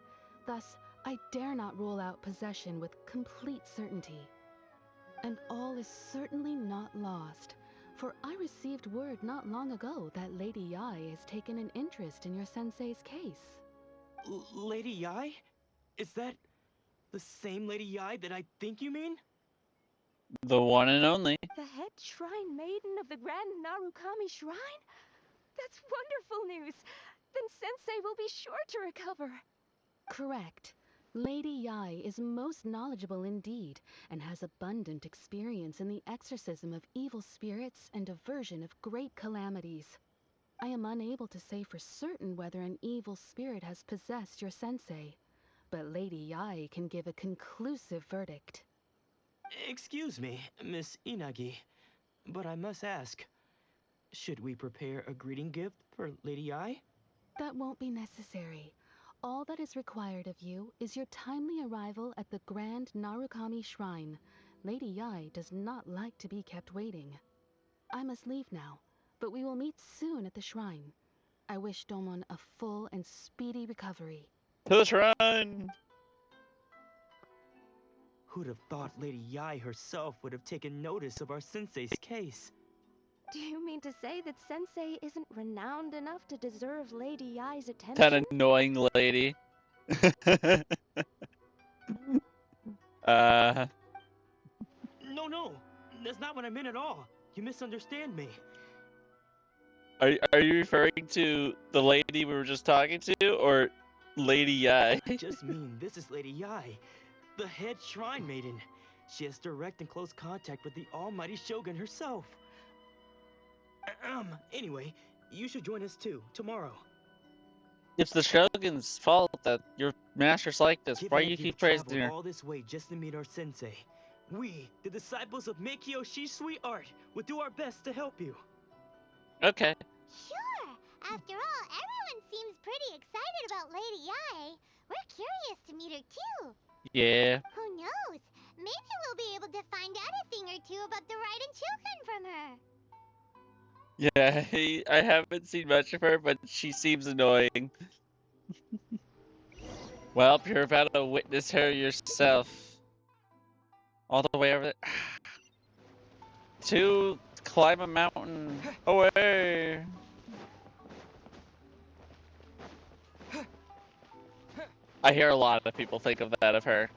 Thus, I dare not rule out possession with complete certainty. And all is certainly not lost, For I received word not long ago that Lady Yai has taken an interest in your sensei's case. Lady Yai? Is that the same Lady Yai that I think you mean? The one and only. The head shrine maiden of the Grand Narukami Shrine? That's wonderful news! Then Sensei will be sure to recover. Correct. Lady Yai is most knowledgeable indeed, and has abundant experience in the exorcism of evil spirits and aversion of great calamities. I am unable to say for certain whether an evil spirit has possessed your sensei, but Lady Yai can give a conclusive verdict. Excuse me, Miss Inagi, but I must ask, should we prepare a greeting gift for Lady Yai? That won't be necessary. All that is required of you is your timely arrival at the Grand Narukami Shrine. Lady Yai does not like to be kept waiting. I must leave now, but we will meet soon at the shrine. I wish Domon a full and speedy recovery. To the shrine! Who'd have thought Lady Yai herself would have taken notice of our sensei's case? Do you mean to say that Sensei isn't renowned enough to deserve Lady Yai's attention? That annoying lady. No, that's not what I meant at all. You misunderstand me. Are you referring to the lady we were just talking to, or Lady Yai? I just mean this is Lady Yai, the head shrine maiden. She has direct and close contact with the almighty Shogun herself. Anyway, you should join us too, tomorrow. It's the Shogun's fault that your master's like this. Why Given you that keep you've praising traveled her? all this way just to meet our sensei, we, the disciples of Meikyo Shisui Art, will do our best to help you. Okay. Sure. After all, everyone seems pretty excited about Lady Yai. We're curious to meet her too. Yeah. Who knows? Maybe we'll be able to find out a thing or two about the Raiden Chukan from her. Yeah, I haven't seen much of her, but she seems annoying. Well, you're about to witness her yourself. All the way over there. To climb a mountain away. I hear a lot of people think of that of her.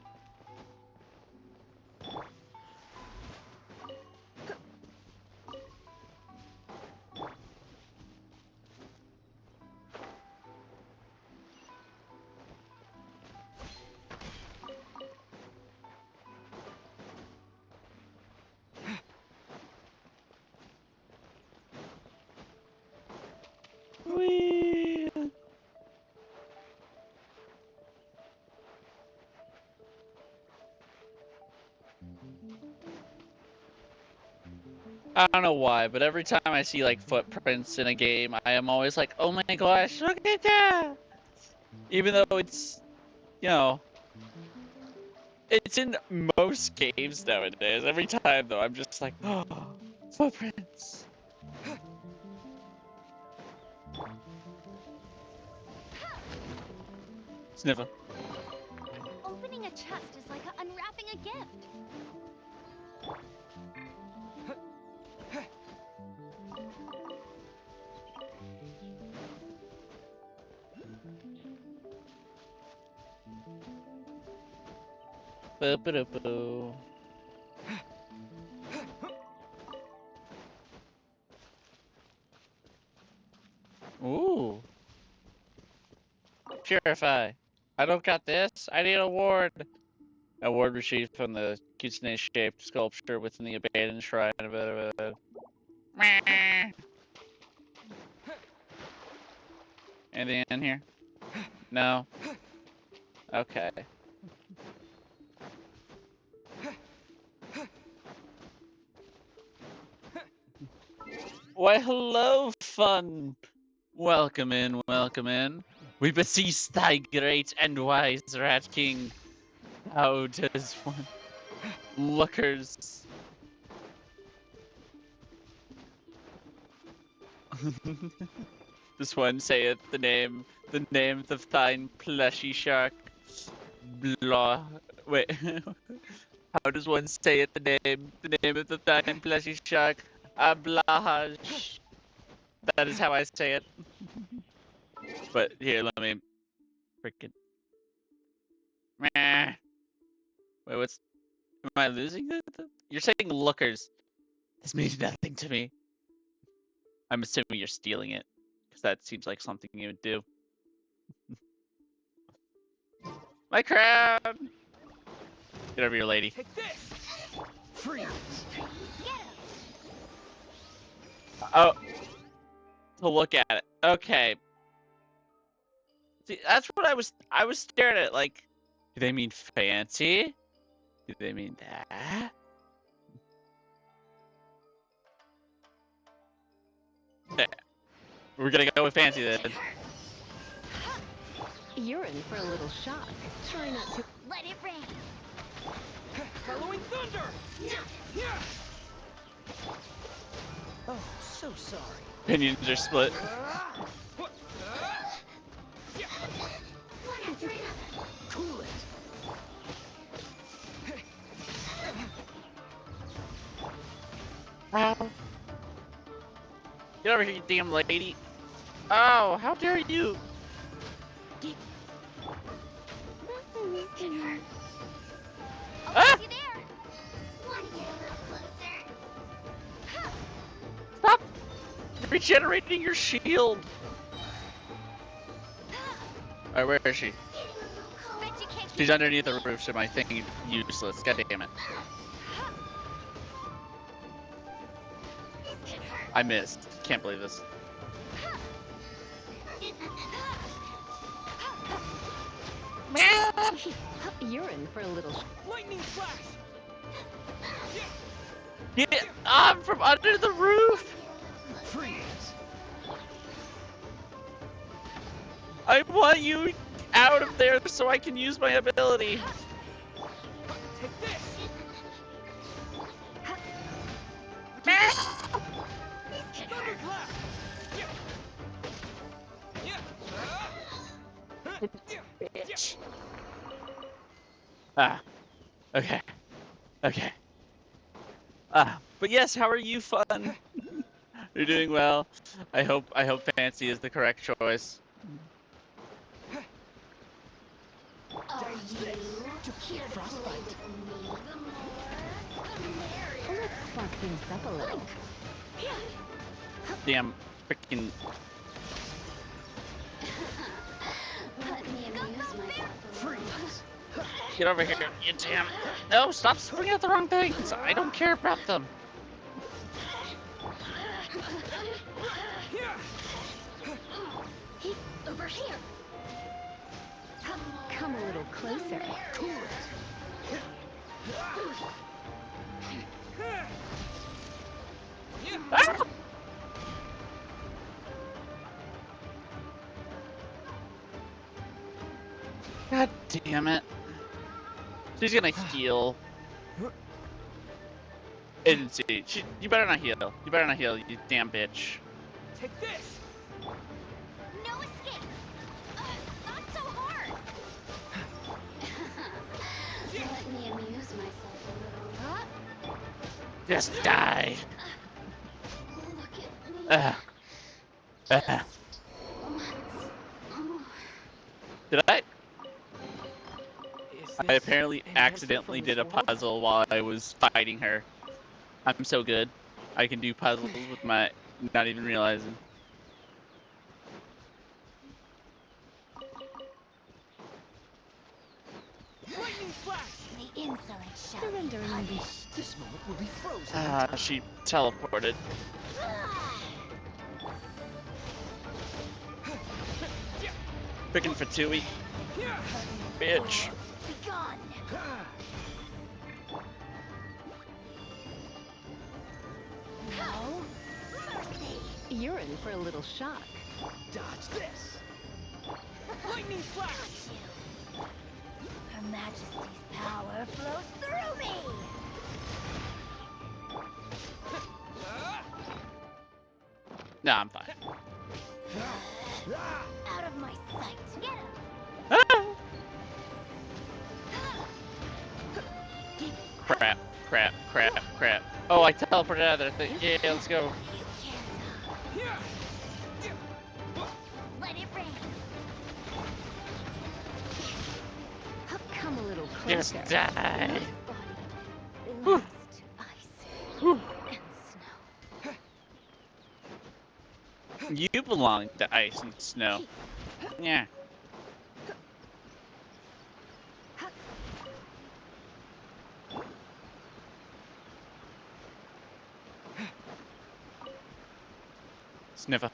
Whee! I don't know why, but every time I see like footprints in a game, I am always like, oh my gosh, look at that! Even though it's, you know, it's in most games nowadays. Every time though, I'm just like, oh, footprints. Sniffer. Opening a chest is like unwrapping a gift. Boo boo boo. Ooh. Purify. I don't got this. I need a ward. Award received from the kitsune-shaped sculpture within the abandoned shrine. Anything in here? No? Okay. Why, hello, fun! Welcome in, welcome in. We beseech thy great and wise Rat King. How does one lookers? This one saith the name of thine plushy shark. Blah. Wait. How does one say it? The name of the thine plushy shark? Ablahaj. That is how I say it. But here, let me freaking. Meh. Wait, what's? Am I losing it? You're saying lookers. This means nothing to me. I'm assuming you're stealing it, because that seems like something you would do. My crown! Get over here, lady. Take this! Freeze! Oh, to look at it. Okay. See, that's what I was staring at. Like, do they mean fancy? Do they mean that? There. We're gonna go with fancy then. You're in for a little shock. Try not to. Let it rain. Following thunder! Oh, so sorry. Opinions are split. Cool it. Ow. Get over here, you damn lady. Oh, how dare you! Ah! Stop regenerating your shield! Alright, where is she? She's underneath the roof, so my thing is useless. God damn it. I missed. Can't believe this. You're in for a little. Lightning flash! Get up from under the roof! Freeze! I want you out of there so I can use my ability. Take this! Thunderclap! Bitch. Ah. Okay. Okay. Ah. But yes, how are you, fun? You're doing well. I hope fancy is the correct choice. Are you to keep frostbite? Let's spark things up a little. Damn freaking. Let me amuse myself. Freeze! Get over here, you damn. No, stop swinging at the wrong things. I don't care about them. Over here. Come a little closer. Ah! God damn it. She's gonna heal. Agency. You better not heal. You better not heal, you damn bitch. Take this! No escape. Not so hard. Let me amuse myself a little. Just die. Look at me. Did I? Is I this apparently an answer accidentally from did this a world? puzzle while I was fighting her. I'm so good. I can do puzzles with my not even realizing. Lightning flash! The insolent shall Surrendering the. This moment will be frozen. Ah, she teleported. Picking for Tui. Bitch. Begone. No mercy. You're in for a little shock. Dodge this. Lightning flash! Her Majesty's power flows through me. No, I'm fine. Out of my sight. Get him. Ah! Crap, crap, crap, crap. crap. Oh, I teleported out of there. Yeah, let's go. Let it rain. Come a little Just closer. die. Belongs to ice and snow. You belong to ice and snow. Yeah. Sniffer.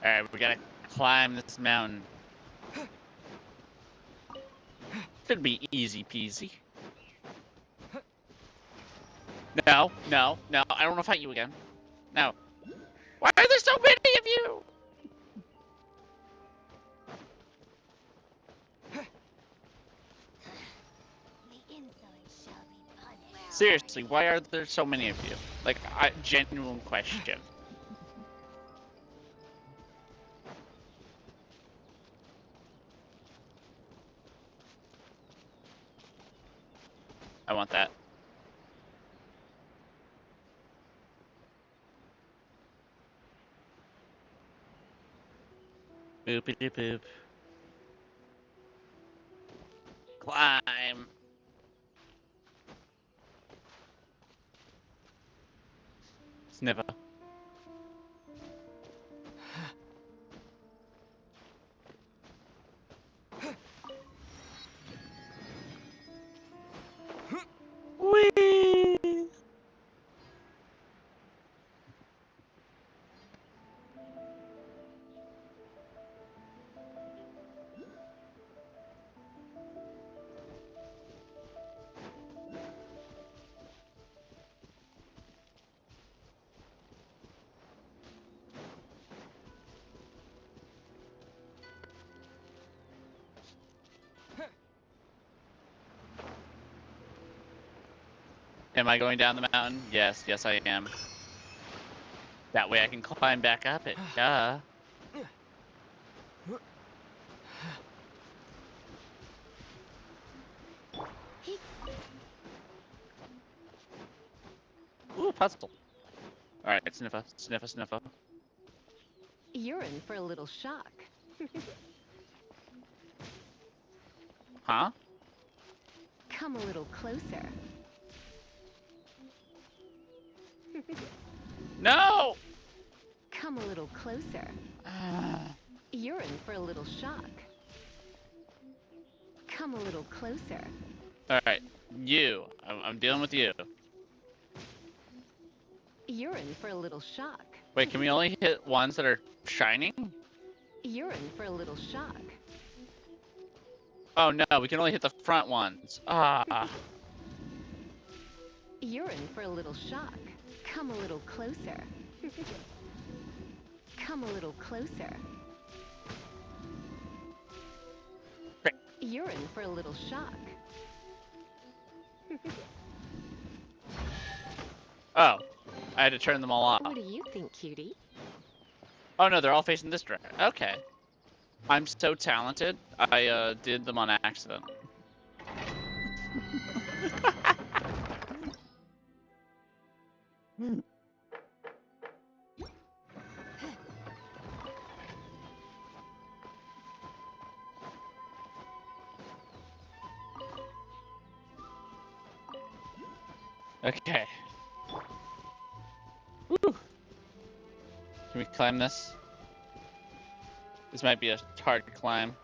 Alright, we gotta climb this mountain. Should be easy peasy. No, no, no, I don't want to fight you again. No. Why are there so many of you? The insolent shall be punished. Seriously, why are there so many of you? Like, genuine question. I want that. Boopity boop. Climb. Sniffer. Whee! Am I going down the mountain? Yes, yes I am. That way I can climb back up it. Duh. Ooh, puzzle. Alright, sniffer, sniffer, sniffer. You're in for a little shock. Huh? Come a little closer. No! Come a little closer. You're in for a little shock. Come a little closer. Alright, you. I'm dealing with you. You're in for a little shock. Wait, can we only hit ones that are shining? You're in for a little shock. Oh no, we can only hit the front ones. Ah. You're in for a little shock. Come a little closer. Come a little closer. You're in for a little shock. Oh, I had to turn them all off. What do you think, cutie? Oh no, they're all facing this direction. Okay. I'm so talented, I did them on accident. Okay. Woo. Can we climb this? This might be a hard climb.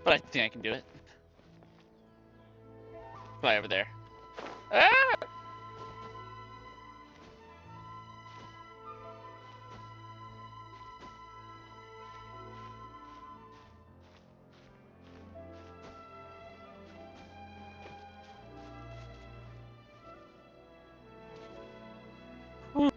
But I think I can do it. Fly over there. Ah! Whew.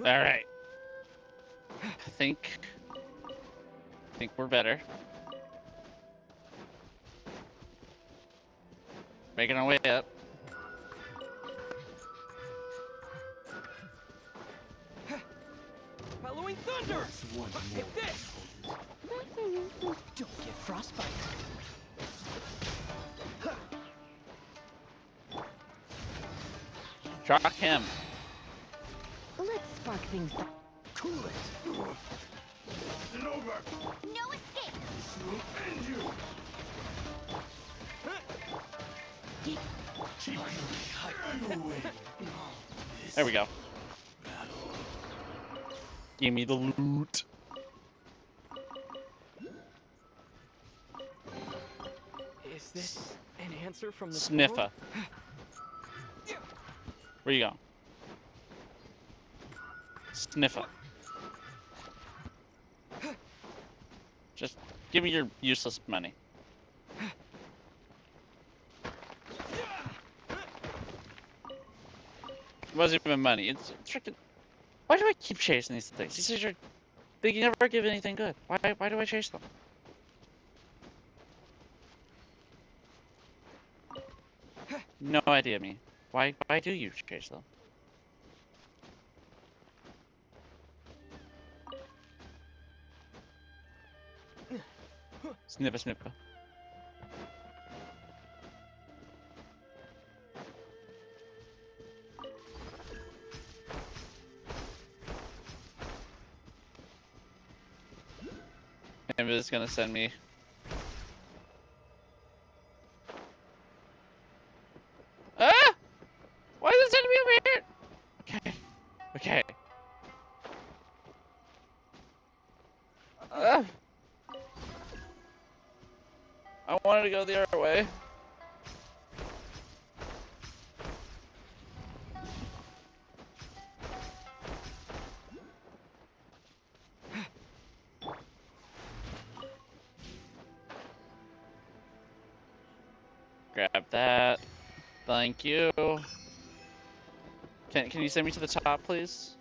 All right. I think think we're better. Making our way up. Halloween thunder! Hit this! Don't get frostbite. Shock him. Let's spark things up. Cool it. Get over! No escape! And you! There we go. Give me the loot. Is this an answer from the Sniffer. Where you going? Sniffer. Just give me your useless money. It wasn't even money. It's freaking. Why do I keep chasing these things? These are. They never give anything good. Why do I chase them? No idea, me. Why do you chase them? Snipper, snipper. Maybe it's gonna send me. Ah! Why is it sending me over here? Okay. Okay. I wanted to go the other way. Grab that. Thank you. Can you send me to the top, please?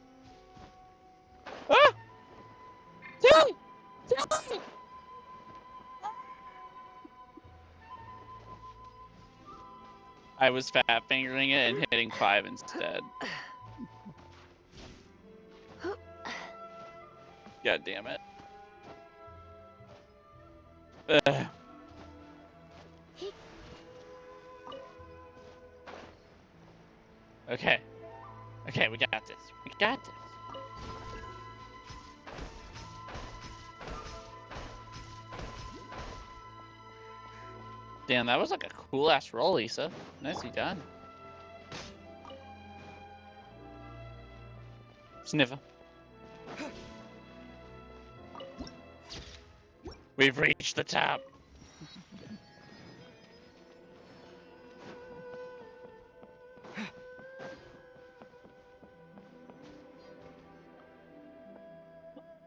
Ah! Tell! I was fat fingering it and hitting 5 instead. God damn it. Ugh. Okay. Okay, we got this. We got this. Damn, that was like a cool ass roll, Lisa. Nicely done. Sniffer. We've reached the top.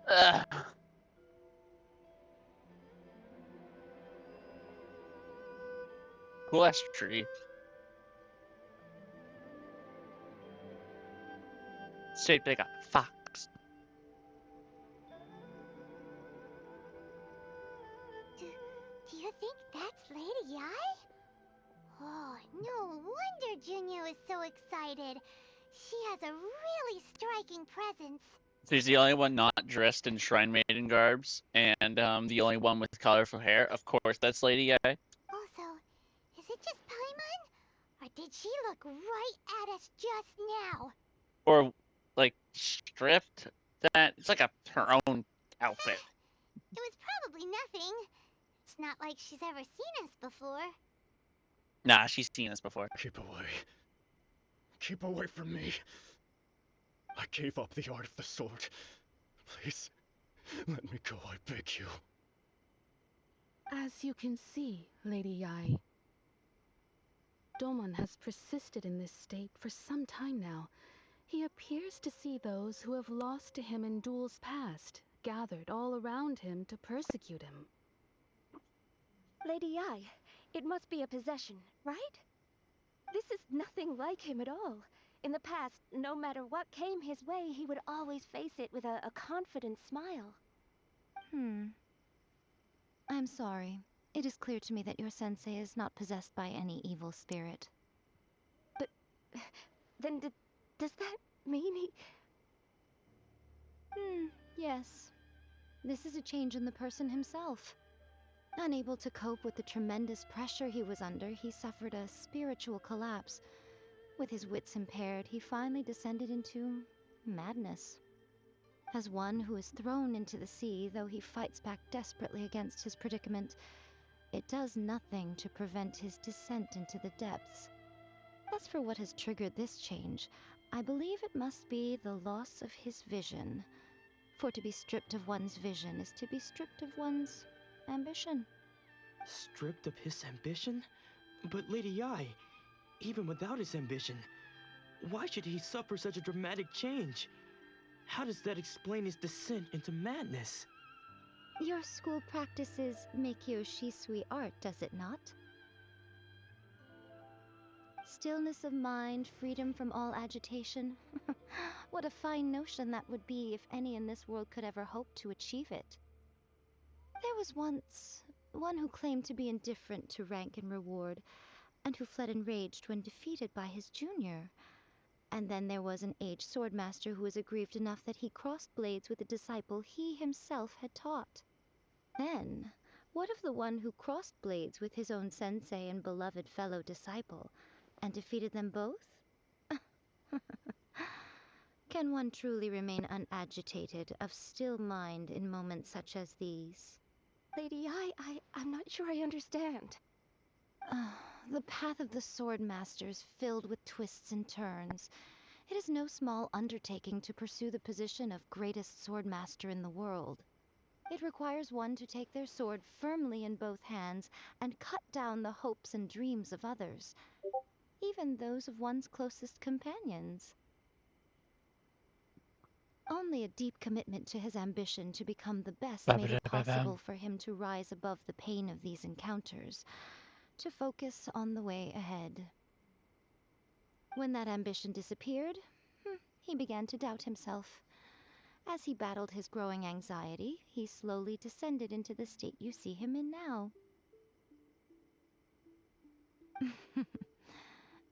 Ugh. Cool ass tree. Shaped like a fox. Do you think that's Lady Yi? Oh, no wonder Junyo is so excited. She has a really striking presence. She's the only one not dressed in Shrine Maiden garbs, and the only one with colorful hair. Of course, that's Lady Yi. Also, is it just Paimon? Or did she look right at us just now? Or like stripped. That it's like her own outfit. It was probably nothing. It's not like she's ever seen us before. Nah, she's seen us before. Keep away. Keep away from me. I gave up the art of the sword. Please, let me go, I beg you. As you can see, Lady Yi, Domon has persisted in this state for some time now. He appears to see those who have lost to him in duels past, gathered all around him to persecute him. Lady Yi, it must be a possession, right? This is nothing like him at all. In the past, no matter what came his way, he would always face it with a confident smile. I'm sorry. It is clear to me that your sensei is not possessed by any evil spirit. But then does that mean he... Yes. This is a change in the person himself. Unable to cope with the tremendous pressure he was under, he suffered a spiritual collapse. With his wits impaired, he finally descended into madness. As one who is thrown into the sea, though he fights back desperately against his predicament, it does nothing to prevent his descent into the depths. As for what has triggered this change, I believe it must be the loss of his vision. For to be stripped of one's vision is to be stripped of one's ambition. Stripped of his ambition? But Lady Yi, even without his ambition, why should he suffer such a dramatic change? How does that explain his descent into madness? Your school practices Meikyo Shisui art, does it not? Stillness of mind, freedom from all agitation. What a fine notion that would be if any in this world could ever hope to achieve it. There was once one who claimed to be indifferent to rank and reward, and who fled enraged when defeated by his junior. And then there was an aged swordmaster who was aggrieved enough that he crossed blades with a disciple he himself had taught. Then, what of the one who crossed blades with his own sensei and beloved fellow disciple, and defeated them both? Can one truly remain unagitated, of still mind in moments such as these? Lady Yi, I'm not sure I understand. The path of the swordmaster is filled with twists and turns. It is no small undertaking to pursue the position of greatest swordmaster in the world. It requires one to take their sword firmly in both hands and cut down the hopes and dreams of others, even those of one's closest companions. Only a deep commitment to his ambition to become the best made it possible for him to rise above the pain of these encounters, to focus on the way ahead. When that ambition disappeared, he began to doubt himself. As he battled his growing anxiety, he slowly descended into the state you see him in now.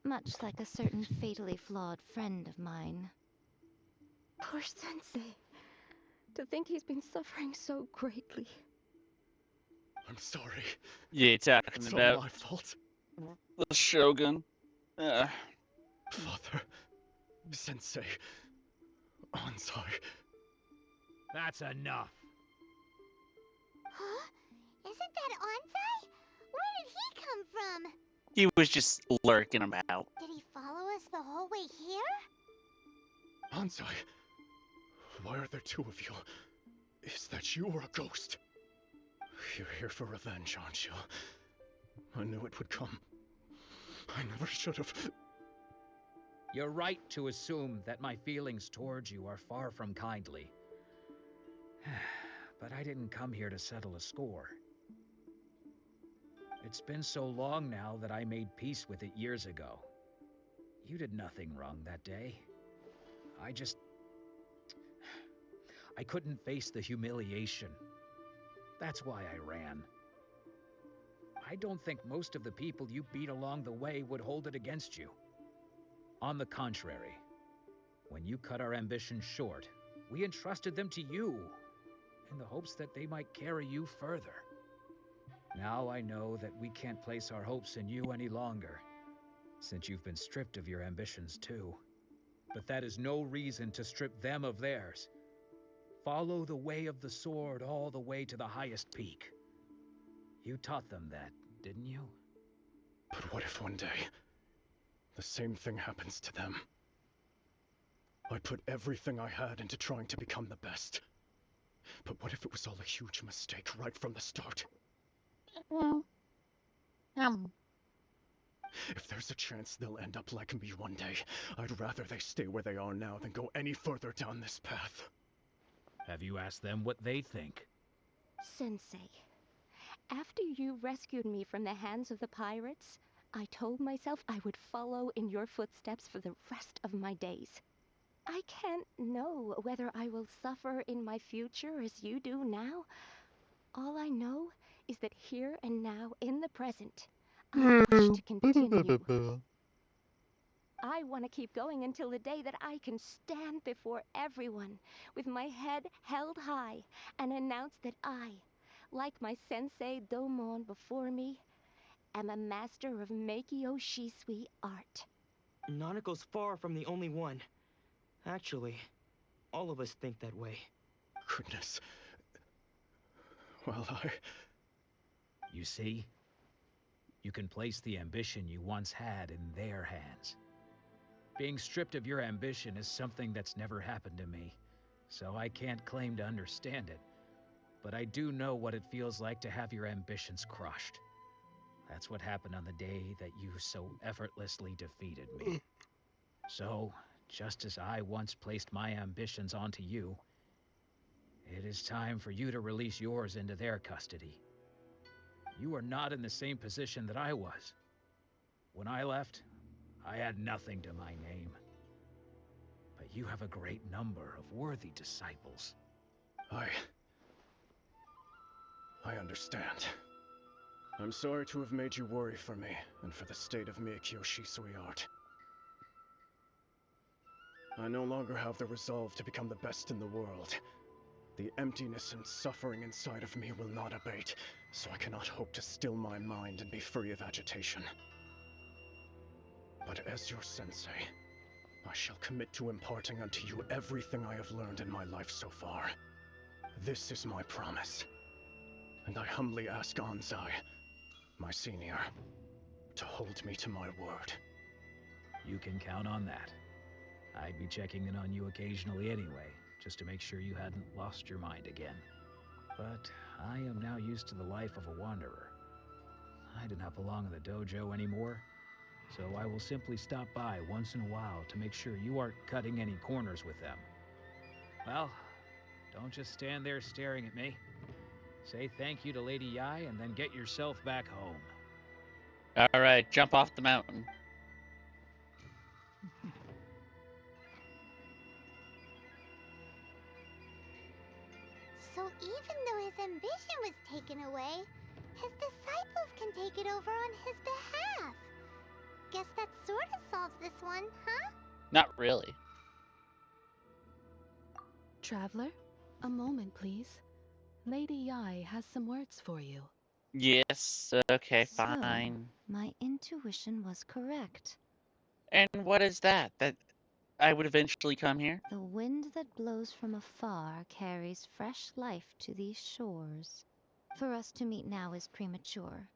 Much like a certain fatally flawed friend of mine. Poor Sensei. To think he's been suffering so greatly. I'm sorry. Yeah, talking It's about all my fault. the Shogun. Father, Sensei, Ansai. That's enough. Huh? Isn't that Ansai? Where did he come from? He was just lurking about. Did he follow us the whole way here? Ansai, why are there two of you? Is that you or a ghost? You're here for revenge, aren't you? I knew it would come. I never should have. You're right to assume that my feelings towards you are far from kindly. But I didn't come here to settle a score. It's been so long now that I made peace with it years ago. You did nothing wrong that day. I couldn't face the humiliation. That's why I ran. I don't think most of the people you beat along the way would hold it against you. On the contrary, when you cut our ambitions short, we entrusted them to you, in the hopes that they might carry you further. Now I know that we can't place our hopes in you any longer, since you've been stripped of your ambitions too. But that is no reason to strip them of theirs. Follow the way of the sword all the way to the highest peak. You taught them that, didn't you? But what if one day, the same thing happens to them? I put everything I had into trying to become the best. But what if it was all a huge mistake right from the start? If there's a chance they'll end up like me one day, I'd rather they stay where they are now than go any further down this path. Have you asked them what they think? Sensei, after you rescued me from the hands of the pirates, I told myself I would follow in your footsteps for the rest of my days. I can't know whether I will suffer in my future as you do now. All I know is that here and now, in the present, I wish to continue. I want to keep going until the day that I can stand before everyone with my head held high and announce that I, like my sensei Domon before me, am a master of Meikyo Shisui art. Nanako's far from the only one. Actually, all of us think that way. Goodness. Well, You see? You can place the ambition you once had in their hands. Being stripped of your ambition is something that's never happened to me, so I can't claim to understand it. But I do know what it feels like to have your ambitions crushed. That's what happened on the day that you so effortlessly defeated me. So, just as I once placed my ambitions onto you, it is time for you to release yours into their custody. You are not in the same position that I was. When I left, I had nothing to my name. But you have a great number of worthy disciples. I understand. I'm sorry to have made you worry for me, and for the state of Meikyo Shisui art. I no longer have the resolve to become the best in the world. The emptiness and suffering inside of me will not abate, so I cannot hope to still my mind and be free of agitation. But as your sensei, I shall commit to imparting unto you everything I have learned in my life so far. This is my promise. And I humbly ask Anzai, my senior, to hold me to my word. You can count on that. I'd be checking in on you occasionally anyway, just to make sure you hadn't lost your mind again. But I am now used to the life of a wanderer. I do not belong in the dojo anymore, so I will simply stop by once in a while to make sure you aren't cutting any corners with them. Well, don't just stand there staring at me. Say thank you to Lady Yai and then get yourself back home. Alright, jump off the mountain. So even though his ambition was taken away, his disciples can take it over on his behalf. Guess that sort of solves this one, huh? Not really. Traveler, a moment, please. Lady Yai has some words for you. Yes, okay, So, fine. my intuition was correct. And what is that? That I would eventually come here? The wind that blows from afar carries fresh life to these shores. For us to meet now is premature.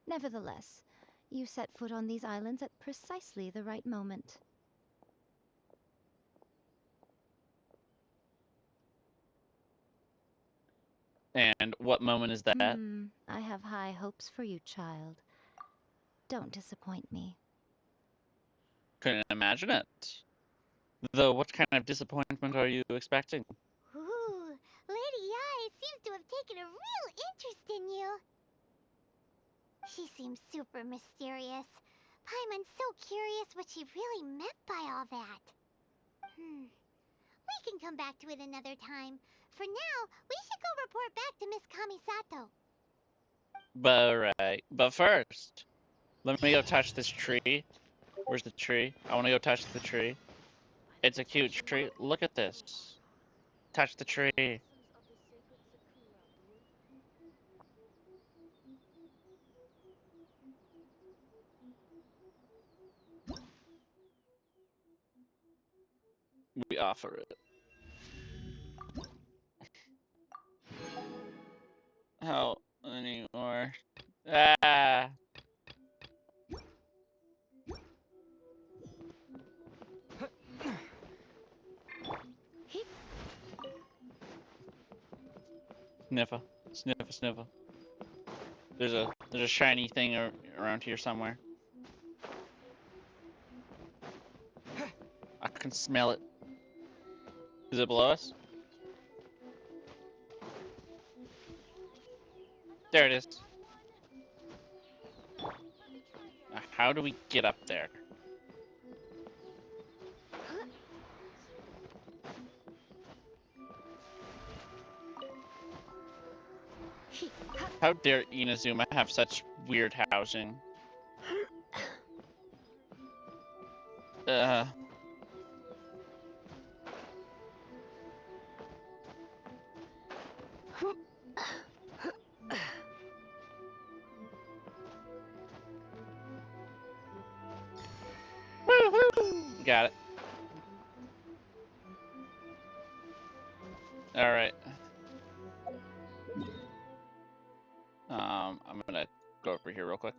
Nevertheless, you set foot on these islands at precisely the right moment. And what moment is that? I have high hopes for you, child. Don't disappoint me. Couldn't imagine it. Though, what kind of disappointment are you expecting? Ooh, Lady Yai seems to have taken a real interest in you. She seems super mysterious. Paimon's so curious what she really meant by all that. We can come back to it another time. For now, we should go report back to Miss Kamisato. But first, let me go touch this tree. Where's the tree? I want to go touch the tree. It's a cute tree. Look at this. Touch the tree. We offer it. How anymore? Ah! Sniffer, sniffer, sniffer. There's a shiny thing around here somewhere. I can smell it. Is it below us? There it is. How do we get up there? How dare Inazuma have such weird housing? Uh. Got it. Alright. I'm gonna go over here real quick.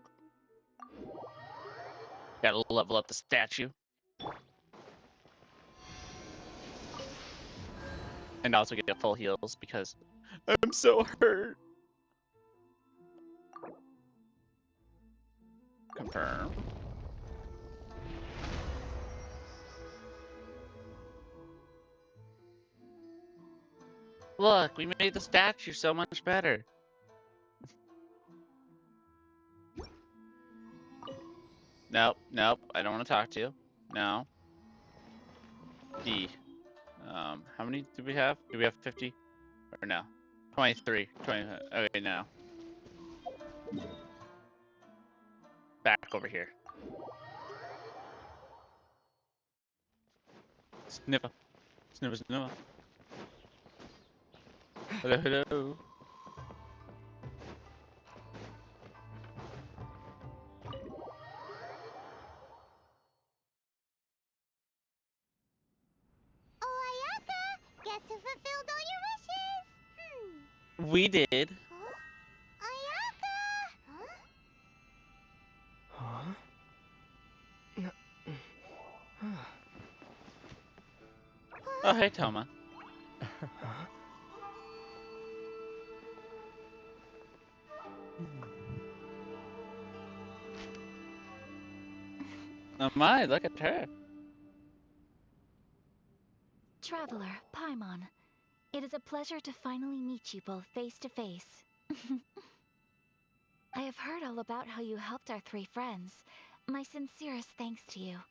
Gotta level up the statue. And also get full heals because I'm so hurt. Confirm. Look, we made the statue so much better. Nope, nope, I don't want to talk to you. No. D. How many do we have? Do we have 50? Or no? 23. 20. Okay, no. Back over here. Sniffer. Sniffer, sniffer. Hello, hello. Oh, Ayaka! Guess who fulfilled all your wishes? We did. Huh? Ayaka! Huh? Oh, hey, Toma. Oh my, look at her. Traveler, Paimon, it is a pleasure to finally meet you both face to face. I have heard all about how you helped our three friends. My sincerest thanks to you.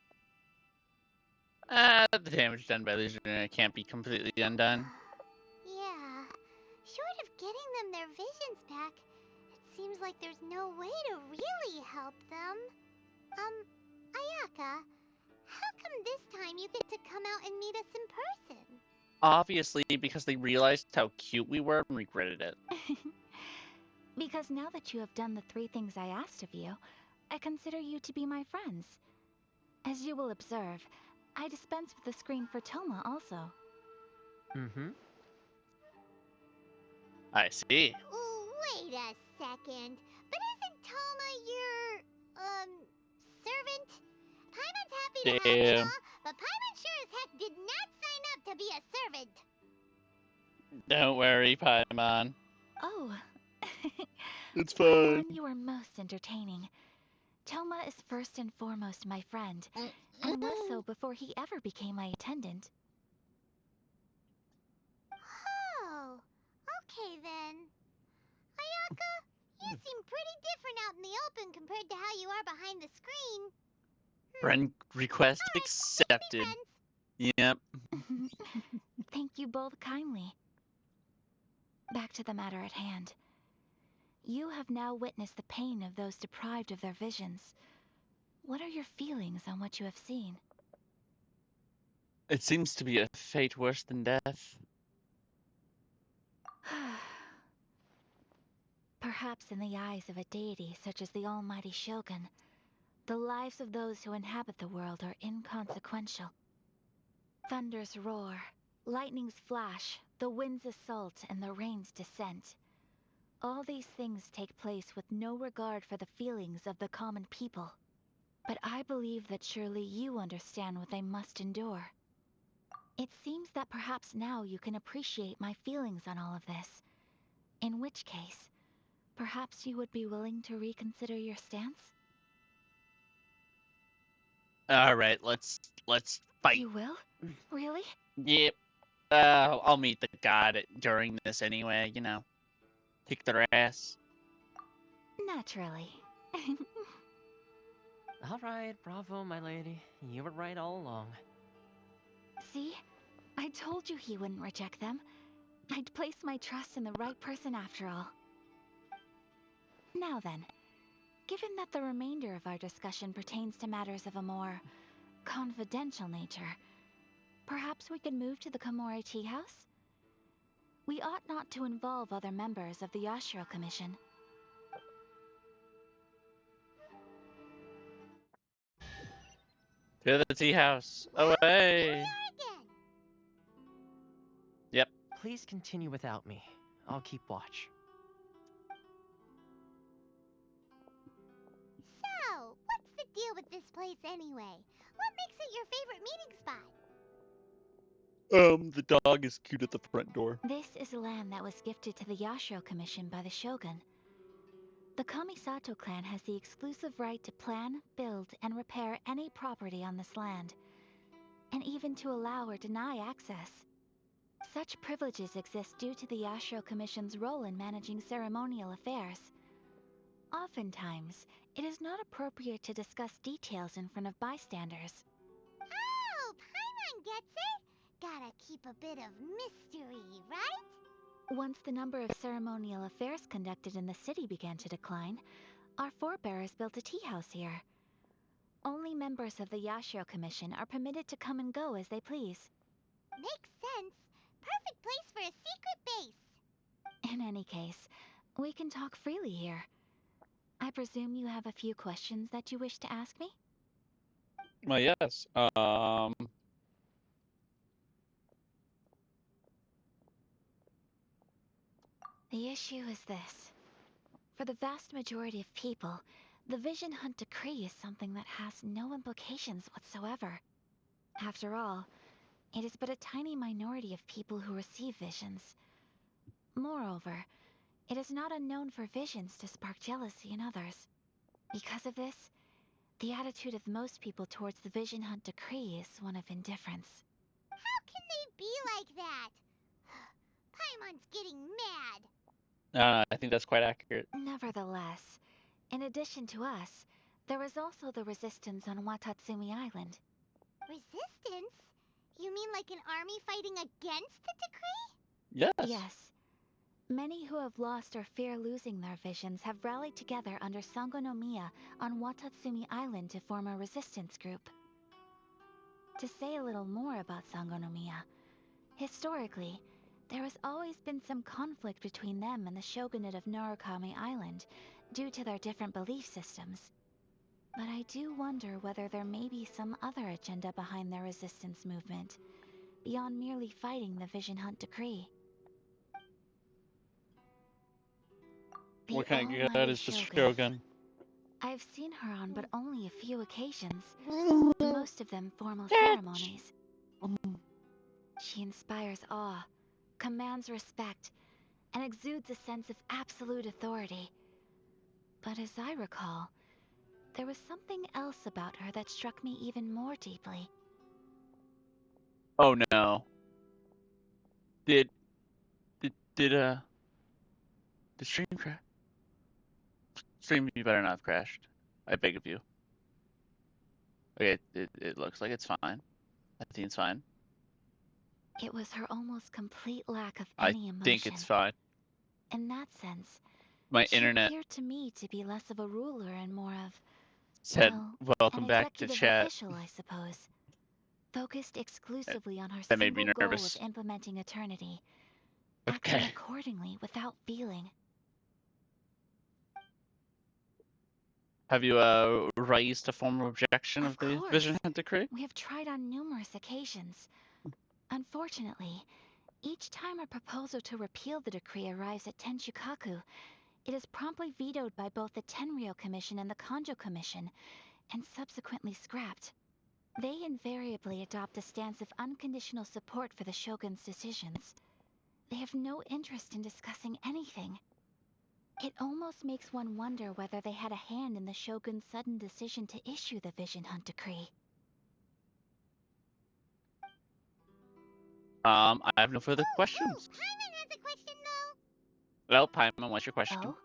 The damage done by Legionnaire can't be completely undone. Yeah. Short of getting them their visions back, it seems like there's no way to really help them. Ayaka, how come this time you get to come out and meet us in person? Obviously, because they realized how cute we were and regretted it. Because now that you have done the three things I asked of you, I consider you to be my friends. As you will observe, I dispense with the screen for Toma also. Mm-hmm. I see. Wait a second. But isn't Toma your, servant? Paimon's happy to have you and Damn. all, but Paimon sure as heck did not sign up to be a servant. Don't worry, Paimon. Oh. It's Paimon, fine. you are most entertaining. Toma is first and foremost my friend, and was so before he ever became my attendant. Oh, okay then. Ayaka, you seem pretty different out in the open compared to how you are behind the screen. Friend request accepted. Yep. Thank you both kindly. Back to the matter at hand. You have now witnessed the pain of those deprived of their visions. What are your feelings on what you have seen? It seems to be a fate worse than death. Perhaps in the eyes of a deity such as the almighty Shogun, the lives of those who inhabit the world are inconsequential. Thunders roar, lightnings flash, the winds assault, and the rains descent. All these things take place with no regard for the feelings of the common people. But I believe that surely you understand what they must endure. It seems that perhaps now you can appreciate my feelings on all of this. In which case, perhaps you would be willing to reconsider your stance? Alright, let's fight. You will? Really? Yep. I'll meet the god during this anyway, you know. Kick their ass. Naturally. All right, bravo, my lady. You were right all along. See? I told you he wouldn't reject them. I'd placed my trust in the right person after all. Now then, given that the remainder of our discussion pertains to matters of a more confidential nature, perhaps we could move to the Komori Tea House? We ought not to involve other members of the Yashiro Commission. To the tea house. Away. Yep. Please continue without me. I'll keep watch. So, what's the deal with this place anyway? What makes it your favorite meeting spot? The dog is cute at the front door. This is land that was gifted to the Yashiro Commission by the Shogun. The Kamisato clan has the exclusive right to plan, build, and repair any property on this land, and even to allow or deny access. Such privileges exist due to the Yashiro Commission's role in managing ceremonial affairs. Oftentimes, it is not appropriate to discuss details in front of bystanders. Oh, Paimon gets it! Gotta keep a bit of mystery, right? Once the number of ceremonial affairs conducted in the city began to decline, our forebears built a tea house here. Only members of the Yashiro Commission are permitted to come and go as they please. Makes sense. Perfect place for a secret base. In any case, we can talk freely here. I presume you have a few questions that you wish to ask me? Well, yes. The issue is this. For the vast majority of people, the Vision Hunt Decree is something that has no implications whatsoever. After all, it is but a tiny minority of people who receive visions. Moreover, it is not unknown for visions to spark jealousy in others. Because of this, the attitude of most people towards the Vision Hunt Decree is one of indifference. How can they be like that? Paimon's getting mad. I think that's quite accurate. Nevertheless, in addition to us, there is also the resistance on Watatsumi Island. Resistance? You mean like an army fighting against the decree? Yes. Yes. Many who have lost or fear losing their visions have rallied together under Sangonomiya on Watatsumi Island to form a resistance group. To say a little more about Sangonomiya, historically, there has always been some conflict between them and the shogunate of Narukami Island due to their different belief systems. But I do wonder whether there may be some other agenda behind their resistance movement, beyond merely fighting the Vision Hunt Decree. What kind of god is the Shogun? I've seen her on but only a few occasions, most of them formal ceremonies. She inspires awe, commands respect, and exudes a sense of absolute authority. But as I recall, there was something else about her that struck me even more deeply. Oh no. Did stream crash? Stream, you better not have crashed. I beg of you. Okay, it looks like it's fine. I think it's fine. It was her almost complete lack of any emotion. I think it's fine. In that sense, My she internet appeared to me to be less of a ruler and more of, said, well, welcome an back to executive chat. official, I suppose. Focused exclusively on her That made me single goal nervous. of implementing eternity. Okay. Acting accordingly without feeling. Have you raised a formal objection of the course. Vision Hunt Decree? We have tried on numerous occasions. Unfortunately, each time a proposal to repeal the decree arrives at Tenshukaku, it is promptly vetoed by both the Tenryo Commission and the Kanjo Commission, and subsequently scrapped. They invariably adopt a stance of unconditional support for the Shogun's decisions. They have no interest in discussing anything. It almost makes one wonder whether they had a hand in the Shogun's sudden decision to issue the Vision Hunt Decree. I have no further questions. Paimon has a question though. Well, Paimon, what's your question? Oh?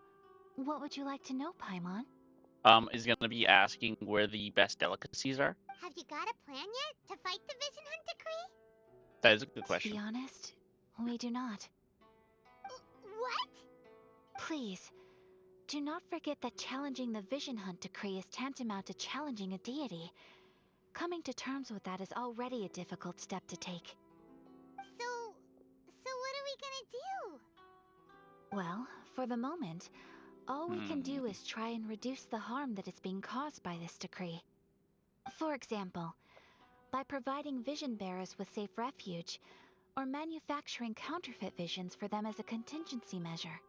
What would you like to know, Paimon? Is gonna be asking where the best delicacies are. Have you got a plan yet to fight the Vision Hunt Decree? That is a good To question. be honest, we do not. What? Please, Do not forget that challenging the Vision Hunt decree is tantamount to challenging a deity. Coming to terms with that is already a difficult step to take. So what are we gonna do? Well, for the moment, all we can do is try and reduce the harm that is being caused by this decree. For example, by providing vision bearers with safe refuge, or manufacturing counterfeit visions for them as a contingency measure.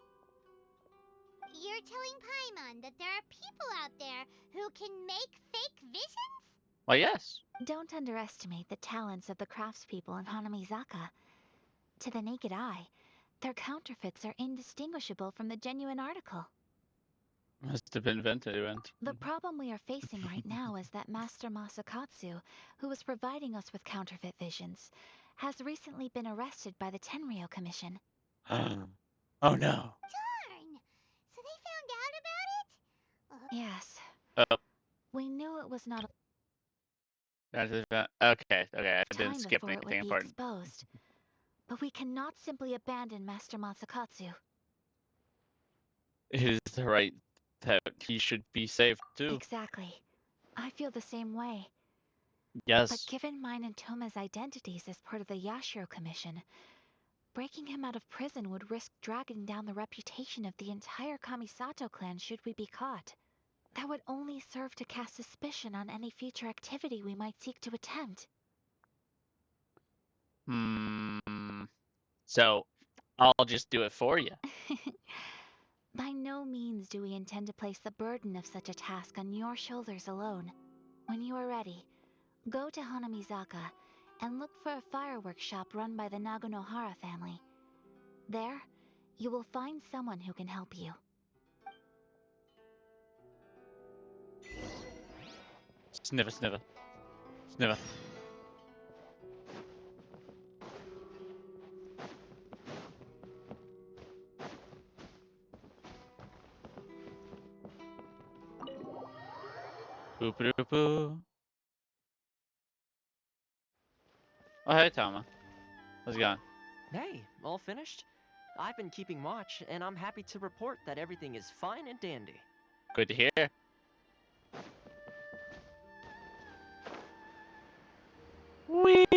You're telling Paimon that there are people out there who can make fake visions? Well, yes. Don't underestimate the talents of the craftspeople in Hanamizaka. To the naked eye, their counterfeits are indistinguishable from the genuine article. Must have been invented. The problem we are facing right now is that Master Masakatsu, who is providing us with counterfeit visions, has recently been arrested by the Tenryo Commission. Oh no. Darn! So they found out about it? Yes. Oh. We knew it was not Okay, I didn't time skip before it would anything be important. exposed. But we cannot simply abandon Master Masakatsu. It is the right that he should be saved too. Exactly. I feel the same way. Yes. But given mine and Toma's identities as part of the Yashiro Commission, breaking him out of prison would risk dragging down the reputation of the entire Kamisato clan should we be caught. That would only serve to cast suspicion on any future activity we might seek to attempt. So, I'll just do it for you. By no means do we intend to place the burden of such a task on your shoulders alone. When you are ready, go to Hanamizaka and look for a fireworks shop run by the Nagonohara family. There, you will find someone who can help you. Sniffer, sniffer. Sniffer. Boop boop boop. Oh, hey, Tama. How's it going? Hey, all finished? I've been keeping watch, and I'm happy to report that everything is fine and dandy. Good to hear. Whee!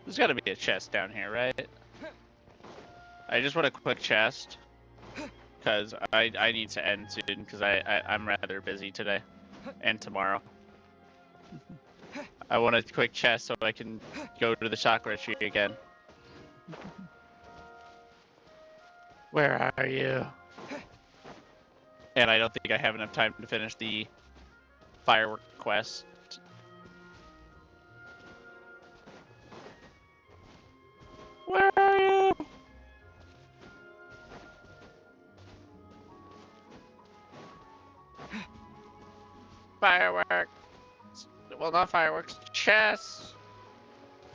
There's gotta be a chest down here, right? I just want a quick chest. Because I need to end soon, because I'm rather busy today. And tomorrow. I want a quick chest so I can go to the chakra tree again. Where are you? And I don't think I have enough time to finish the firework quest. Where are you? Fireworks. Well, not fireworks. Chests.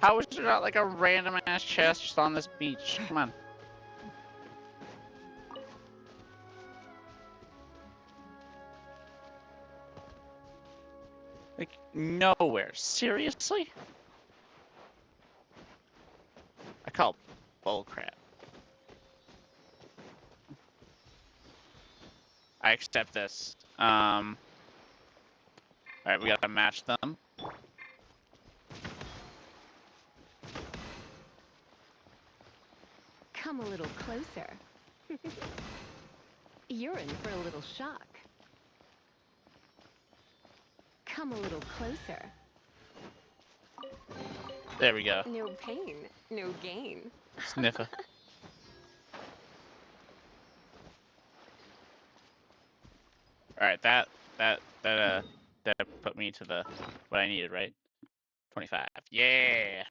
How is there not like a random ass chest just on this beach? Come on. Like, nowhere. Seriously? I call bullcrap. I accept this. Alright, we gotta match them. Come a little closer. You're in for a little shock. Come a little closer. There we go. No pain, no gain. Sniffer. Alright, that put me to the what I needed, right? 25. Yeah.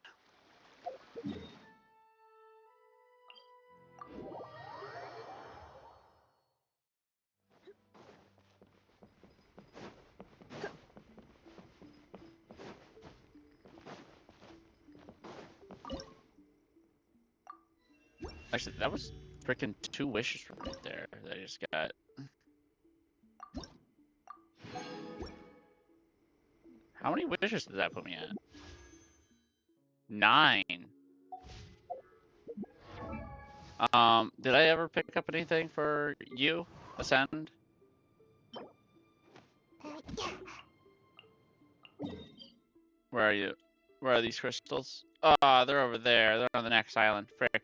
Actually, that was freaking 2 wishes right there that I just got. How many wishes does that put me at? 9. Did I ever pick up anything for you, Ascend? Where are you? Where are these crystals? Oh, they're over there. They're on the next island. Frick.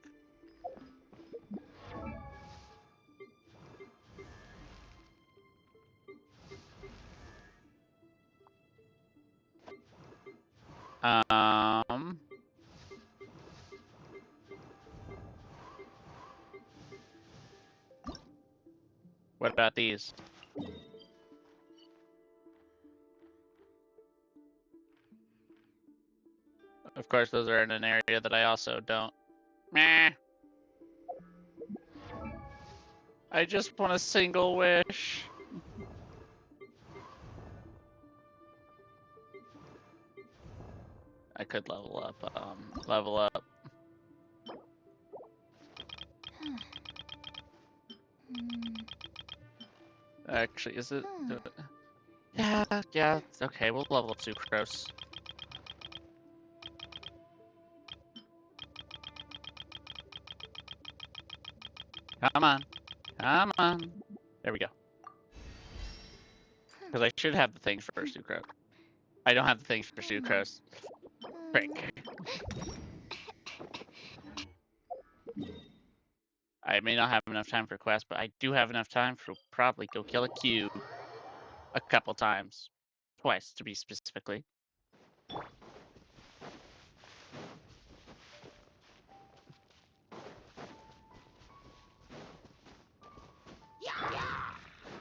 What about these? Of course, those are in an area that I also don't. Meh. I just want a single wish. I could level up. Level up. Actually, is it? Yeah, yeah. Okay, we'll level up Sucrose. Come on. Come on. There we go. Because I should have the things for Sucrose. I don't have the things for Sucrose. Frick. I may not have enough time for quests, but I do have enough time to probably go kill a cube a couple times. Twice, to be specifically.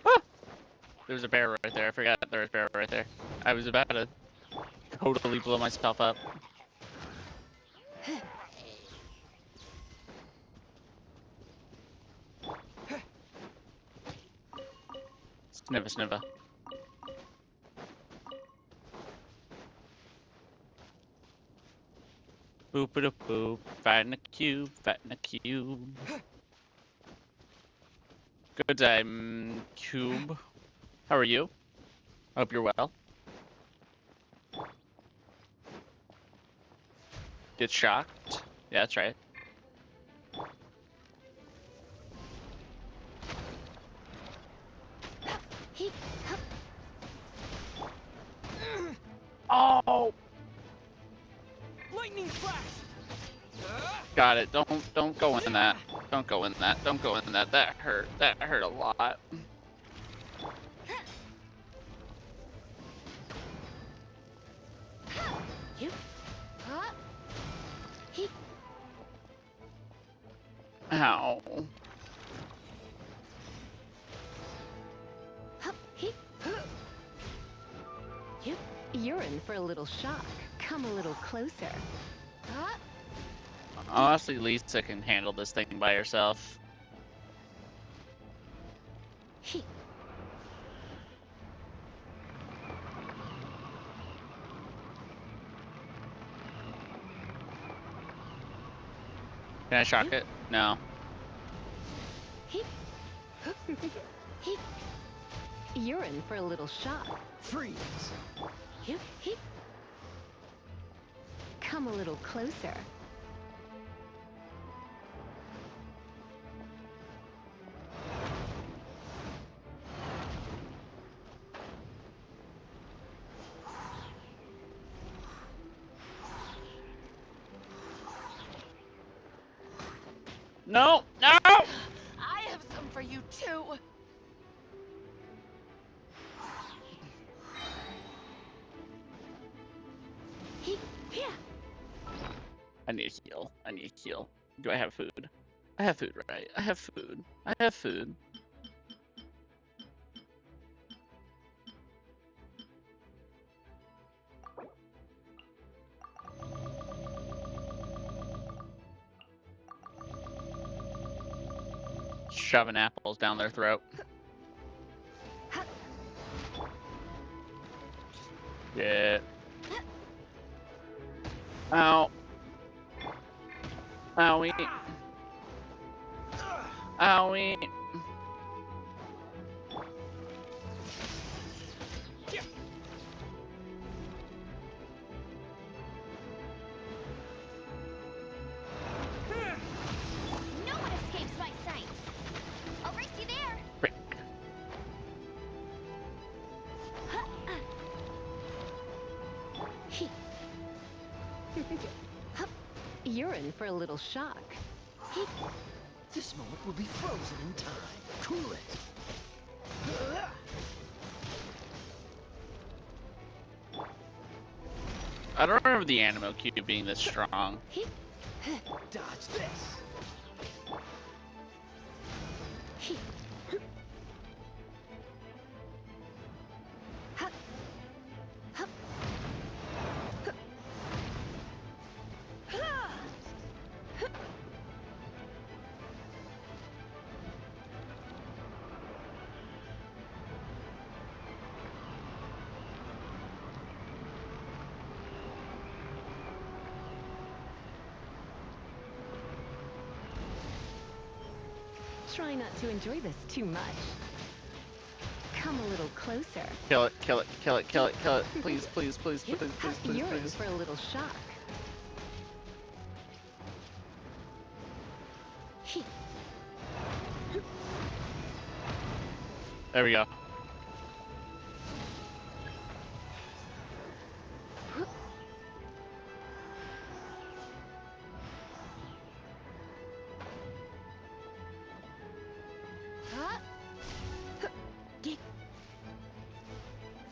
Ah! There's a bear right there. I forgot there was a bear right there. I was about to totally blow myself up. Sniva, sniva. Boop a boop. Fighting a cube, fighting a cube. Good day, cube. How are you? Hope you're well. Get shocked? Yeah, that's right. Oh! Lightning flash! Got it. Don't go in that. Don't go in that. Don't go in that. That hurt. That hurt a lot. Ow. You're in for a little shock. Come a little closer. Honestly, Lisa can handle this thing by herself. Can I shock it? No. You're in for a little shock. Freeze! Come a little closer. No! No! I have some for you too. I need to heal. I need to heal. Do I have food? I have food, right? I have food. I have food. Shoving apples down their throat. Yeah. Ow. Owie. Owie. You're in for a little shock. This moment will be frozen in time. Cool it. I don't remember the Animo Cube being this strong. Dodge this. Try not to enjoy this too much. Come a little closer. Kill it, kill it, kill it, kill it, kill it. Please, please, please, please, please, please, You're in please. for a little shock. There we go.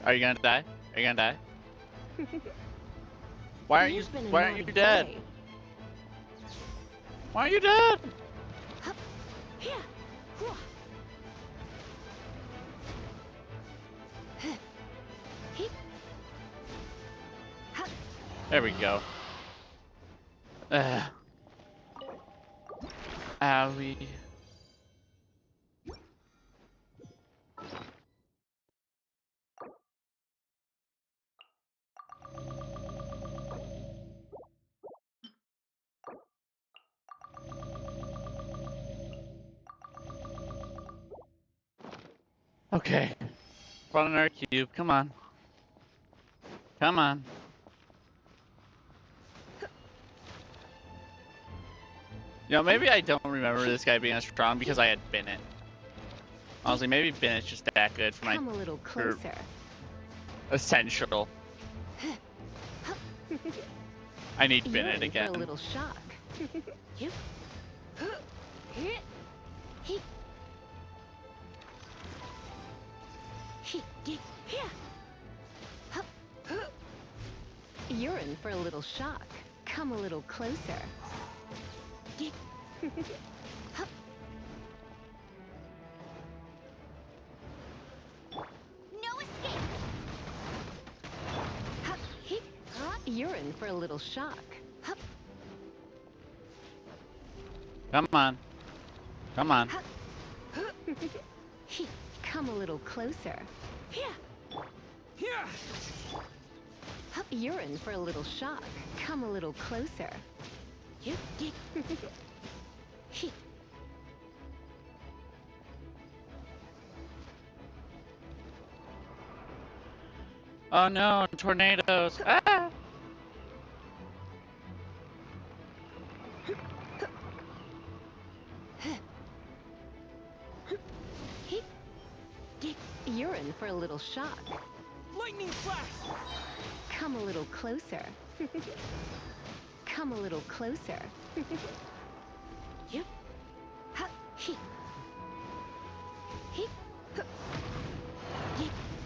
Are you gonna die? Are you gonna die? Why aren't you? Why aren't you dead? Why are you dead? There we go. Owie. Okay. Run our cube. Come on. Come on. You know, maybe I don't remember this guy being as strong because I had Bennett. Honestly, maybe Bennett's just that good for my Come a little closer. essential. I need Bennett You're in again. for a little shock. You're in for a little shock. Come a little closer. No escape! You're in for a little shock. Come on. Come on. Come a little closer. You're in for a little shock. Come a little closer. Oh no, tornadoes. Ah! You're in for a little shock. Lightning flash! Come a little closer. Come a little closer.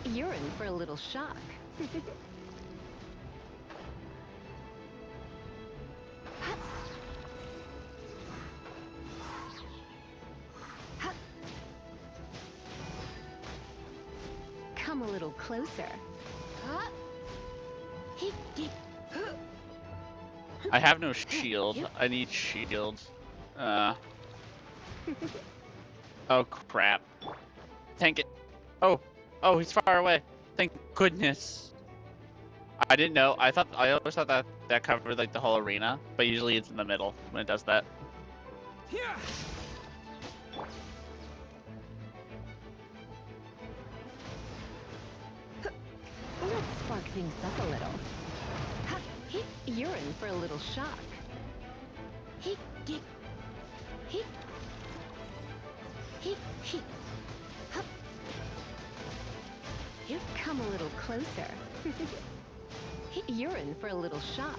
You're in for a little shock. Come a little closer. I have no shield. I need shield. Oh crap. Tank it. Oh, he's far away. Thank goodness. I didn't know. I always thought that covered like the whole arena, but usually it's in the middle when it does that. Let's spark things up a little. You're in for a little shock. Come a little closer. You're in for a little shock.